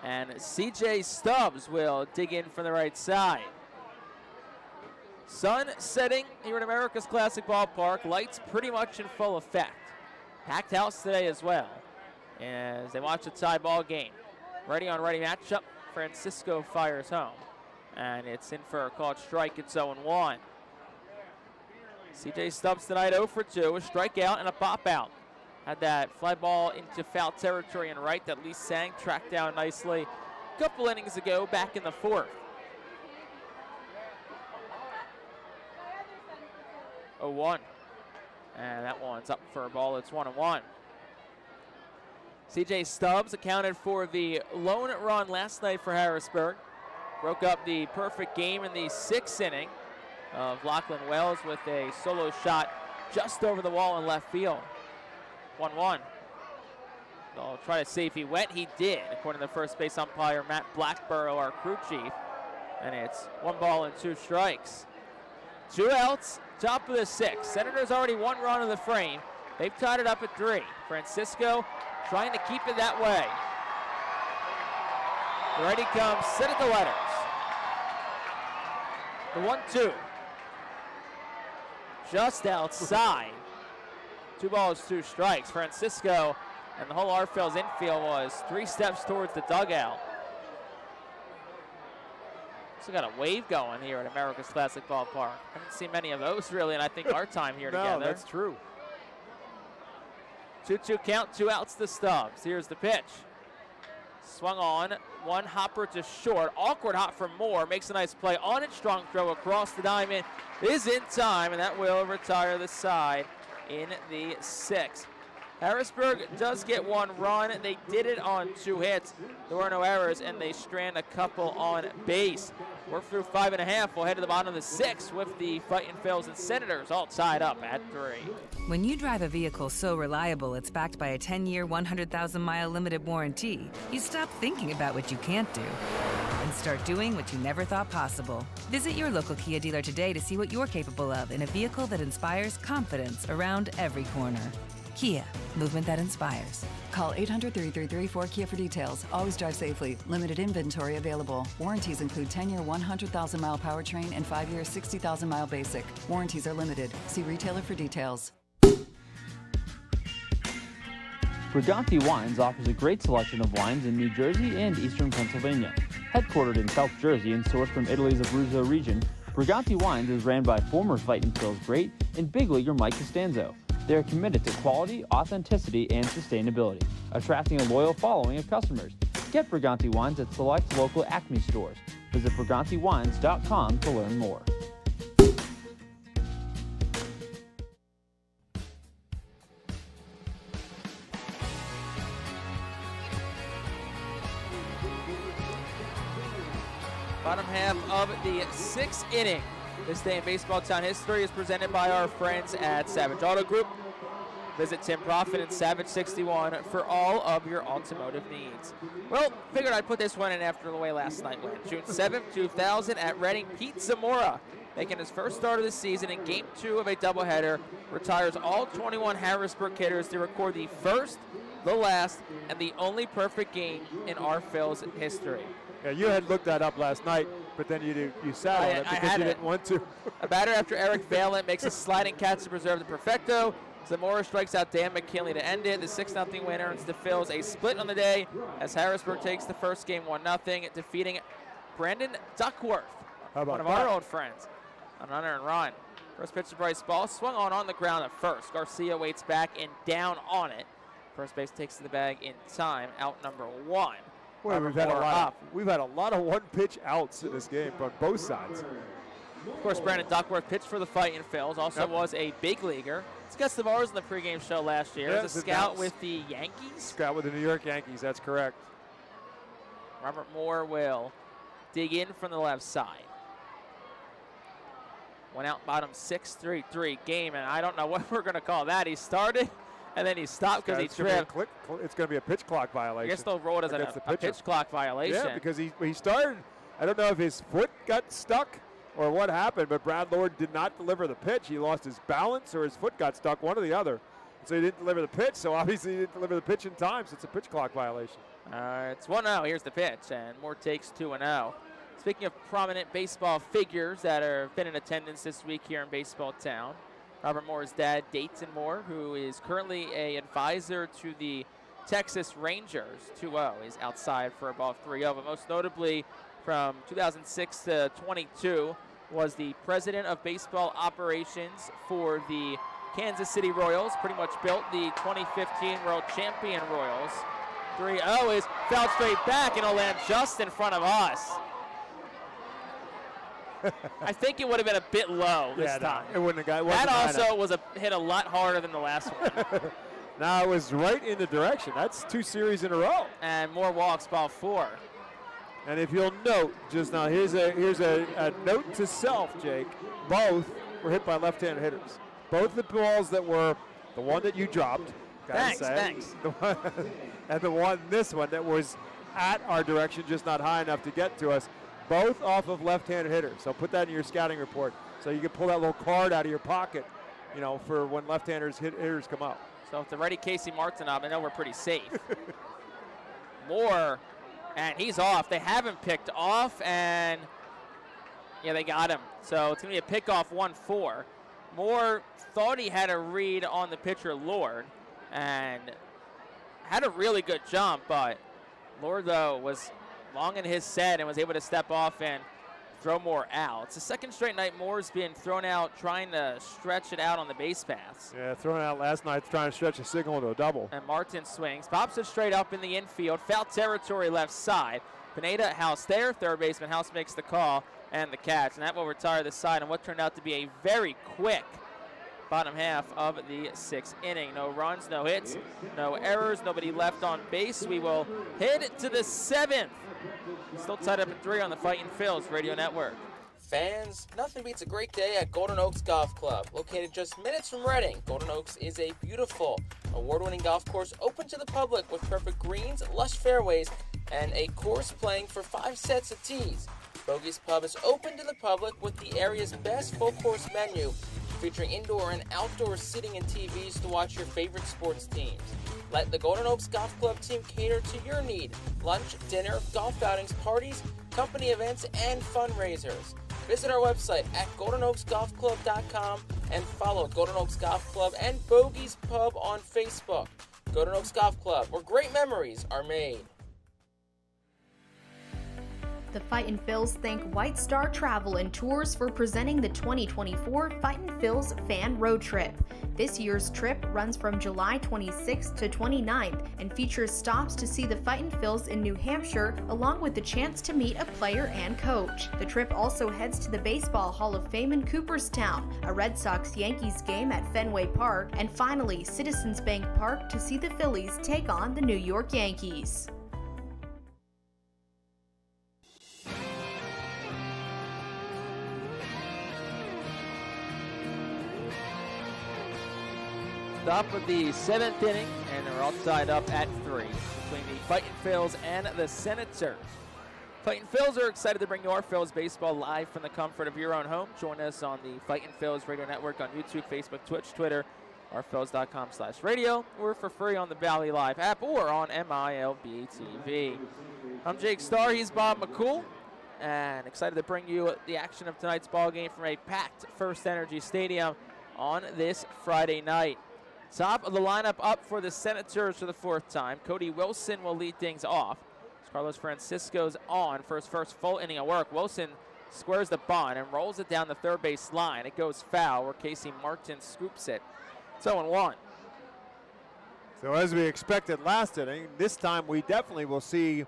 And C.J. Stubbs will dig in from the right side. Sun setting here at America's Classic Ballpark. Lights pretty much in full effect. Packed house today as well as they watch a tie ball game. Ready on ready matchup. Francisco fires home. And it's in for a called strike. It's 0-1. CJ Stubbs tonight 0 for 2. A strikeout and a pop out. Had that fly ball into foul territory and right that Lee Sang tracked down nicely a couple innings ago back in the 4th. 0-1. And that one's up for a ball. It's 1-1. CJ Stubbs accounted for the lone run last night for Harrisburg. Broke up the perfect game in the 6th inning of Lachlan Wells with a solo shot just over the wall in left field. 1-1. They'll try to see if he went. He did, according to the first base umpire, Matt Blackborough, our crew chief. And it's 1 ball and 2 strikes. 2 outs, top of the 6th. Senators already 1 run in the frame. They've tied it up at 3. Francisco trying to keep it that way. The righty comes, set at the letters. The 1-2. Just outside. 2 balls, 2 strikes. Francisco and the whole Arphil's infield was 3 steps towards the dugout. Also got a wave going here at America's Classic Ballpark. Haven't seen many of those really, and I think our time here together. No, that's true. 2-2 count, 2 outs to Stubbs. Here's the pitch. Swung on, 1 hopper to short. Awkward hop from Moore, makes a nice play on it. Strong throw across the diamond is in time, and that will retire the side in the 6th. Harrisburg does get 1 run. They did it on 2 hits. There were no errors, and they strand a couple on base. We're through 5.5. We'll head to the bottom of the 6th with the Fightin' Phils and Senators all tied up at 3. When you drive a vehicle so reliable it's backed by a 10-year, 100,000-mile limited warranty, you stop thinking about what you can't do and start doing what you never thought possible. Visit your local Kia dealer today to see what you're capable of in a vehicle that inspires confidence around every corner. Kia, movement that inspires. Call 800-333-4KIA for details. Always drive safely. Limited inventory available. Warranties include 10-year 100,000-mile powertrain and 5-year 60,000-mile basic. Warranties are limited. See retailer for details. Briganti Wines offers a great selection of wines in New Jersey and eastern Pennsylvania. Headquartered in South Jersey and sourced from Italy's Abruzzo region, Briganti Wines is ran by former Fightin' Phils great and big leaguer Mike Costanzo. They are committed to quality, authenticity, and sustainability, attracting a loyal following of customers. Get Briganti Wines at select local Acme stores. Visit BrigantiWines.com to learn more. Bottom half of the 6th inning. This day in baseball town history is presented by our friends at Savage Auto Group. Visit Tim Profit and Savage 61 for all of your automotive needs. Well, figured I'd put this one in after the way last night went. June 7th, 2000 at Reading, Pete Zamora, making his first start of the season in Game 2 of a doubleheader, retires all 21 Harrisburg hitters to record the first, the last, and the only perfect game in our Phil's history. Yeah, you had looked that up last night, but then you sat on it because you didn't want to. A batter after Eric Valen makes a sliding catch to preserve the perfecto. Zamora strikes out Dan McKinley to end it. The 6-0 win earns the Phils a split on the day as Harrisburg takes the first game 1-0, defeating Brandon Duckworth, one of our old friends, on an unearned run. First pitch to Bryce Ball, swung on the ground at first. Garcia waits back and down on it. First base takes the bag in time, out number 1. Boy, we've had a lot of one-pitch outs in this game on both sides. Of course, Brandon Duckworth pitched for the Fightin' Phils, also was a big leaguer. It's guest of ours in the pregame show last year. As a scout with the Yankees. Scout with the New York Yankees, that's correct. Robert Moore will dig in from the left side. 1 out, bottom 6-3-3 game, and I don't know what we're going to call that. He started, and then he stopped because he tripped. It's going to be a pitch clock violation. I guess they'll roll it as a pitch clock violation. Yeah, because he started. I don't know if his foot got stuck or what happened, but Brad Lord did not deliver the pitch. He lost his balance or his foot got stuck, one or the other. So he didn't deliver the pitch, so obviously he didn't deliver the pitch in time, so it's a pitch clock violation. It's 1-0. Here's the pitch, and Moore takes 2-0. Speaking of prominent baseball figures that have been in attendance this week here in Baseball Town, Robert Moore's dad, Dayton Moore, who is currently an advisor to the Texas Rangers, 2-0, is outside for a ball 3-0, but most notably from 2006 to 22 was the president of baseball operations for the Kansas City Royals, pretty much built the 2015 World Champion Royals. 3-0 is fouled straight back, and it'll land just in front of us. I think it would have been a bit low this time. It wouldn't have got. That also was hit a lot harder than the last one. No, it was right in the direction. That's 2 series in a row. And Moore walks, ball 4. And if you'll note, just now, here's a note to self, Jake. Both were hit by left-handed hitters. Both the balls that were the one that you dropped. Thanks. And this one that was at our direction, just not high enough to get to us. Both off of left-handed hitters. So put that in your scouting report. So you can pull that little card out of your pocket, for when left-handers hitters come up. So if they're ready Casey Martin up, I know we're pretty safe. Moore, and he's off. They haven't picked off, and they got him. So it's going to be a pickoff 1-4. Moore thought he had a read on the pitcher, Lord, and had a really good jump, but Lord, though, was long in his set and was able to step off and throw Moore out. It's the second straight night Moore's been thrown out trying to stretch it out on the base paths. Yeah, thrown out last night trying to stretch a single into a double. And Martin swings, pops it straight up in the infield, foul territory left side. Pineda House there, third baseman House makes the call and the catch, and that will retire this side in what turned out to be a very quick bottom half of the 6th inning. No runs, no hits, no errors, nobody left on base. We will head to the 7th. Still tied up at 3 on the Fightin' Phil's Radio Network. Fans, nothing beats a great day at Golden Oaks Golf Club. Located just minutes from Reading, Golden Oaks is a beautiful, award-winning golf course open to the public with perfect greens, lush fairways, and a course playing for 5 sets of tees. Bogey's Pub is open to the public with the area's best full-course menu, featuring indoor and outdoor seating and TVs to watch your favorite sports teams. Let the Golden Oaks Golf Club team cater to your need. Lunch, dinner, golf outings, parties, company events, and fundraisers. Visit our website at GoldenOaksGolfClub.com and follow Golden Oaks Golf Club and Bogey's Pub on Facebook. Golden Oaks Golf Club, where great memories are made. The Fightin' Phils thank White Star Travel and Tours for presenting the 2024 Fightin' Phils Fan Road Trip. This year's trip runs from July 26th to 29th and features stops to see the Fightin' Phils in New Hampshire, along with the chance to meet a player and coach. The trip also heads to the Baseball Hall of Fame in Cooperstown, a Red Sox-Yankees game at Fenway Park, and finally Citizens Bank Park to see the Phillies take on the New York Yankees. Top of the 7th inning, and they're all tied up at 3 between the Fightin' Phils and the Senators. Fightin' Phils are excited to bring you our Phils baseball live from the comfort of your own home. Join us on the Fightin' Phils Radio Network on YouTube, Facebook, Twitch, Twitter, ourphils.com/radio, or for free on the Valley Live app or on MILB TV. I'm Jake Starr, he's Bob McCool, and excited to bring you the action of tonight's ball game from a packed FirstEnergy Stadium on this Friday night. Top of the lineup up for the Senators for the 4th time. Cody Wilson will lead things off. Carlos Francisco's on for his first full inning of work. Wilson squares the bunt and rolls it down the third base line. It goes foul where Casey Martin scoops it. 0-1. So as we expected last inning, this time we definitely will see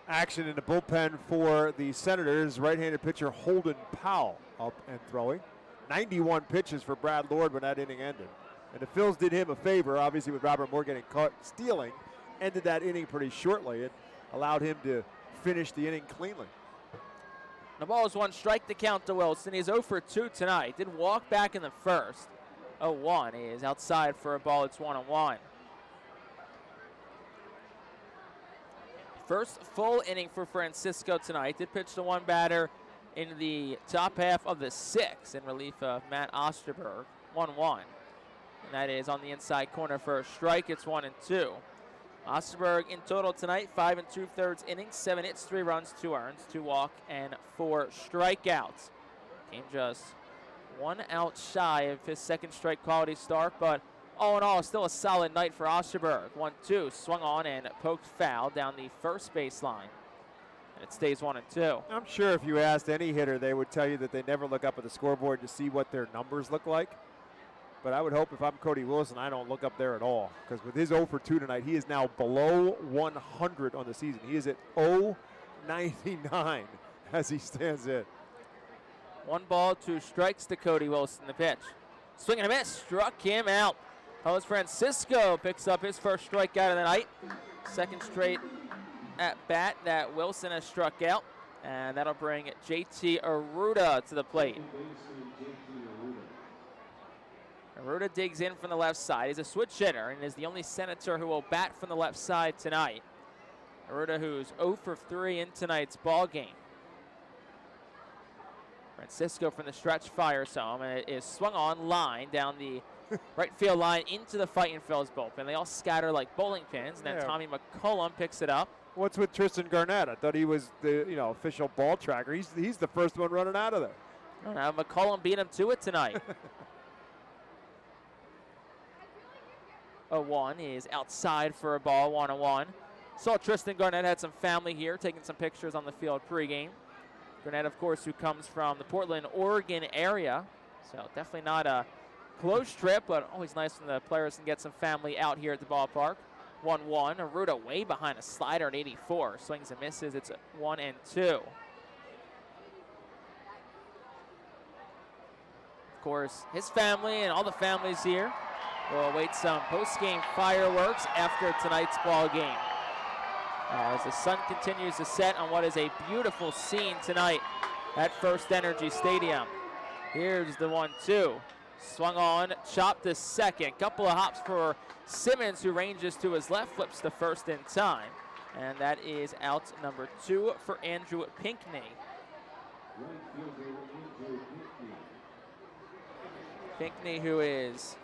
action in the bullpen for the Senators. Right-handed pitcher Holden Powell up and throwing. 91 pitches for Brad Lord when that inning ended. And the Phils did him a favor, obviously, with Robert Moore getting caught stealing. Ended that inning pretty shortly. It allowed him to finish the inning cleanly. The ball is 1 strike to count to Wilson. He's 0 for 2 tonight. Did walk back in the first. 0-1. He is outside for a ball. It's 1-1. First full inning for Francisco tonight. Did pitch to one batter in the top half of the 6th in relief of Matt Osterberg. 1-1. And that is on the inside corner for a strike. It's 1-2. Osterberg in total tonight, 5 2/3 innings, 7 hits, 3 runs, 2 earns, 2 walk, and 4 strikeouts. Came just 1 out shy of his second straight quality start, but all in all, still a solid night for Osterberg. 1-2, swung on and poked foul down the first baseline. And it stays 1-2. I'm sure if you asked any hitter, they would tell you that they never look up at the scoreboard to see what their numbers look like. But I would hope if I'm Cody Wilson, I don't look up there at all. Because with his 0 for 2 tonight, he is now below 100 on the season. He is at 0.99 as he stands in. 1 ball, 2 strikes to Cody Wilson, the pitch. Swing and a miss, struck him out. Carlos Francisco picks up his first strikeout of the night. Second straight at bat that Wilson has struck out. And that'll bring JT Arruda to the plate. Arruda digs in from the left side. He's a switch hitter and is the only Senator who will bat from the left side tonight. Arruda, who's 0 for 3 in tonight's ball game. Francisco from the stretch fires home, and it is swung on line down the right field line into the Fightin Phillies bullpen. They all scatter like bowling pins, and then Tommy McCullum picks it up. What's with Tristan Garnett? I thought he was the official ball tracker. He's the first one running out of there. I don't know. McCullum beat him to it tonight. 0-1 is outside for a ball, 1-1. Saw Tristan Garnett had some family here, taking some pictures on the field pregame. Garnett, of course, who comes from the Portland, Oregon area. So definitely not a close trip, but always nice when the players can get some family out here at the ballpark. 1-1. Arruda way behind a slider at 84. Swings and misses. It's 1-2. Of course, his family and all the families here will await some post-game fireworks after tonight's ball game. As the sun continues to set on what is a beautiful scene tonight at FirstEnergy Stadium. Here's the 1-2. Swung on, chopped to second. Couple of hops for Simmons, who ranges to his left, flips to first in time. And that is out number 2 for Andrew Pinckney. Pinckney, who is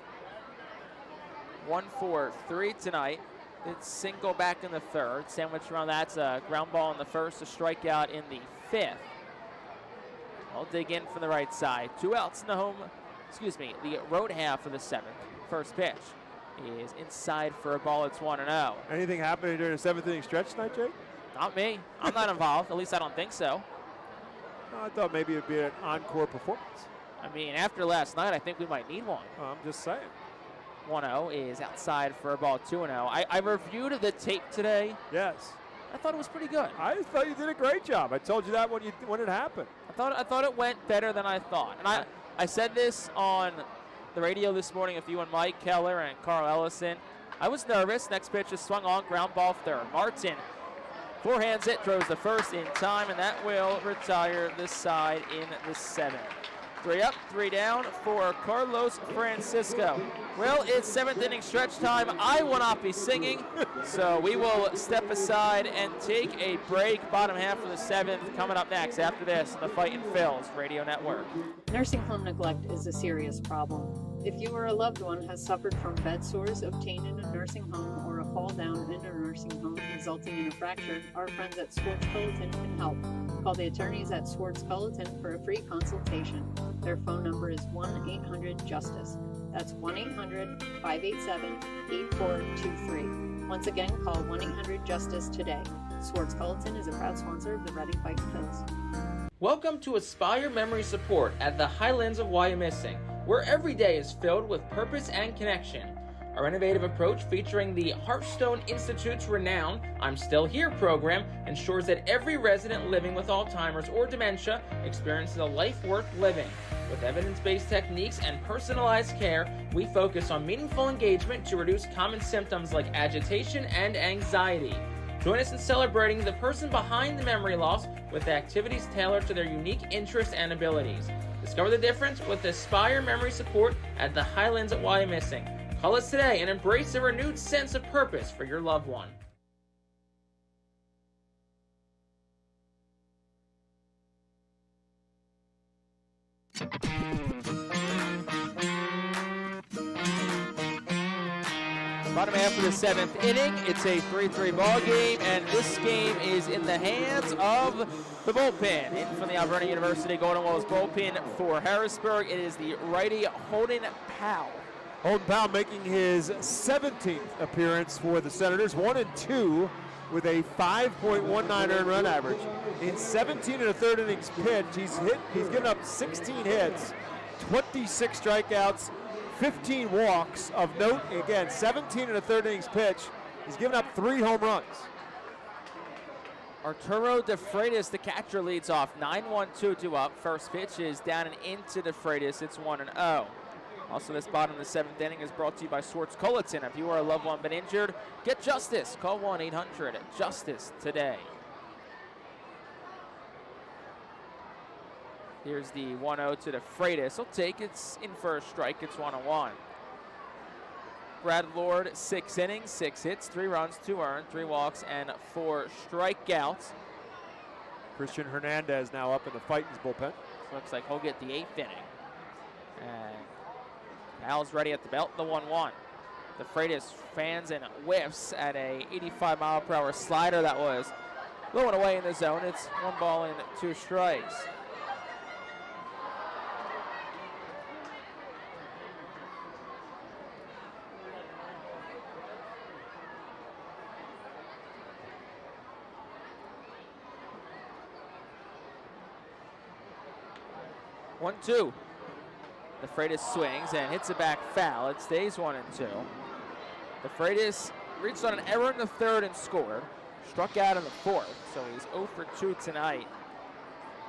1 for 3 tonight. It's single back in the third. Sandwich around that's a ground ball in the first, a strikeout in the 5th. I'll dig in from the right side. 2 outs in the the road half of the 7th. First pitch is inside for a ball. It's 1-0. Anything happening during the 7th inning stretch tonight, Jake? Not me. I'm not involved. At least I don't think so. I thought maybe it'd be an encore performance. I mean, after last night, I think we might need one. I'm just saying. 1-0 is outside for a ball. 2-0. I reviewed the tape today. Yes. I thought it was pretty good. I thought you did a great job. I told you that when it happened. I thought it went better than I thought. And I said this on the radio this morning with you and Mike Keller and Carl Ellison. I was nervous. Next pitch is swung on, ground ball third. Martin forehands it, throws the first in time, and that will retire this side in the 7th. 3 up, 3 down for Carlos Francisco. Well, it's 7th inning stretch time. I will not be singing, so we will step aside and take a break. Bottom half of the 7th coming up next after this on the Fightin Phils Radio Network. Nursing home neglect is a serious problem. If you or a loved one has suffered from bed sores obtained in a nursing home or a fall down in a nursing home resulting in a fracture, our friends at Swartz Culleton can help. Call the attorneys at Swartz Culleton for a free consultation. Their phone number is 1-800-JUSTICE. That's 1-800-587-8423. Once again, call 1-800-JUSTICE today. Swartz Culleton is a proud sponsor of the Reading Fightin Phils. Welcome to Aspire Memory Support at the Highlands of Wyomissing, where every day is filled with purpose and connection. Our innovative approach, featuring the Hearthstone Institute's renowned I'm Still Here program, ensures that every resident living with Alzheimer's or dementia experiences a life worth living. With evidence-based techniques and personalized care, we focus on meaningful engagement to reduce common symptoms like agitation and anxiety. Join us in celebrating the person behind the memory loss with activities tailored to their unique interests and abilities. Discover the difference with Aspire Memory Support at the Highlands at Wyomissing. Call us today and embrace a renewed sense of purpose for your loved one. Bottom half of the 7th inning. It's a 3-3 ball game, and this game is in the hands of the bullpen. In from the Alberta University Golden Wells bullpen for Harrisburg, it is the righty Holden Powell. Holden Powell making his 17th appearance for the Senators, 1-2 with a 5.19 earned run average. In 17 and a third innings pitched, he's given up 16 hits, 26 strikeouts, 15 walks. Of note, again, 17 and a third innings pitch. He's given up 3 home runs. Arturo De Freitas, the catcher, leads off. 9-1, 2-2 up. First pitch is down and into De Freitas. It's 1-0. Also, this bottom of the 7th inning is brought to you by Swartz Culleton. If you or a loved one been injured, get justice. Call 1-800-JUSTICE today. Here's the 1-0 to De Freitas. He'll take it in for a strike. It's 1-1. Brad Lord, 6 innings, 6 hits, 3 runs, 2 earned, 3 walks, and 4 strikeouts. Christian Hernandez now up in the Fightin's bullpen. So looks like he'll get the 8th inning. And Al's ready at the belt, the 1-1. De Freitas fans and whiffs at a 85-mile-per-hour slider that was blowing away in the zone. It's 1 ball and 2 strikes. One-two. De Freitas swings and hits it back foul. It stays 1-2. De Freitas reached on an error in the 3rd and scored. Struck out in the 4th, so he's 0 for 2 tonight.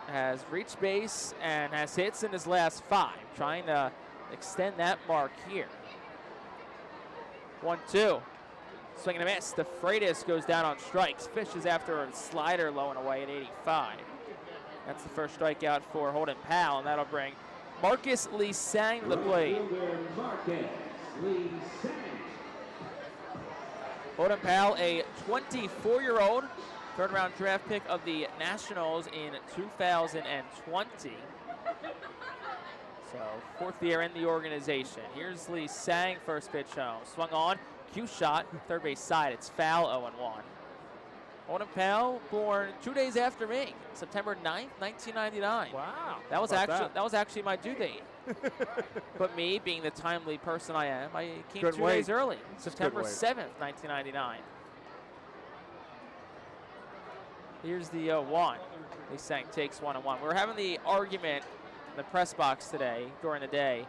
Has reached base and has hits in his last 5, trying to extend that mark here. 1-2. Swing and a miss. De Freitas goes down on strikes. Fishes after a slider low and away at 85. That's the first strikeout for Holden Powell, and that'll bring Marcus Lee Sang to the plate. Holden Powell, a 24-year-old, 3rd-round draft pick of the Nationals in 2020. So 4th year in the organization. Here's Lee Sang, first pitch home. Swung on, cue shot, third base side. It's foul, 0-1. Holden Powell, born 2 days after me, September 9th, 1999. Wow. That was actually my due date. But me, being the timely person I am, I came 2 days early, September 7th, 1999. Here's the 1. Lee Sang takes 1-1. We're having the argument in the press box today, during the day.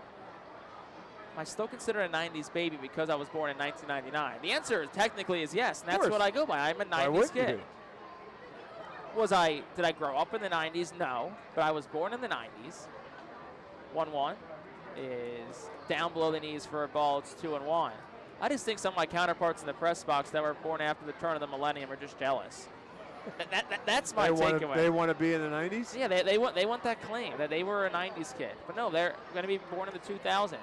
Am I still considered a 90s baby because I was born in 1999? The answer technically is yes, and that's what I go by. I'm a 90s kid. Did I grow up in the 90s? No, but I was born in the 90s. 1-1 is down below the knees for a ball. It's 2-1. I just think some of my counterparts in the press box that were born after the turn of the millennium are just jealous. That's my takeaway. They want to be in the 90s? Yeah, they want that claim that they were a 90s kid. But no, they're going to be born in the 2000s.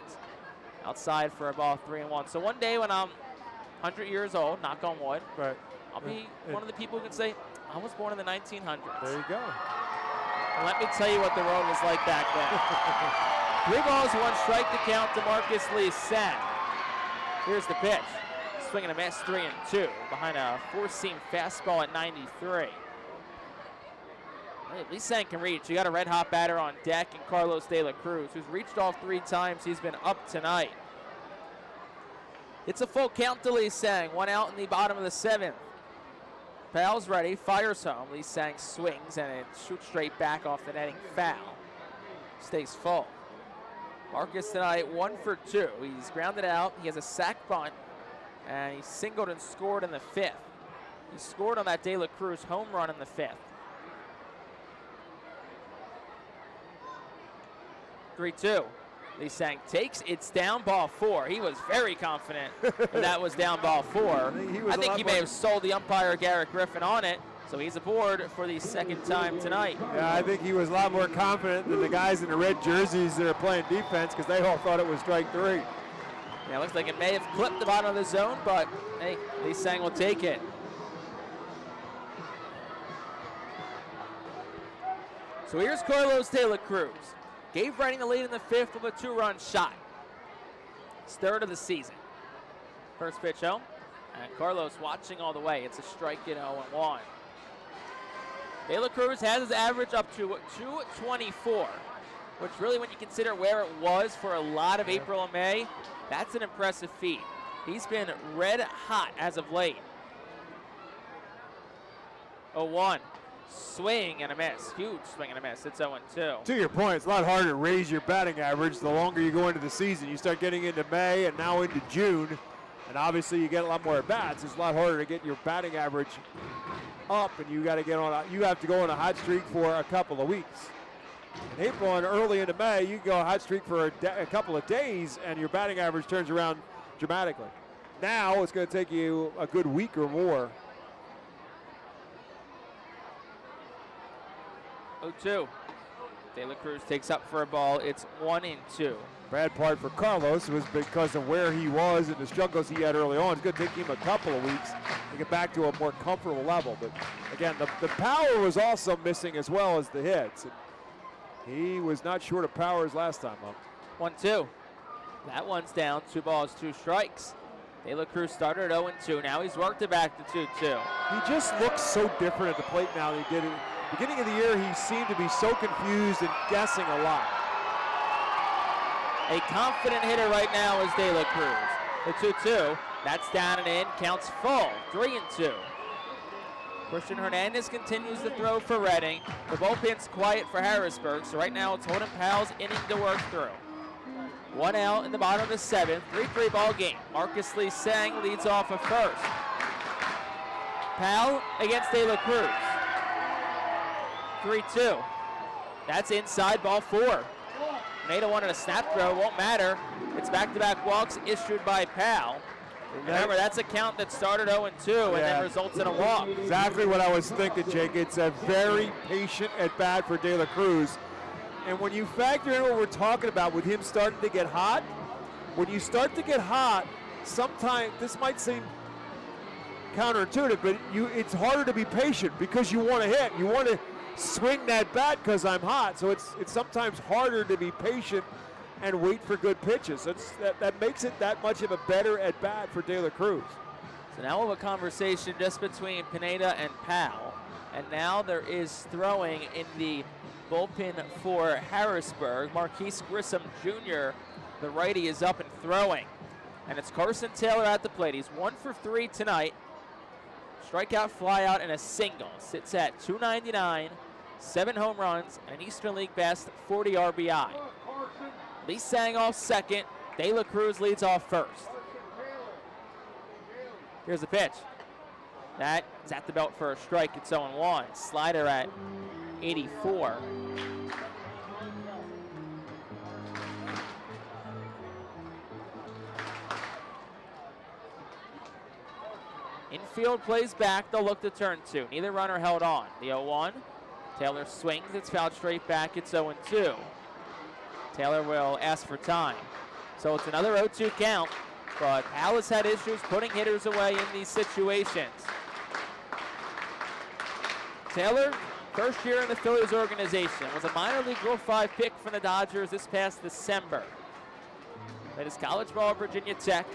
Outside for a ball, 3-1. So one day when I'm 100 years old, knock on wood, I'll be one of the people who can say, I was born in the 1900s. There you go. And let me tell you what the world was like back then. 3 balls, 1 strike to count to Marcus Lee Sang. Here's the pitch. Swing and a miss, 3-2. Behind a 4-seam fastball at 93. Lee Sang can reach. You got a red-hot batter on deck and Carlos De La Cruz, who's reached all 3 times he's been up tonight. It's a full count to Lee Sang. 1 out in the bottom of the 7th. Powell's ready, fires home. Lee Sang swings and it shoots straight back off the netting foul. Stays full. Marcus tonight 1 for 2. He's grounded out. He has a sac bunt, and he singled and scored in the 5th. He scored on that De La Cruz home run in the 5th. 3-2. Lee Sang takes. It's down ball 4. He was very confident that was down ball 4. I think he may have sold the umpire Garrett Griffin on it, so he's aboard for the 2nd time tonight. Yeah, I think he was a lot more confident than the guys in the red jerseys that are playing defense because they all thought it was strike 3. Yeah, looks like it may have clipped the bottom of the zone, but hey, Lee Sang will take it. So here's Carlos De La Cruz. Gave Redding the lead in the 5th with a 2-run shot. His 3rd of the season. First pitch home. And Carlos watching all the way. It's a strike at 0-1. De La Cruz has his average up to 224, which really, when you consider where it was for a lot of April and May, that's an impressive feat. He's been red hot as of late. 0-1. Swing and a miss. Huge swing and a miss. It's 0-2. To your point, it's a lot harder to raise your batting average the longer you go into the season. You start getting into May and now into June, and obviously you get a lot more at bats. It's a lot harder to get your batting average up, and you have to go on a hot streak for a couple of weeks. In April and early into May, you can go a hot streak for a couple of days, and your batting average turns around dramatically. Now it's going to take you a good week or more. 0-2. De La Cruz takes up for a ball. It's 1-2. Bad part for Carlos was because of where he was and the struggles he had early on. It's going to take him a couple of weeks to get back to a more comfortable level. But again, the power was also missing as well as the hits. He was not short of power his last time up. 1-2. That one's down. 2 balls, 2 strikes. De La Cruz started at 0-2. Now he's worked it back to 2-2. He just looks so different at the plate now than he did. Beginning of the year, he seemed to be so confused and guessing a lot. A confident hitter right now is De La Cruz. The 2-2, that's down and in, counts full, 3-2. Christian Hernandez continues to throw for Reading. The bullpen's quiet for Harrisburg, so right now it's Holden Powell's inning to work through. 1 out in the bottom of the 7th, 3-3 ball game. Marcus Lee Sang leads off at first. Powell against De La Cruz. 3-2. That's inside, ball 4. Nada wanted a snap throw, won't matter. It's back-to-back walks issued by Powell. Remember, that's a count that started 0-2 and then results in a walk. Exactly what I was thinking, Jake. It's a very patient at-bat for De La Cruz. And when you factor in what we're talking about with him starting to get hot, when you start to get hot, sometimes this might seem counterintuitive, but it's harder to be patient because you want to hit. You want to swing that bat because I'm hot. So it's sometimes harder to be patient and wait for good pitches. That makes it that much of a better at-bat for De La Cruz. So now we'll have a conversation just between Pineda and Powell. And now there is throwing in the bullpen for Harrisburg. Marquise Grissom Jr., the righty, is up and throwing. And it's Carson Taylor at the plate. He's 1 for 3 tonight. Strikeout, flyout, and a single. Sits at .299, 7 home runs, and an Eastern League best 40 RBI. Lee Sang off second. De La Cruz leads off first. Here's the pitch. That is at the belt for a strike. It's 0-1. Slider at 84. Infield plays back. They'll look to turn 2. Neither runner held on. The 0-1. Taylor swings. It's fouled straight back. It's 0-2. Taylor will ask for time. So it's another 0-2 count, but Powell has had issues putting hitters away in these situations. Taylor, first year in the Phillies organization, was a minor league Rule 5 pick from the Dodgers this past December. Played his college ball at Virginia Tech.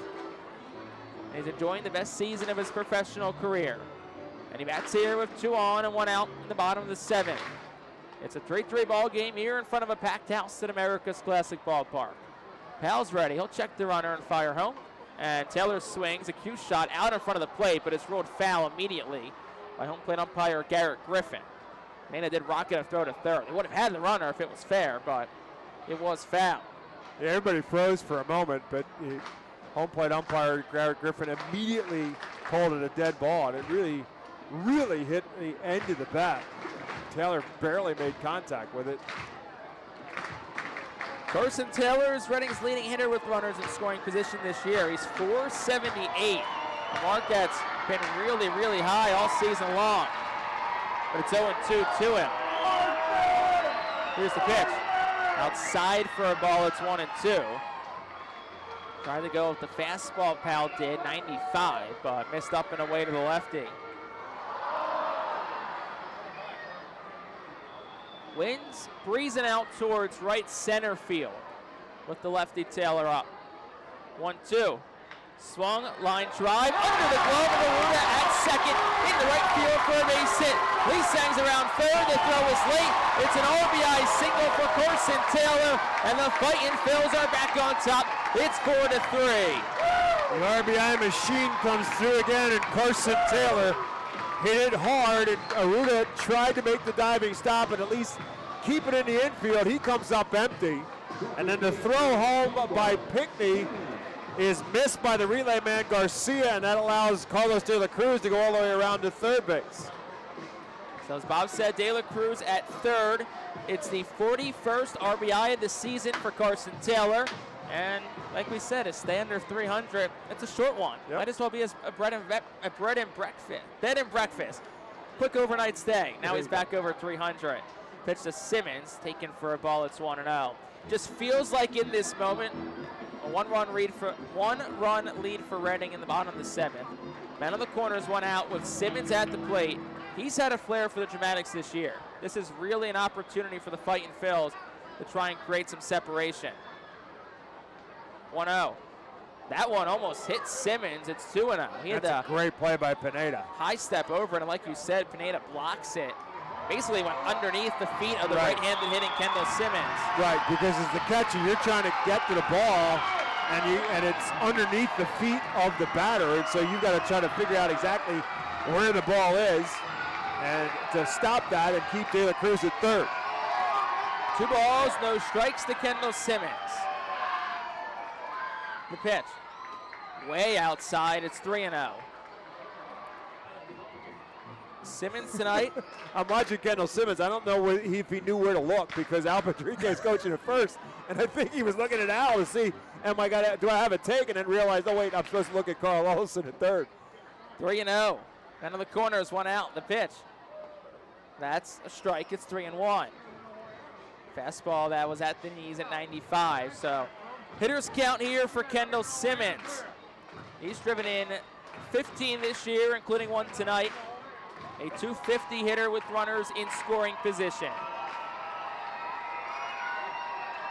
And he's enjoying the best season of his professional career. And he bats here with 2 on and 1 out in the bottom of the 7th. It's a 3-3 ball game here in front of a packed house at America's Classic Ballpark. Powell's ready. He'll check the runner and fire home. And Taylor swings a cue shot out in front of the plate, but it's ruled foul immediately by home plate umpire Garrett Griffin. Mena did rocket a throw to third. They would have had the runner if it was fair, but it was foul. Yeah, everybody froze for a moment, but home plate umpire Garrett Griffin immediately called it a dead ball, and it really hit the end of the bat. Taylor barely made contact with it. Carson Taylor is Reading's leading hitter with runners in scoring position this year. He's .478, a mark that's been really, really high all season long. But it's 0-2 to him. Here's the pitch. Outside for a ball, it's 1-2. Tried to go with the fastball Powell did, 95, but missed up and away to the lefty. Wins breezing out towards right center field with the lefty Taylor up. 1-2. Swung, line drive, under the glove of Aruda at second, into right field for a base hit. Lee Sang's around third, the throw is late. It's an RBI single for Carson Taylor, and the Fightin' Phils are back on top. It's 4-3. The RBI machine comes through again, and Carson Taylor hit it hard, and Aruda tried to make the diving stop and at least keep it in the infield. He comes up empty, and then the throw home by Pinckney is missed by the relay man Garcia, and that allows Carlos De La Cruz to go all the way around to third base. So as Bob said, De La Cruz at third. It's the 41st RBI of the season for Carson Taylor. And like we said, a stay under 300. It's a short one. Yep. Might as well be a bed and breakfast. Quick overnight stay. Now he's back over 300. Pitch to Simmons, taken for a ball. It's 1-0. Just feels like in this moment, a one-run lead for Reading in the bottom of the seventh. Man on the corner is one out with Simmons at the plate. He's had a flair for the dramatics this year. This is really an opportunity for the Fightin' Phils to try and create some separation. 1-0. That one almost hit Simmons. It's 2-0. That's a great play by Pineda. High step over it, and like you said, Pineda blocks it. Basically went underneath the feet of the right-handed hitting Kendall Simmons. Right, because as the catcher, you're trying to get to the ball, and it's underneath the feet of the batter, and so you've got to try to figure out exactly where the ball is, and to stop that and keep De La Cruz at third. 2 balls, no strikes to Kendall Simmons. The pitch, way outside, it's 3-0. Simmons tonight. I'm watching Kendall Simmons. I don't know if he knew where to look because Al Padrique is coaching at first, and I think he was looking at Al to see, do I have a take, and then realized, oh wait, I'm supposed to look at Carl Olson at third. 3-0. Man of the corner is one out. The pitch. That's a strike. It's 3-1. Fastball that was at the knees at 95. So hitters count here for Kendall Simmons. He's driven in 15 this year, including one tonight. A .250 hitter with runners in scoring position.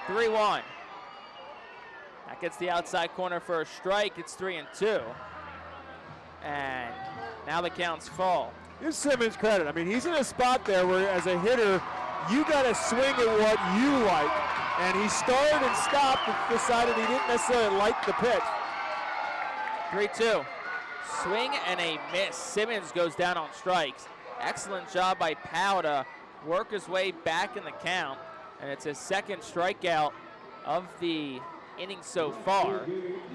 3-1. That gets the outside corner for a strike. It's 3-2. And now the count's full. Give Simmons credit. I mean, he's in a spot there where, as a hitter, you got to swing at what you like. And he started and stopped and decided he didn't necessarily like the pitch. 3-2. Swing and a miss. Simmons goes down on strikes. Excellent job by Powell to work his way back in the count. And it's his second strikeout of the inning so far.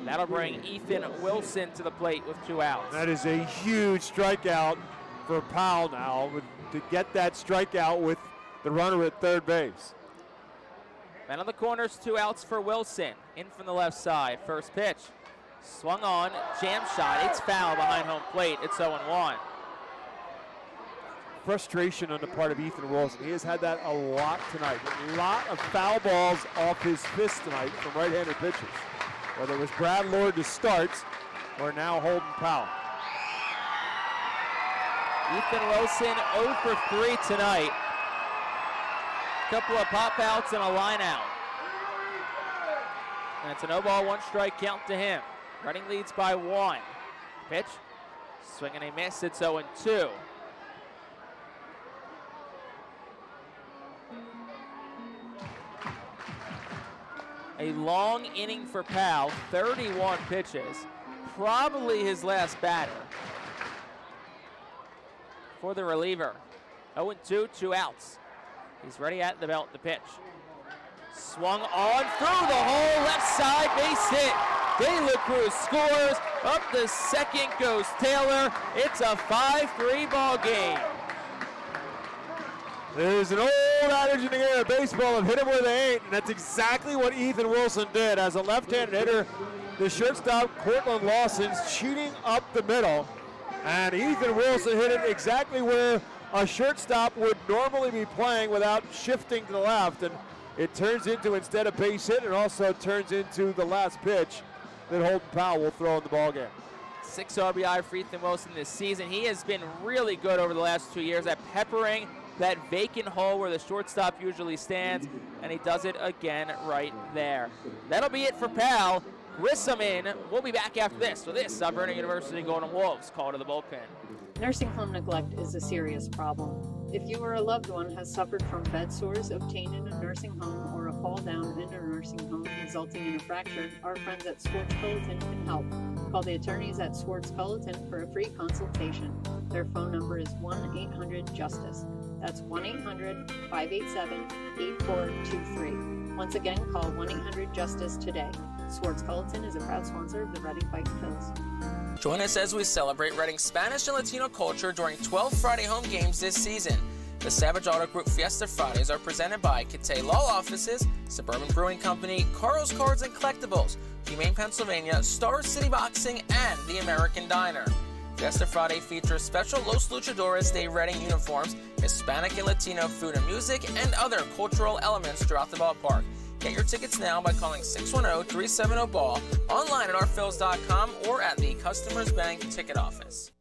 That'll bring Ethan Wilson to the plate with 2 outs. That is a huge strikeout for Powell now to get that strikeout with the runner at third base. Man on the corners, 2 outs for Wilson. In from the left side. First pitch. Swung on, jam shot. It's foul behind home plate. It's 0-1. Frustration on the part of Ethan Wilson. He has had that a lot tonight. A lot of foul balls off his fist tonight from right-handed pitchers. Whether it was Brad Lord to start or now Holden Powell. Ethan Wilson 0 for 3 tonight. Couple of pop outs and a line out. And it's a no ball, 1 strike count to him. Reading leads by 1. Pitch, swing and a miss, it's 0-2. A long inning for Powell, 31 pitches. Probably his last batter. For the reliever, 0-2, 2 outs. He's ready at the belt to pitch. Swung on through the hole, left side, base hit. De La Cruz scores. Up the second goes Taylor. It's a 5-3 ball game. There's an old adage in the game of baseball of hit them where they ain't, and that's exactly what Ethan Wilson did. As a left-handed hitter, the shortstop, Cortland Lawson's cheating up the middle, and Ethan Wilson hit it exactly where a shortstop would normally be playing without shifting to the left, and it turns into, instead of base hit, it also turns into the last pitch that Holden Powell will throw in the ballgame. 6 RBI for Ethan Wilson this season. He has been really good over the last 2 years at peppering that vacant hole where the shortstop usually stands, and he does it again right there. That'll be it for Powell. Grissom in. We'll be back after this. So this, Vernon University Golden Wolves call to the bullpen. Nursing home neglect is a serious problem. If you or a loved one has suffered from bed sores obtained in a nursing home or a fall down in a nursing home resulting in a fracture, our friends at Swartz Culleton can help. Call the attorneys at Swartz Culleton for a free consultation. Their phone number is 1-800-JUSTICE. That's 1-800-587-8423. Once again, call 1-800-JUSTICE today. Swartz Culleton is a proud sponsor of the Reading Fightin Phils. Join us as we celebrate Reading's Spanish and Latino culture during 12 Friday home games this season. The Savage Auto Group Fiesta Fridays are presented by Cathay Law Offices, Suburban Brewing Company, Carl's Cards and Collectibles, Humane Pennsylvania, Star City Boxing, and the American Diner. Fiesta Friday features special Los Luchadores Day Reading uniforms, Hispanic and Latino food and music, and other cultural elements throughout the ballpark. Get your tickets now by calling 610-370-BALL, online at ourphils.com, or at the Customers Bank ticket office.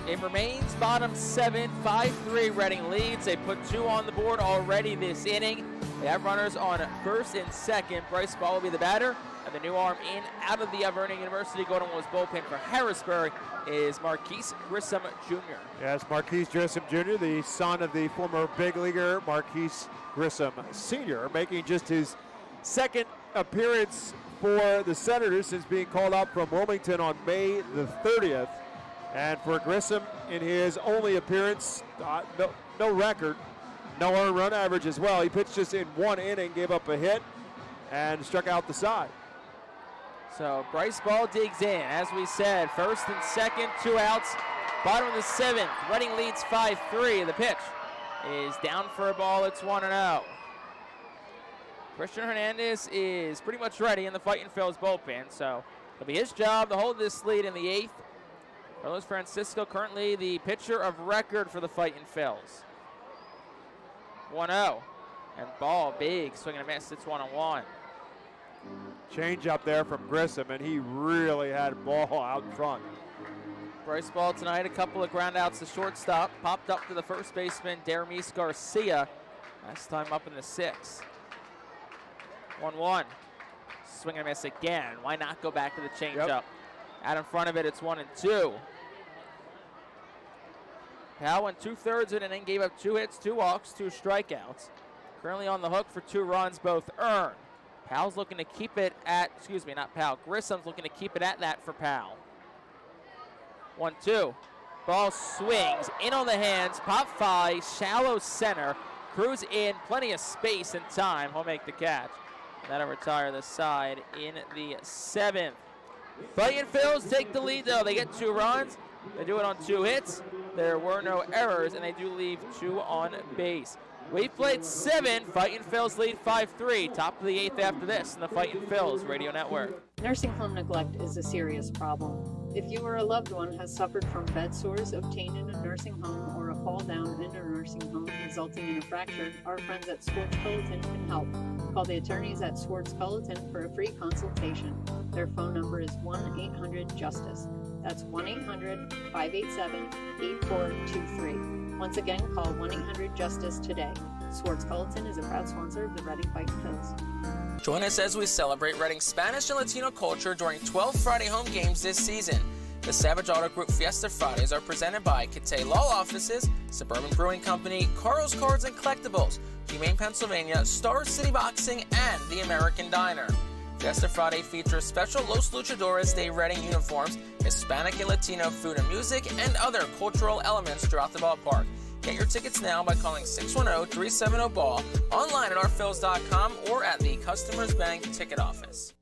It remains bottom 7, 5-3 Reading leads. They put 2 on the board already this inning. They have runners on first and second. Bryce Ball will be the batter. And the new arm in out of the Vernon University Golden Wolves bullpen for Harrisburg is Marquise Grissom Jr. Yes, Marquise Grissom Jr., the son of the former big leaguer Marquise Grissom Sr., making just his second appearance for the Senators since being called up from Wilmington on May the 30th. And for Grissom, in his only appearance, no record, no earned run average as well. He pitched just in 1 inning, gave up a hit, and struck out the side. So Bryce Ball digs in. As we said, first and second, 2 outs. Bottom of the 7th, Reading leads 5-3. The pitch is down for a ball. It's 1-0. Christian Hernandez is pretty much ready in the Fightin Phils bullpen, so it'll be his job to hold this lead in the 8th. Carlos Francisco currently the pitcher of record for the Fightin Phils. 1-0. And Ball, big swing and a miss. It's 1-1. Change up there from Grissom, and he really had Ball out in front. Bryce Ball tonight, a couple of ground outs to shortstop. Popped up to the first baseman, Daramis Garcia. Last time up in the 6th. 1-1. Swing and a miss again. Why not go back to the changeup? Yep. Out in front of it, it's 1-2. Powell went 2/3 of an inning, gave up 2 hits, 2 walks, 2 strikeouts. Currently on the hook for 2 runs, both earned. Powell's looking to keep it at, not Powell, Grissom's looking to keep it at that for Powell. 1-2. Ball swings, in on the hands, pop fly, shallow center, cruise in, plenty of space and time. He'll make the catch. And that'll retire the side in the 7th. Fightin Phils take the lead though. They get 2 runs. They do it on 2 hits. There were no errors, and they do leave 2 on base. We've played 7. Fightin Phils lead 5-3. Top of the 8th after this in the Fightin Phils Radio Network. Nursing home neglect is a serious problem. If you or a loved one has suffered from bed sores obtained in a nursing home or a fall down in a nursing home resulting in a fracture, our friends at Swartz Culleton can help. Call the attorneys at Swartz Culleton for a free consultation. Their phone number is 1-800-JUSTICE. That's 1-800-587-8423. Once again, call 1-800-JUSTICE today. Swartz Culleton is a proud sponsor of the Reading Fightin Phils. Join us as we celebrate Reading's Spanish and Latino culture during 12 Friday home games this season. The Savage Auto Group Fiesta Fridays are presented by Cathay Law Offices, Suburban Brewing Company, Carl's Cards and Collectibles, Humane Pennsylvania, Star City Boxing, and the American Diner. Fiesta Friday features special Los Luchadores Day Reading uniforms, Hispanic and Latino food and music, and other cultural elements throughout the ballpark. Get your tickets now by calling 610-370-BALL, online at ourphils.com, or at the Customers Bank ticket office.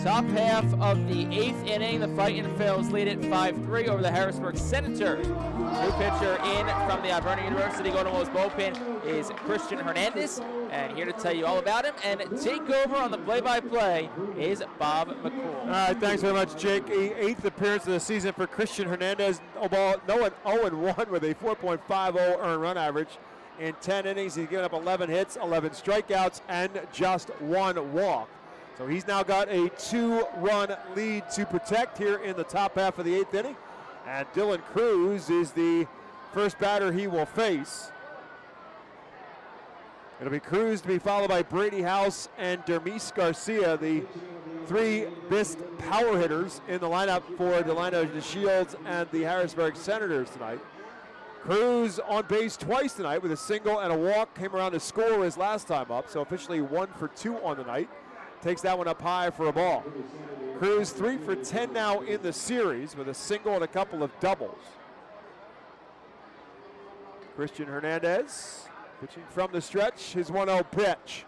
Top half of the 8th inning, the Fightin Phils lead it 5-3 over the Harrisburg Senators. New pitcher in from the Vernon University Golden Wolves bullpen is Christian Hernandez, and here to tell you all about him and take over on the play-by-play is Bob McCool. All right, thanks very much, Jake. 8th appearance of the season for Christian Hernandez. No 0-1 with a 4.50 earned run average. In 10 innings, he's given up 11 hits, 11 strikeouts, and just 1 walk. So he's now got a 2-run lead to protect here in the top half of the 8th inning. And Dylan Cruz is the first batter he will face. It'll be Cruz to be followed by Brady House and Dermis Garcia, the three best power hitters in the lineup for Delano DeShields and the Harrisburg Senators tonight. Cruz on base twice tonight with a single and a walk. Came around to score his last time up, so officially 1 for 2 on the night. Takes that one up high for a ball. Cruz 3 for 10 now in the series with a single and a couple of doubles. Christian Hernandez pitching from the stretch, his 1-0 pitch.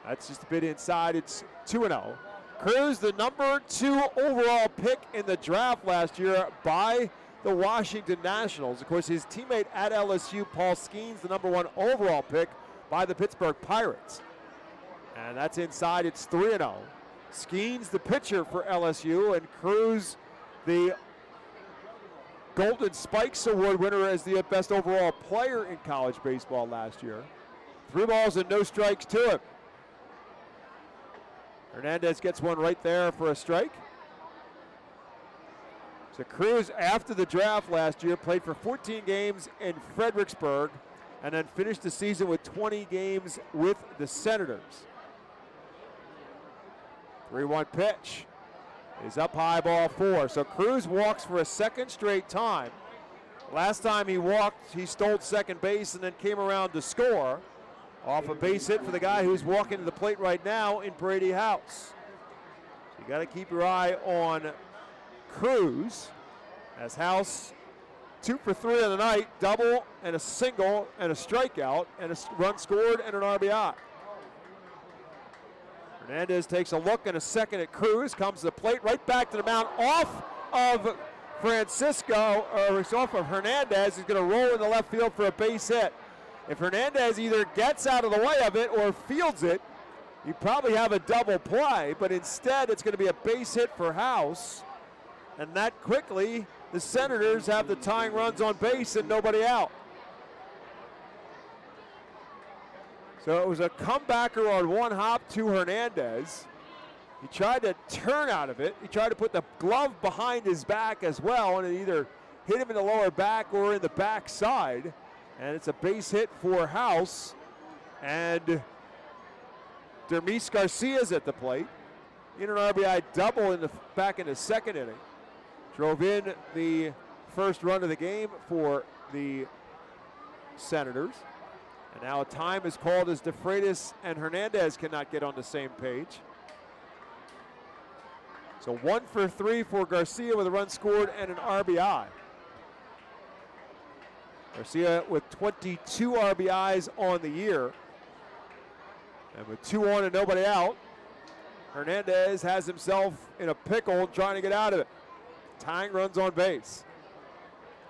That's just a bit inside, it's 2-0. Cruz, the number 2 overall pick in the draft last year by the Washington Nationals. Of course, his teammate at LSU, Paul Skeens, the number 1 overall pick by the Pittsburgh Pirates. And that's inside, it's 3-0. Skeens, the pitcher for LSU, and Cruz, the Golden Spikes Award winner as the best overall player in college baseball last year. 3 balls and no strikes to him. Hernandez gets one right there for a strike. So Cruz, after the draft last year, played for 14 games in Fredericksburg and then finished the season with 20 games with the Senators. 3-1 pitch is up high, ball 4. So Cruz walks for a second straight time. Last time he walked, he stole second base and then came around to score off a base hit for the guy who's walking to the plate right now in Brady House. So you got to keep your eye on Cruz as House 2 for 3 on the night, double and a single and a strikeout and a run scored and an RBI. Hernandez takes a look and a second at Cruz, comes to the plate, right back to the mound, off of Francisco, or it's off of Hernandez. He's going to roll in the left field for a base hit. If Hernandez either gets out of the way of it or fields it, you probably have a double play, but instead it's going to be a base hit for House. And that quickly, the Senators have the tying runs on base and nobody out. So it was a comebacker on one hop to Hernandez. He tried to turn out of it. He tried to put the glove behind his back as well, and it either hit him in the lower back or in the back side. And it's a base hit for House. And Dermis Garcia's at the plate. In an RBI double back in the second inning. Drove in the first run of the game for the Senators. And now a time is called as DeFreitas and Hernandez cannot get on the same page. So 1 for 3 for Garcia with a run scored and an RBI. Garcia with 22 RBIs on the year. And with 2 on and nobody out, Hernandez has himself in a pickle trying to get out of it. Tying runs on base.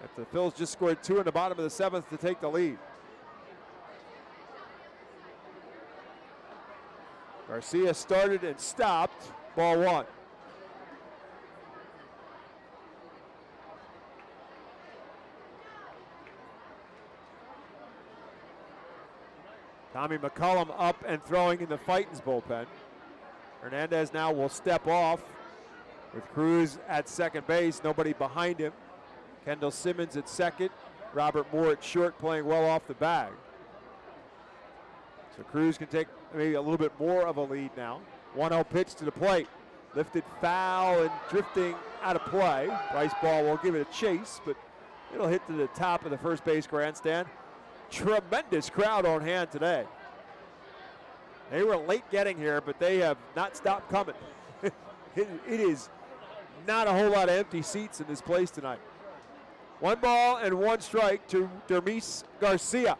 After the Phils just scored 2 in the bottom of the 7th to take the lead. Garcia started and stopped, ball 1. Tommy McCullum up and throwing in the Fightin's bullpen. Hernandez now will step off with Cruz at second base, nobody behind him. Kendall Simmons at second, Robert Moore at short, playing well off the bag. So Cruz can take maybe a little bit more of a lead now. 1-0 pitch to the plate. Lifted foul and drifting out of play. Bryce Ball will give it a chase, but it'll hit to the top of the first base grandstand. Tremendous crowd on hand today. They were late getting here, but they have not stopped coming. It is not a whole lot of empty seats in this place tonight. 1 ball and 1 strike to Dermis Garcia.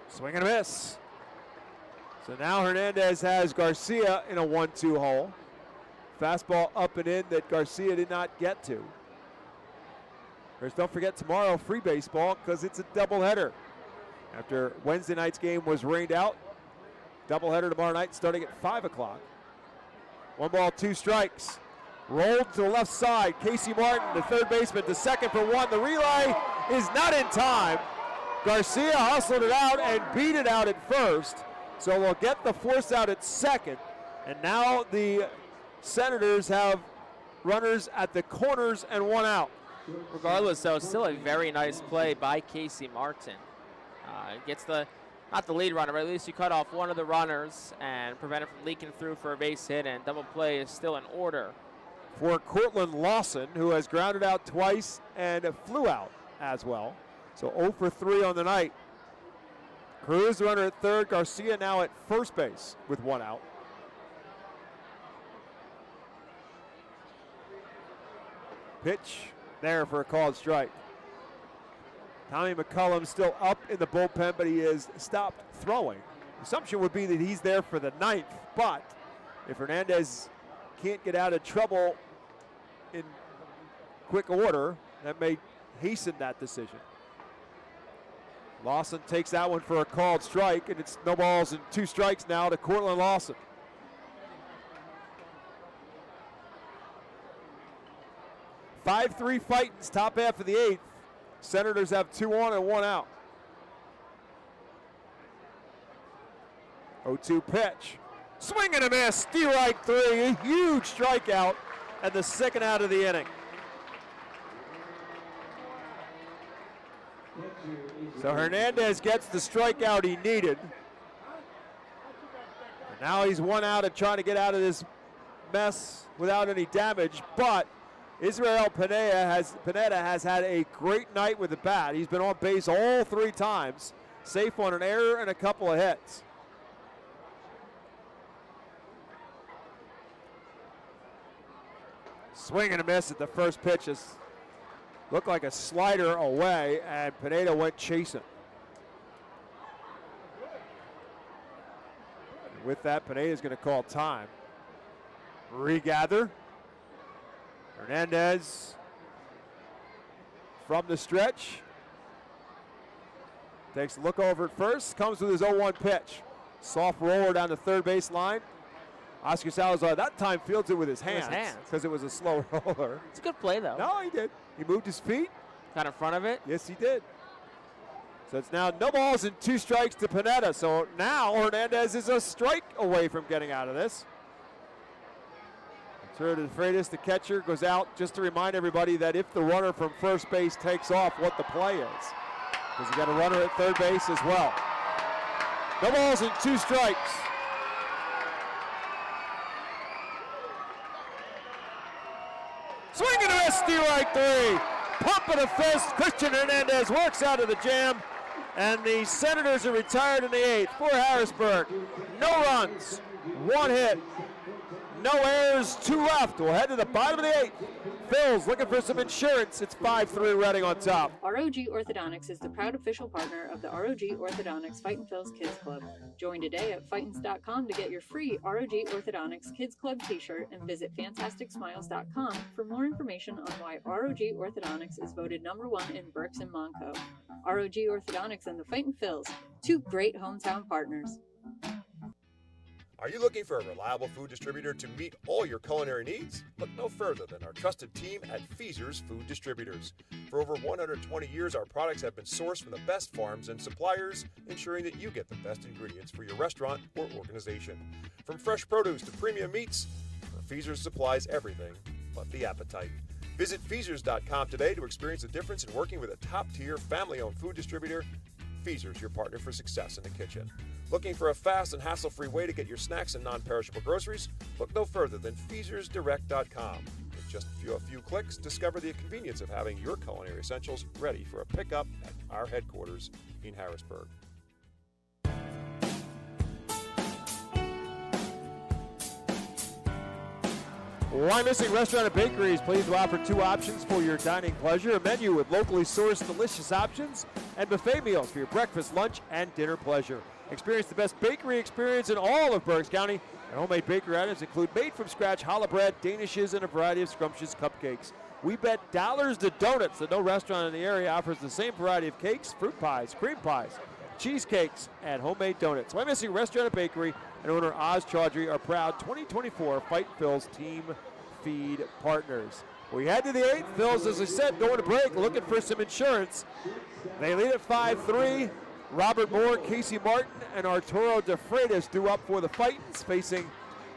Swing and a miss. So now Hernandez has Garcia in a 1-2 hole. Fastball up and in that Garcia did not get to. Of course, don't forget tomorrow, free baseball, because it's a doubleheader. After Wednesday night's game was rained out, doubleheader tomorrow night starting at 5 o'clock. 1 ball, 2 strikes. Rolled to the left side. Casey Martin, the third baseman, to second for 1. The relay is not in time. Garcia hustled it out and beat it out at first. So we'll get the force out at second. And now the Senators have runners at the corners and one out. Regardless, though, still a very nice play by Casey Martin. Gets not the lead runner, but at least you cut off one of the runners and prevent it from leaking through for a base hit, and double play is still in order. For Cortland Lawson, who has grounded out twice and flew out as well. So 0 for 3 on the night. Cruz, the runner at third. Garcia now at first base with one out. Pitch there for a called strike. Tommy McCullum still up in the bullpen, but he has stopped throwing. The assumption would be that he's there for the ninth, but if Hernandez can't get out of trouble in quick order, that may hasten that decision. Lawson takes that one for a called strike, and it's no balls and 2 strikes now to Cortland Lawson. "5-3 Fightins, top half of the 8th. Senators have 2 on and 1 out. 0-2 pitch. Swing and a miss, strike 3, a huge strikeout, and the second out of the inning. So Hernandez gets the strikeout he needed. And now he's 1 out and trying to get out of this mess without any damage, but Israel Pineda has had a great night with the bat. He's been on base all 3 times, safe on an error and a couple of hits. Swing and a miss at the first pitch. Looked like a slider away, and Pineda went chasing. And with that, Pineda's going to call time. Regather. Hernandez from the stretch. Takes a look over at first, comes with his 0-1 pitch. Soft roller down the third base line. Oscar Salazar that time fields it with his hands because it was a slow roller. It's a good play, though. No, he did. He moved his feet. Got in front of it. Yes, he did. So it's now no balls and 2 strikes to Pineda. So now Hernandez is a strike away from getting out of this. Arturo de Freitas, the catcher, goes out just to remind everybody that if the runner from first base takes off, what the play is. Because you got a runner at third base as well. No balls and 2 strikes. Swing and a miss, strike 3. Pump and a fist. Christian Hernandez works out of the jam. And the Senators are retired in the 8th for Harrisburg. No runs, 1 hit. No errors, 2 left. We'll head to the bottom of the 8th. Phil's looking for some insurance. It's 5-3 Reading on top. ROG Orthodontics is the proud official partner of the ROG Orthodontics Fightin Phil's Kids Club. Join today at Fightins.com to get your free ROG Orthodontics Kids Club t-shirt and visit FantasticSmiles.com for more information on why ROG Orthodontics is voted #1 in Berks and Monco. ROG Orthodontics and the Fightin Phil's, 2 great hometown partners. Are you looking for a reliable food distributor to meet all your culinary needs? Look no further than our trusted team at Feaser's Food Distributors. For over 120 years, our products have been sourced from the best farms and suppliers, ensuring that you get the best ingredients for your restaurant or organization. From fresh produce to premium meats, Feaser's supplies everything but the appetite. Visit Feasers.com today to experience the difference in working with a top-tier, family-owned food distributor. Feaser's, your partner for success in the kitchen. Looking for a fast and hassle-free way to get your snacks and non-perishable groceries? Look no further than FeasersDirect.com. With just a few clicks, discover the convenience of having your culinary essentials ready for a pickup at our headquarters in Harrisburg. Wyomissing Restaurant and Bakery is pleased to offer 2 options for your dining pleasure. A menu with locally sourced delicious options and buffet meals for your breakfast, lunch, and dinner pleasure. Experience the best bakery experience in all of Berks County. And homemade bakery items include made-from-scratch challah bread, danishes, and a variety of scrumptious cupcakes. We bet dollars to donuts that no restaurant in the area offers the same variety of cakes, fruit pies, cream pies, cheesecakes, and homemade donuts. Wyomissing Restaurant and Bakery and owner Oz Chaudhry are proud 2024 Fight Phil's team feed partners. We head to the 8th. Phil's, as I said, going to break, looking for some insurance. They lead at 5-3. Robert Moore, Casey Martin, and Arturo de Freitas due up for the Fightins, facing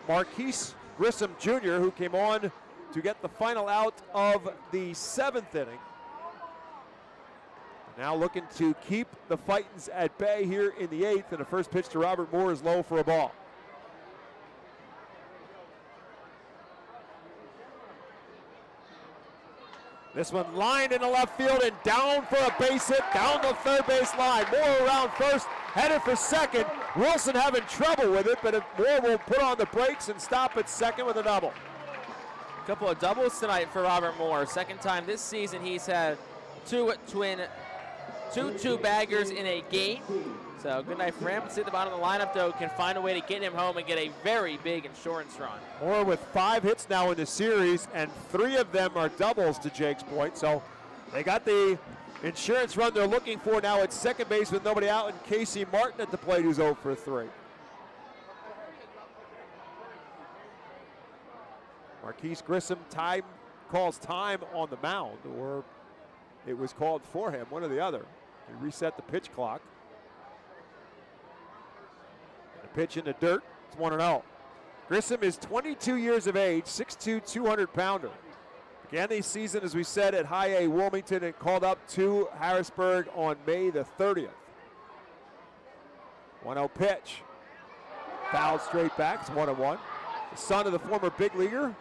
Marquise Grissom Jr., who came on to get the final out of the 7th inning. Now looking to keep the Fightins at bay here in the 8th, and the first pitch to Robert Moore is low for a ball. This one lined in the left field and down for a base hit, down the third base line. Moore around first, headed for second. Wilson having trouble with it, but if Moore will put on the brakes and stop at second with a double. A couple of doubles tonight for Robert Moore. Second time this season he's had two baggers in a game. So good night for him. See at the bottom of the lineup, though, can find a way to get him home and get a very big insurance run. Moore with 5 hits now in the series, and 3 of them are doubles, to Jake's point. So they got the insurance run they're looking for now at second base with nobody out, and Casey Martin at the plate, who's 0 for 3. Marquise Grissom calls time on the mound, or it was called for him, one or the other. He reset the pitch clock. Pitch in the dirt, it's 1-0. Grissom is 22 years of age, 6'2", 200-pounder. Began the season, as we said, at High A Wilmington and called up to Harrisburg on May the 30th. 1-0 pitch. Fouled straight back, it's 1-1. The son of the former big leaguer,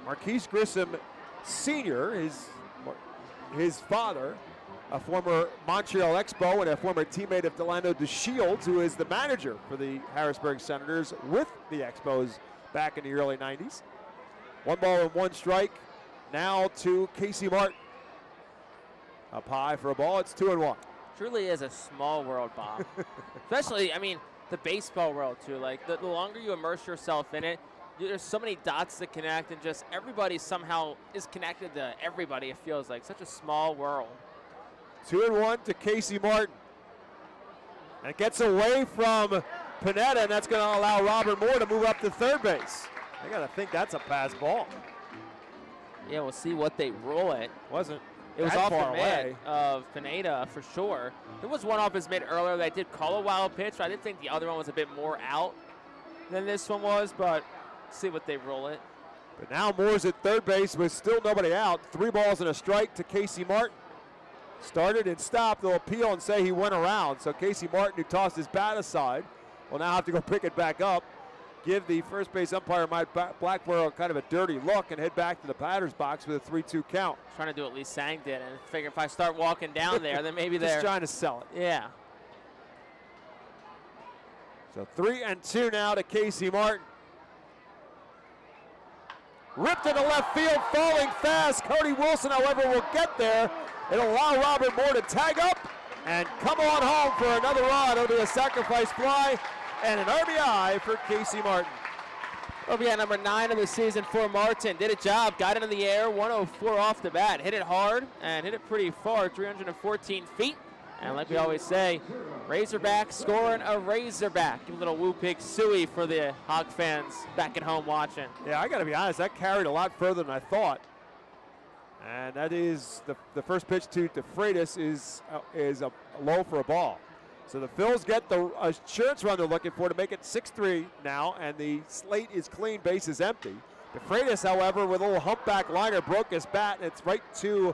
Marquise Grissom Sr., his father, a former Montreal Expo and a former teammate of Delano DeShields, who is the manager for the Harrisburg Senators with the Expos back in the early 90s. 1 ball and 1 strike. Now to Casey Martin. Up high for a ball, it's 2-1. Truly is a small world, Bob. Especially, I mean, the baseball world, too. Like, the longer you immerse yourself in it, there's so many dots that connect, and just everybody somehow is connected to everybody, it feels like. Such a small world. 2-1 to Casey Martin. And it gets away from Pineda, and that's going to allow Robert Moore to move up to third base. I got to think that's a pass ball. Yeah, we'll see what they rule it. It was that off far the mid of Pineda for sure. There was one off his mid earlier that I did call a wild pitch. I did think the other one was a bit more out than this one was, but see what they rule it. But now Moore's at third base with still nobody out. 3 balls and a strike to Casey Martin. Started and stopped. They'll appeal and say he went around. So Casey Martin, who tossed his bat aside, will now have to go pick it back up, give the first base umpire, Mike Blackborough, kind of a dirty look, and head back to the batter's box with a 3-2 count. Trying to do what Lee Sang did, and figure if I start walking down there, then maybe they're just trying to sell it. Yeah. So 3-2 now to Casey Martin. Ripped into left field, falling fast. Cody Wilson, however, will get there. It'll allow Robert Moore to tag up and come on home for another run. It'll be a sacrifice fly and an RBI for Casey Martin. RBI number 9 of the season for Martin. Did a job, got it in the air, 104 off the bat. Hit it hard and hit it pretty far, 314 feet. And like we always say, Razorback scoring a Razorback. Give a little woo pig suey for the Hog fans back at home watching. Yeah, I got to be honest, that carried a lot further than I thought. And that is the first pitch to DeFreitas is a low for a ball. So the Phils get the insurance run they're looking for to make it 6-3 now, and the slate is clean, base is empty. DeFreitas, however, with a little humpback liner, broke his bat, and it's right to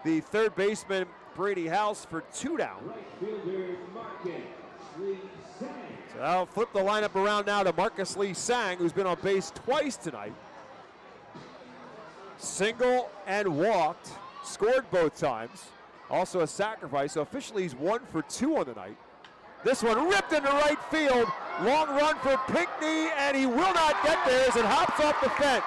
the third baseman, Brady House, for 2 down. So I'll flip the lineup around now to Marcus Lee Sang, who's been on base twice tonight. Single and walked, scored both times. Also a sacrifice, so officially he's 1 for 2 on the night. This one ripped into right field. Long run for Pinckney, and he will not get there as it hops off the fence.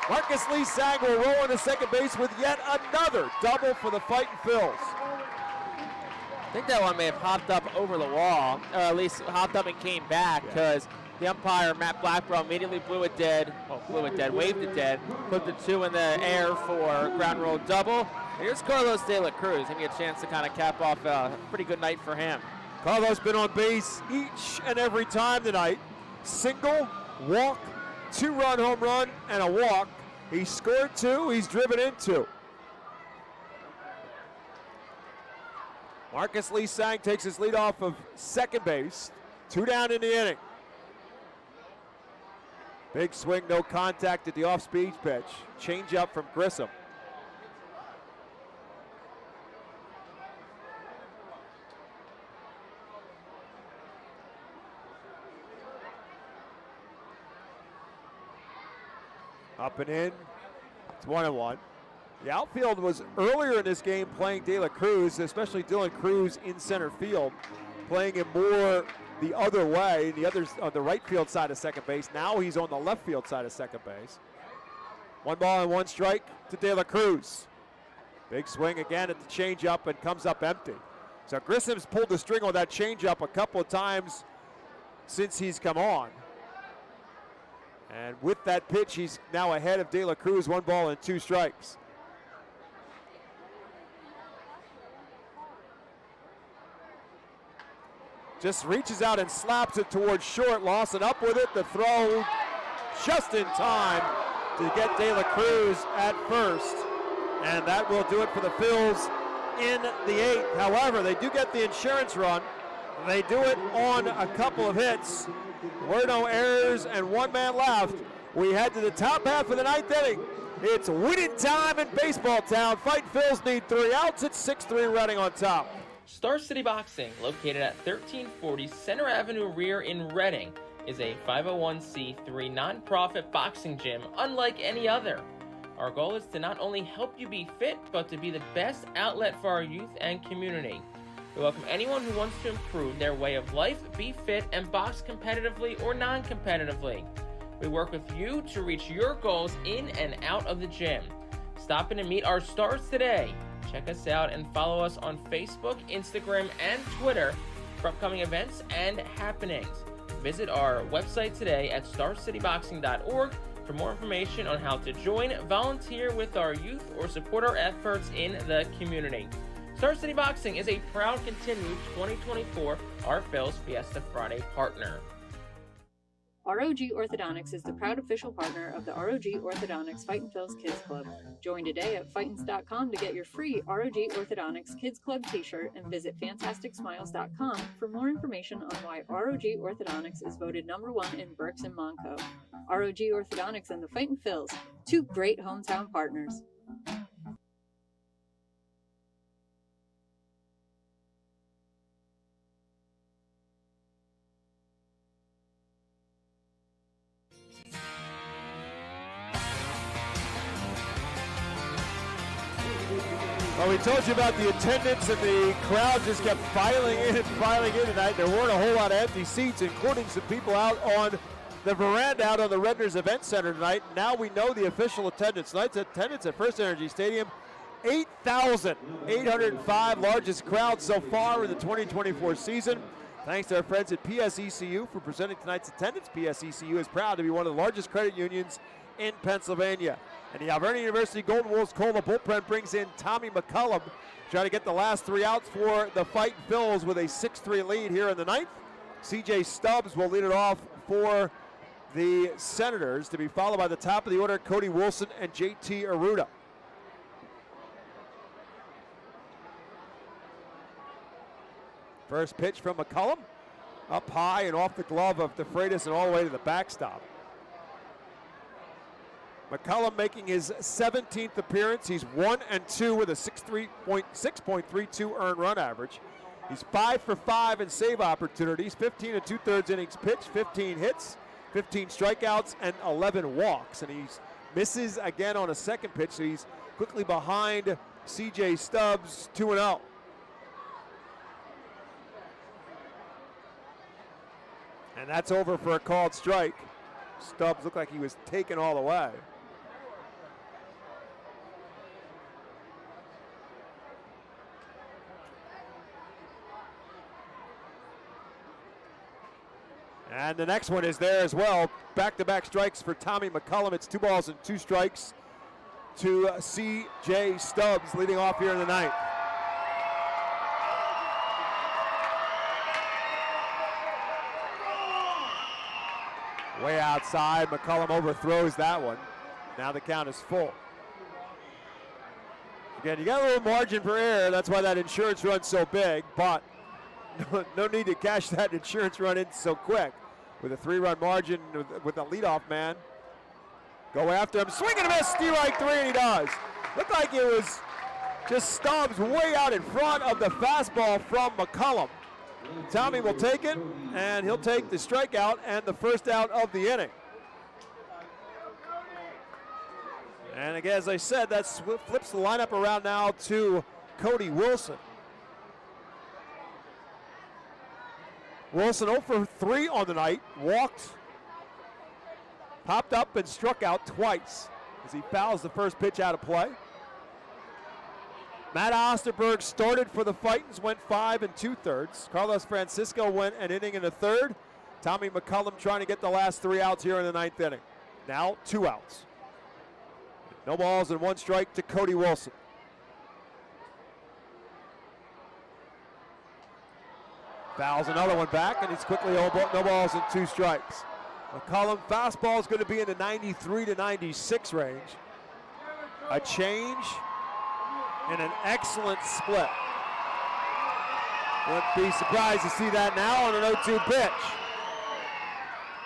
Marcus Lee Sang will roll into second base with yet another double for the Fightin' Phils. I think that one may have hopped up over the wall, or at least hopped up and came back, because the umpire, Matt Blackborough, immediately waved it dead, put the 2 in the air for ground rule double. Here's Carlos De La Cruz, giving a chance to kind of cap off a pretty good night for him. Carlos been on base each and every time tonight. Single, walk, 2-run home run, and a walk. He scored 2, he's driven in 2. Marcus Lee Sang takes his lead off of second base. 2 down in the inning. Big swing, no contact at the off-speed pitch. Change up from Grissom. Up and in. It's 1-1. The outfield was earlier in this game playing De La Cruz, especially Dylan Cruz in center field, playing him more the other way, the others on the right field side of second base. Now he's on the left field side of second base. 1 ball and 1 strike to De La Cruz. Big swing again at the changeup and comes up empty. So Grissom's pulled the string on that changeup a couple of times since he's come on. And with that pitch, he's now ahead of De La Cruz, 1 ball and 2 strikes. Just reaches out and slaps it towards short. Lawson up with it. The throw just in time to get De La Cruz at first. And that will do it for the Phils in the 8th. However, they do get the insurance run. They do it on a couple of hits. There were no errors and 1 man left. We head to the top half of the 9th inning. It's winning time in baseball town. Fightin' Phils need 3 outs. It's 6-3 Reading on top. Star City Boxing, located at 1340 Center Avenue Rear in Reading, is a 501c3 nonprofit boxing gym unlike any other. Our goal is to not only help you be fit, but to be the best outlet for our youth and community. We welcome anyone who wants to improve their way of life, be fit, and box competitively or non-competitively. We work with you to reach your goals in and out of the gym. Stop in and meet our stars today. Check us out and follow us on Facebook, Instagram, and Twitter for upcoming events and happenings. Visit our website today at starcityboxing.org for more information on how to join, volunteer with our youth, or support our efforts in the community. Star City Boxing is a proud continued 2024 Our Phils Fiesta Friday partner. ROG Orthodontics is the proud official partner of the ROG Orthodontics Fightin' Phils Kids Club. Join today at Fightins.com to get your free ROG Orthodontics Kids Club t-shirt and visit FantasticSmiles.com for more information on why ROG Orthodontics is voted #1 in Berks and Monco. ROG Orthodontics and the Fightin' Phils, 2 great hometown partners. Well, we told you about the attendance, and the crowd just kept filing in tonight. There weren't a whole lot of empty seats, including some people out on the veranda out on the Redner's Event Center tonight. Now we know the official attendance. Tonight's attendance at FirstEnergy Stadium, 8,805, largest crowd so far in the 2024 season. Thanks to our friends at PSECU for presenting tonight's attendance. PSECU is proud to be one of the largest credit unions in Pennsylvania. And the Alvernia University Golden Wolves Cola bullpen brings in Tommy McCullum, trying to get the last 3 outs for the Fightin' Phils with a 6-3 lead here in the 9th. CJ Stubbs will lead it off for the Senators, to be followed by the top of the order, Cody Wilson and JT Aruda. First pitch from McCullum, up high and off the glove of DeFreitas and all the way to the backstop. McCullum making his 17th appearance. He's 1-2 with a 6.32 earned run average. He's 5 for 5 in save opportunities, 15 2/3 innings pitched, 15 hits, 15 strikeouts, and 11 walks. And he misses again on a second pitch, so he's quickly behind CJ Stubbs, 2-0. And that's over for a called strike. Stubbs looked like he was taken all the way. And the next one is there as well. Back-to-back strikes for Tommy McCullum. It's 2 balls and 2 strikes to C.J. Stubbs leading off here in the 9th. Way outside, McCullum overthrows that one. Now the count is full. Again, you got a little margin for error. That's why that insurance run's so big, but no need to cash that insurance run in so quick. with a 3-run margin with a leadoff man. Go after him, swing and a miss, strike 3, and he does. Looked like it was just Stubbs way out in front of the fastball from McCullum. Tommy will take it, and he'll take the strikeout and the first out of the inning. And again, as I said, that flips the lineup around now to Cody Wilson. Wilson 0 for 3 on the night, walked, popped up and struck out twice as he fouls the first pitch out of play. Matt Osterberg started for the Fightins, went 5 2/3. Carlos Francisco went an inning and a third. Tommy McCullum trying to get the last 3 outs here in the 9th inning. Now 2 outs. No balls and 1 strike to Cody Wilson. Fouls another one back, and it's quickly no balls and 2 strikes. McCullum fastball is going to be in the 93 to 96 range. A change and an excellent split. Wouldn't be surprised to see that now on an 0-2 pitch.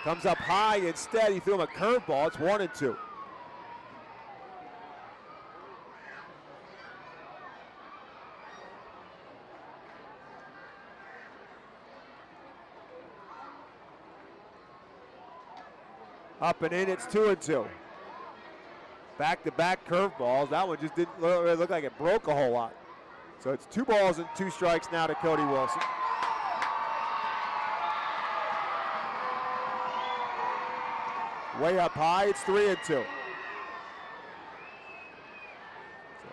Comes up high instead. He threw him a curveball. It's 1-2. Up and in, it's 2-2. Back-to-back curveballs. That one just didn't look like it broke a whole lot. So it's 2 balls and 2 strikes now to Cody Wilson. Way up high, it's 3-2. So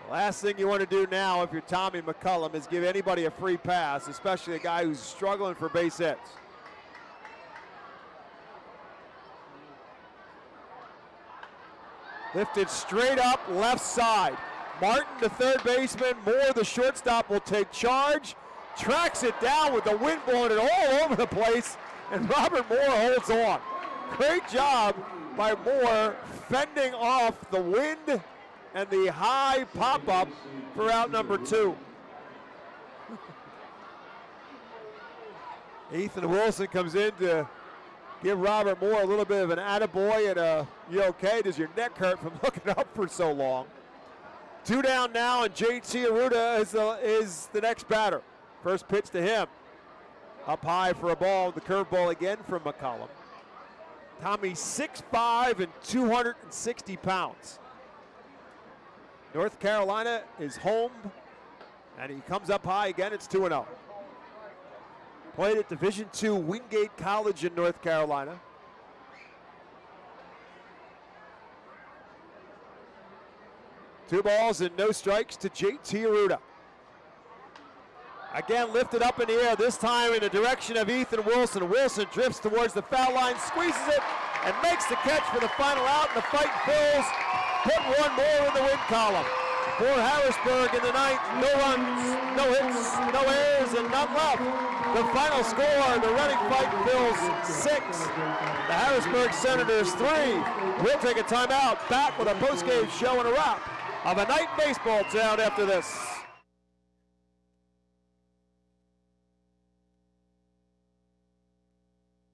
the last thing you want to do now if you're Tommy McCullum is give anybody a free pass, especially a guy who's struggling for base hits. Lifted straight up left side. Martin, the third baseman, Moore, the shortstop, will take charge. Tracks it down with the wind blowing it all over the place, and Robert Moore holds on. Great job by Moore fending off the wind and the high pop-up for out number 2. Ethan Wilson comes in to give Robert Moore a little bit of an attaboy and you okay? Does your neck hurt from looking up for so long? 2 down now, and JT Arruda is the next batter. First pitch to him. Up high for a ball, the curveball again from McCullum. Tommy 6'5" and 260 pounds. North Carolina is home, and he comes up high again. It's 2-0. Played at Division II Wingate College in North Carolina. Two balls and no strikes to JT Arruda. Again lifted up in the air, this time in the direction of Ethan Wilson. Wilson drifts towards the foul line, squeezes it, and makes the catch for the final out, and the Fightin' Phils put one more in the win column. For Harrisburg in the 9th, no runs, no hits, no errors, and none left. The final score, the Reading Fightin' Phils 6, the Harrisburg Senators 3. We'll take a timeout, back with a postgame show and a wrap of a night baseball town after this.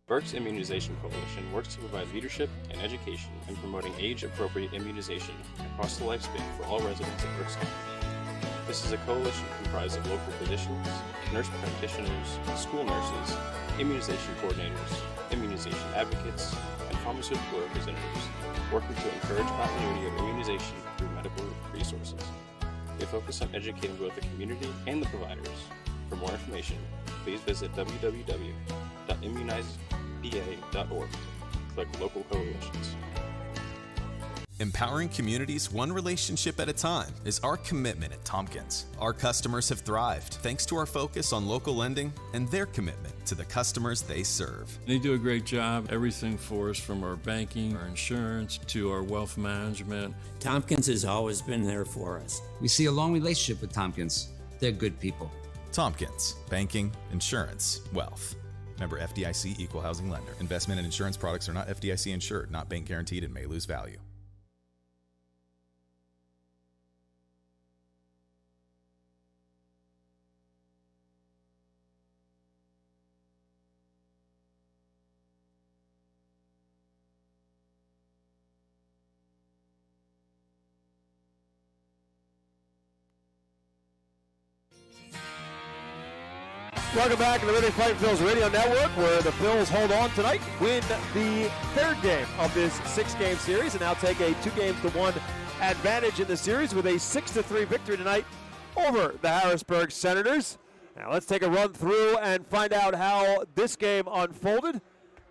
Berk's Immunization Coalition works to provide leadership and education in promoting age-appropriate immunization across the lifespan for all residents of Berks County. This is a coalition comprised of local physicians, nurse practitioners, school nurses, immunization coordinators, immunization advocates, and pharmaceutical representatives working to encourage continuity of immunization through medical resources. They focus on educating both the community and the providers. For more information, please visit www.immunizepa.org. Click Local Coalitions. Empowering communities one relationship at a time is our commitment at Tompkins. Our customers have thrived thanks to our focus on local lending and their commitment to the customers they serve. They do a great job. Everything for us, from our banking, our insurance, to our wealth management. Tompkins has always been there for us. We see a long relationship with Tompkins. They're good people. Tompkins, banking, insurance, wealth. Member FDIC Equal Housing Lender. Investment and insurance products are not FDIC insured, not bank guaranteed, and may lose value. Welcome back to the Reading Fightin Phillies Radio Network, where the Phils hold on tonight, win the third game of this 6-game series, and now take a 2-1 advantage in the series with a 6-3 victory tonight over the Harrisburg Senators. Now let's take a run through and find out how this game unfolded,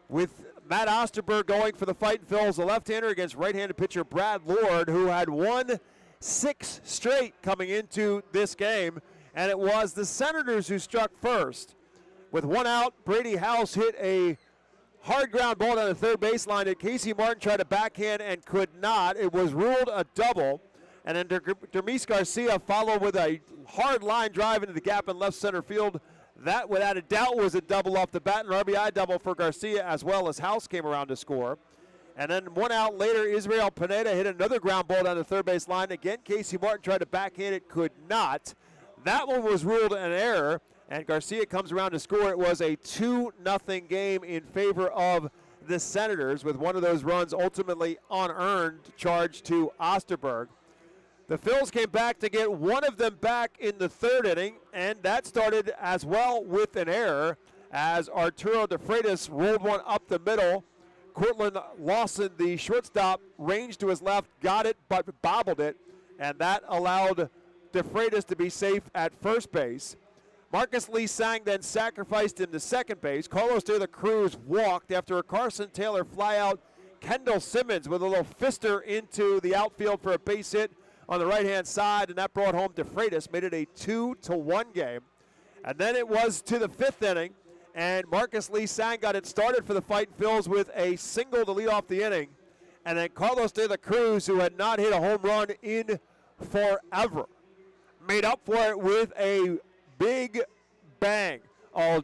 with Matt Osterberg going for the Fightin Phils, the left-hander, against right-handed pitcher Brad Lord, who had won 6 straight coming into this game. And it was the Senators who struck first. With 1 out, Brady House hit a hard ground ball down the third baseline that Casey Martin tried to backhand and could not. It was ruled a double. And then Dermis Garcia followed with a hard line drive into the gap in left center field. That, without a doubt, was a double off the bat, an RBI double for Garcia, as well as House came around to score. And then 1 out later, Israel Pineda hit another ground ball down the third baseline. Again, Casey Martin tried to backhand it, could not. That one was ruled an error, and Garcia comes around to score. It was a 2-0 game in favor of the Senators, with one of those runs ultimately unearned charged to Osterberg. The Phils came back to get one of them back in the third inning, and that started as well with an error as Arturo De Freitas rolled one up the middle. Cortland Lawson, the shortstop, ranged to his left, got it, but bobbled it, and that allowed De Freitas to be safe at first base. Marcus Lee Sang then sacrificed him to second base. Carlos De La Cruz walked after a Carson Taylor flyout. Kendall Simmons with a little fister into the outfield for a base hit on the right-hand side, and that brought home De Freitas, made it a 2-1 game. And then it was to the 5th inning, and Marcus Lee Sang got it started for the Fightin Phils with a single to lead off the inning. And then Carlos De La Cruz, who had not hit a home run in forever, made up for it with a big bang. A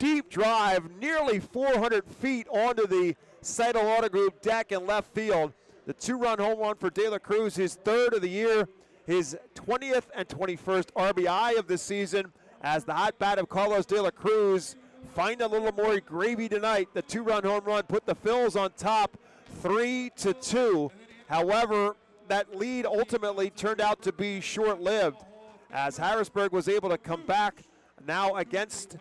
deep drive, nearly 400 feet onto the Seidel Auto Group deck in left field. The 2-run home run for De La Cruz, his 3rd of the year, his 20th and 21st RBI of the season, as the hot bat of Carlos De La Cruz find a little more gravy tonight. The 2-run home run put the Phils on top 3-2. However, that lead ultimately turned out to be short-lived, as Harrisburg was able to come back now against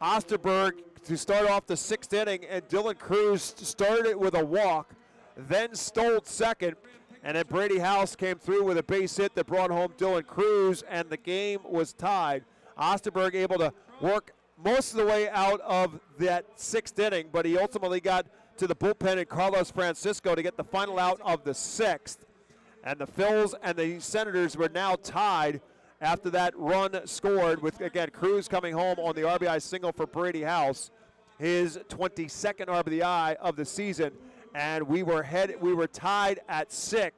Osterberg to start off the 6th inning, and Dylan Cruz started it with a walk, then stole second, and then Brady House came through with a base hit that brought home Dylan Cruz, and the game was tied. Osterberg able to work most of the way out of that 6th inning, but he ultimately got to the bullpen and Carlos Francisco to get the final out of the 6th. And the Phils and the Senators were now tied after that run scored, with, again, Cruz coming home on the RBI single for Brady House, his 22nd RBI of the season. And we were tied at 3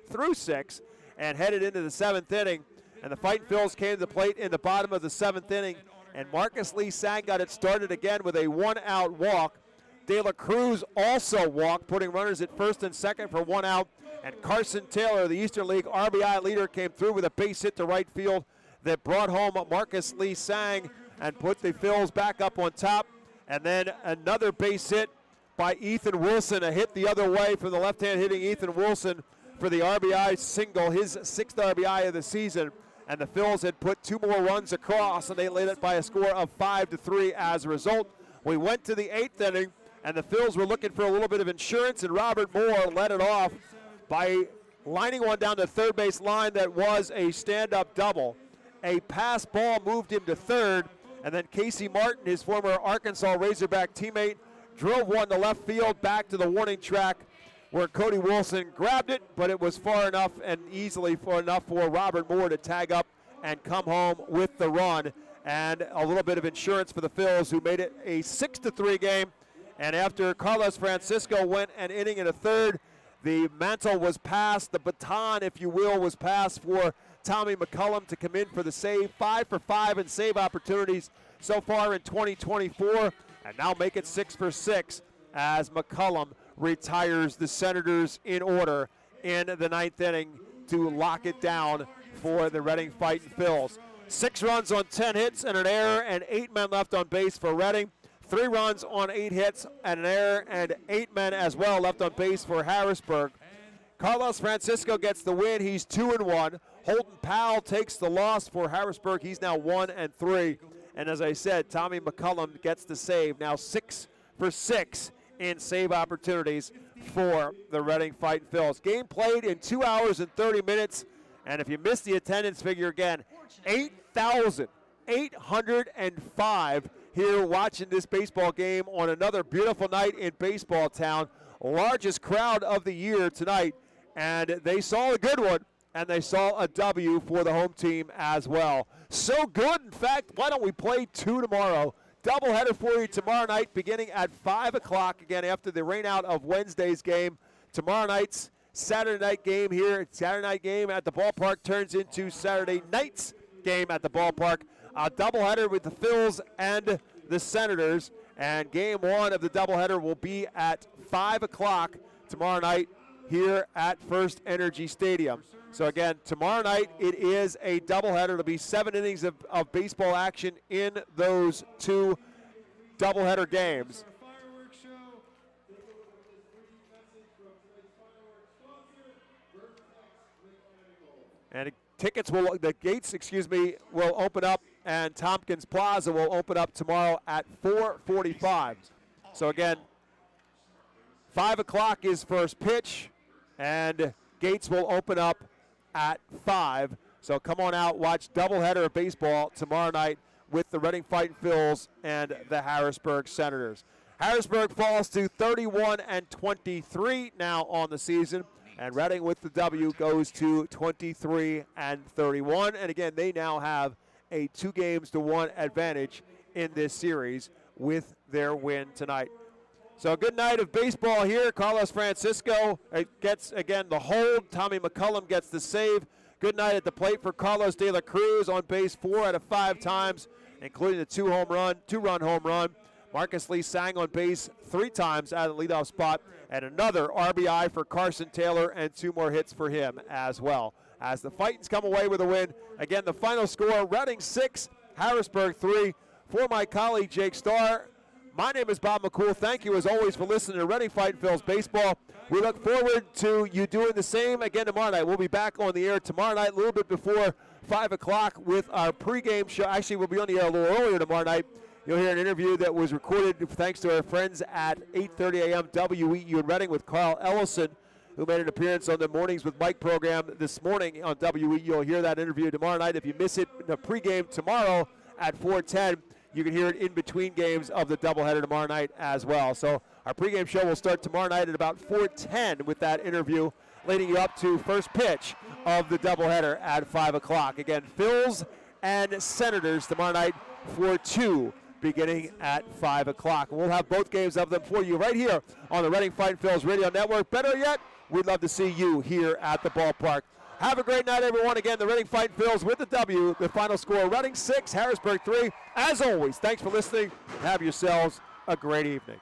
through 6 and headed into the 7th inning. And the Fightin Phils came to the plate in the bottom of the 7th inning, and Marcus Lee Sang got it started again with a 1-out walk. De La Cruz also walked, putting runners at first and second for 1 out. And Carson Taylor, the Eastern League RBI leader, came through with a base hit to right field that brought home Marcus Lee Sang and put the Phils back up on top. And then another base hit by Ethan Wilson, a hit the other way from the left-hand hitting Ethan Wilson for the RBI single, his 6th RBI of the season. And the Phils had put 2 more runs across, and they led it by a score of 5-3 as a result. We went to the 8th inning, and the Phils were looking for a little bit of insurance, and Robert Moore led it off by lining one down the third base line that was a stand-up double. A pass ball moved him to third, and then Casey Martin, his former Arkansas Razorback teammate, drove one to left field back to the warning track, where Cody Wilson grabbed it, but it was far enough and easily far enough for Robert Moore to tag up and come home with the run, and a little bit of insurance for the Phils, who made it a 6-3 game. And after Carlos Francisco went an inning and a third, the mantle was passed, the baton, if you will, was passed for Tommy McCullum to come in for the save. 5 for 5 in save opportunities so far in 2024, and now make it 6 for 6 as McCullum retires the Senators in order in the 9th inning to lock it down for the Reading Fightin Phils. 6 runs on 10 hits and an error, and 8 men left on base for Reading. 3 runs on 8 hits and an error, and 8 men as well left on base for Harrisburg. Carlos Francisco gets the win. He's 2-1. Holden Powell takes the loss for Harrisburg. He's now 1-3. And as I said, Tommy McCullum gets the save. Now 6 for 6 in save opportunities for the Reading Fightin' Phils. Game played in 2 hours and 30 minutes. And if you missed the attendance figure again, 8,805 here watching this baseball game on another beautiful night in baseball town. Largest crowd of the year tonight. And they saw a good one, and they saw a W for the home team as well. So good, in fact, why don't we play 2 tomorrow? Doubleheader for you tomorrow night beginning at 5 o'clock, again, after the rain out of Wednesday's game. Tomorrow night's Saturday night game here. Saturday night game at the ballpark turns into Saturday night's game at the ballpark. A doubleheader with the Phils and the Senators. And game 1 of the doubleheader will be at 5 o'clock tomorrow night here at FirstEnergy Stadium. So again, tomorrow night it is a doubleheader. It'll be 7 innings of baseball action in those 2 doubleheader games. And the gates will open up, and Tompkins Plaza will open up tomorrow at 4:45. So again, 5 o'clock is first pitch, and gates will open up at 5. So come on out, watch doubleheader of baseball tomorrow night with the Reading Fightin' Phils and the Harrisburg Senators. Harrisburg falls to 31-23 now on the season, and Reading with the W goes to 23-31. And again, they now have a 2-1 advantage in this series with their win tonight. So a good night of baseball here. Carlos Francisco gets, again, the hold. Tommy McCullum gets the save. Good night at the plate for Carlos De La Cruz, on base 4 out of 5 times, including the two-run home run. Marcus Lee sang on base 3 times out of the leadoff spot, and another RBI for Carson Taylor, and 2 more hits for him as well. As the Fightins come away with a win, again, the final score, Reading 6, Harrisburg 3. For my colleague Jake Starr, my name is Bob McCool. Thank you, as always, for listening to Reading Fightin' Phils Baseball. We look forward to you doing the same again tomorrow night. We'll be back on the air tomorrow night, a little bit before 5 o'clock with our pregame show. Actually, we'll be on the air a little earlier tomorrow night. You'll hear an interview that was recorded thanks to our friends at 8:30 a.m. WEU in Reading with Carl Ellison, who made an appearance on the Mornings with Mike program this morning on WEU. You'll hear that interview tomorrow night. If you miss it in the pregame tomorrow at 4:10, you can hear it in between games of the doubleheader tomorrow night as well. So our pregame show will start tomorrow night at about 4:10 with that interview, leading you up to first pitch of the doubleheader at 5 o'clock. Again, Phils and Senators tomorrow night for 2, beginning at 5 o'clock. We'll have both games of them for you right here on the Reading Fightin' Phils Radio Network. Better yet, we'd love to see you here at the ballpark. Have a great night, everyone. Again, the Reading Fightin' Phils with the W. The final score, Reading 6, Harrisburg 3. As always, thanks for listening. Have yourselves a great evening.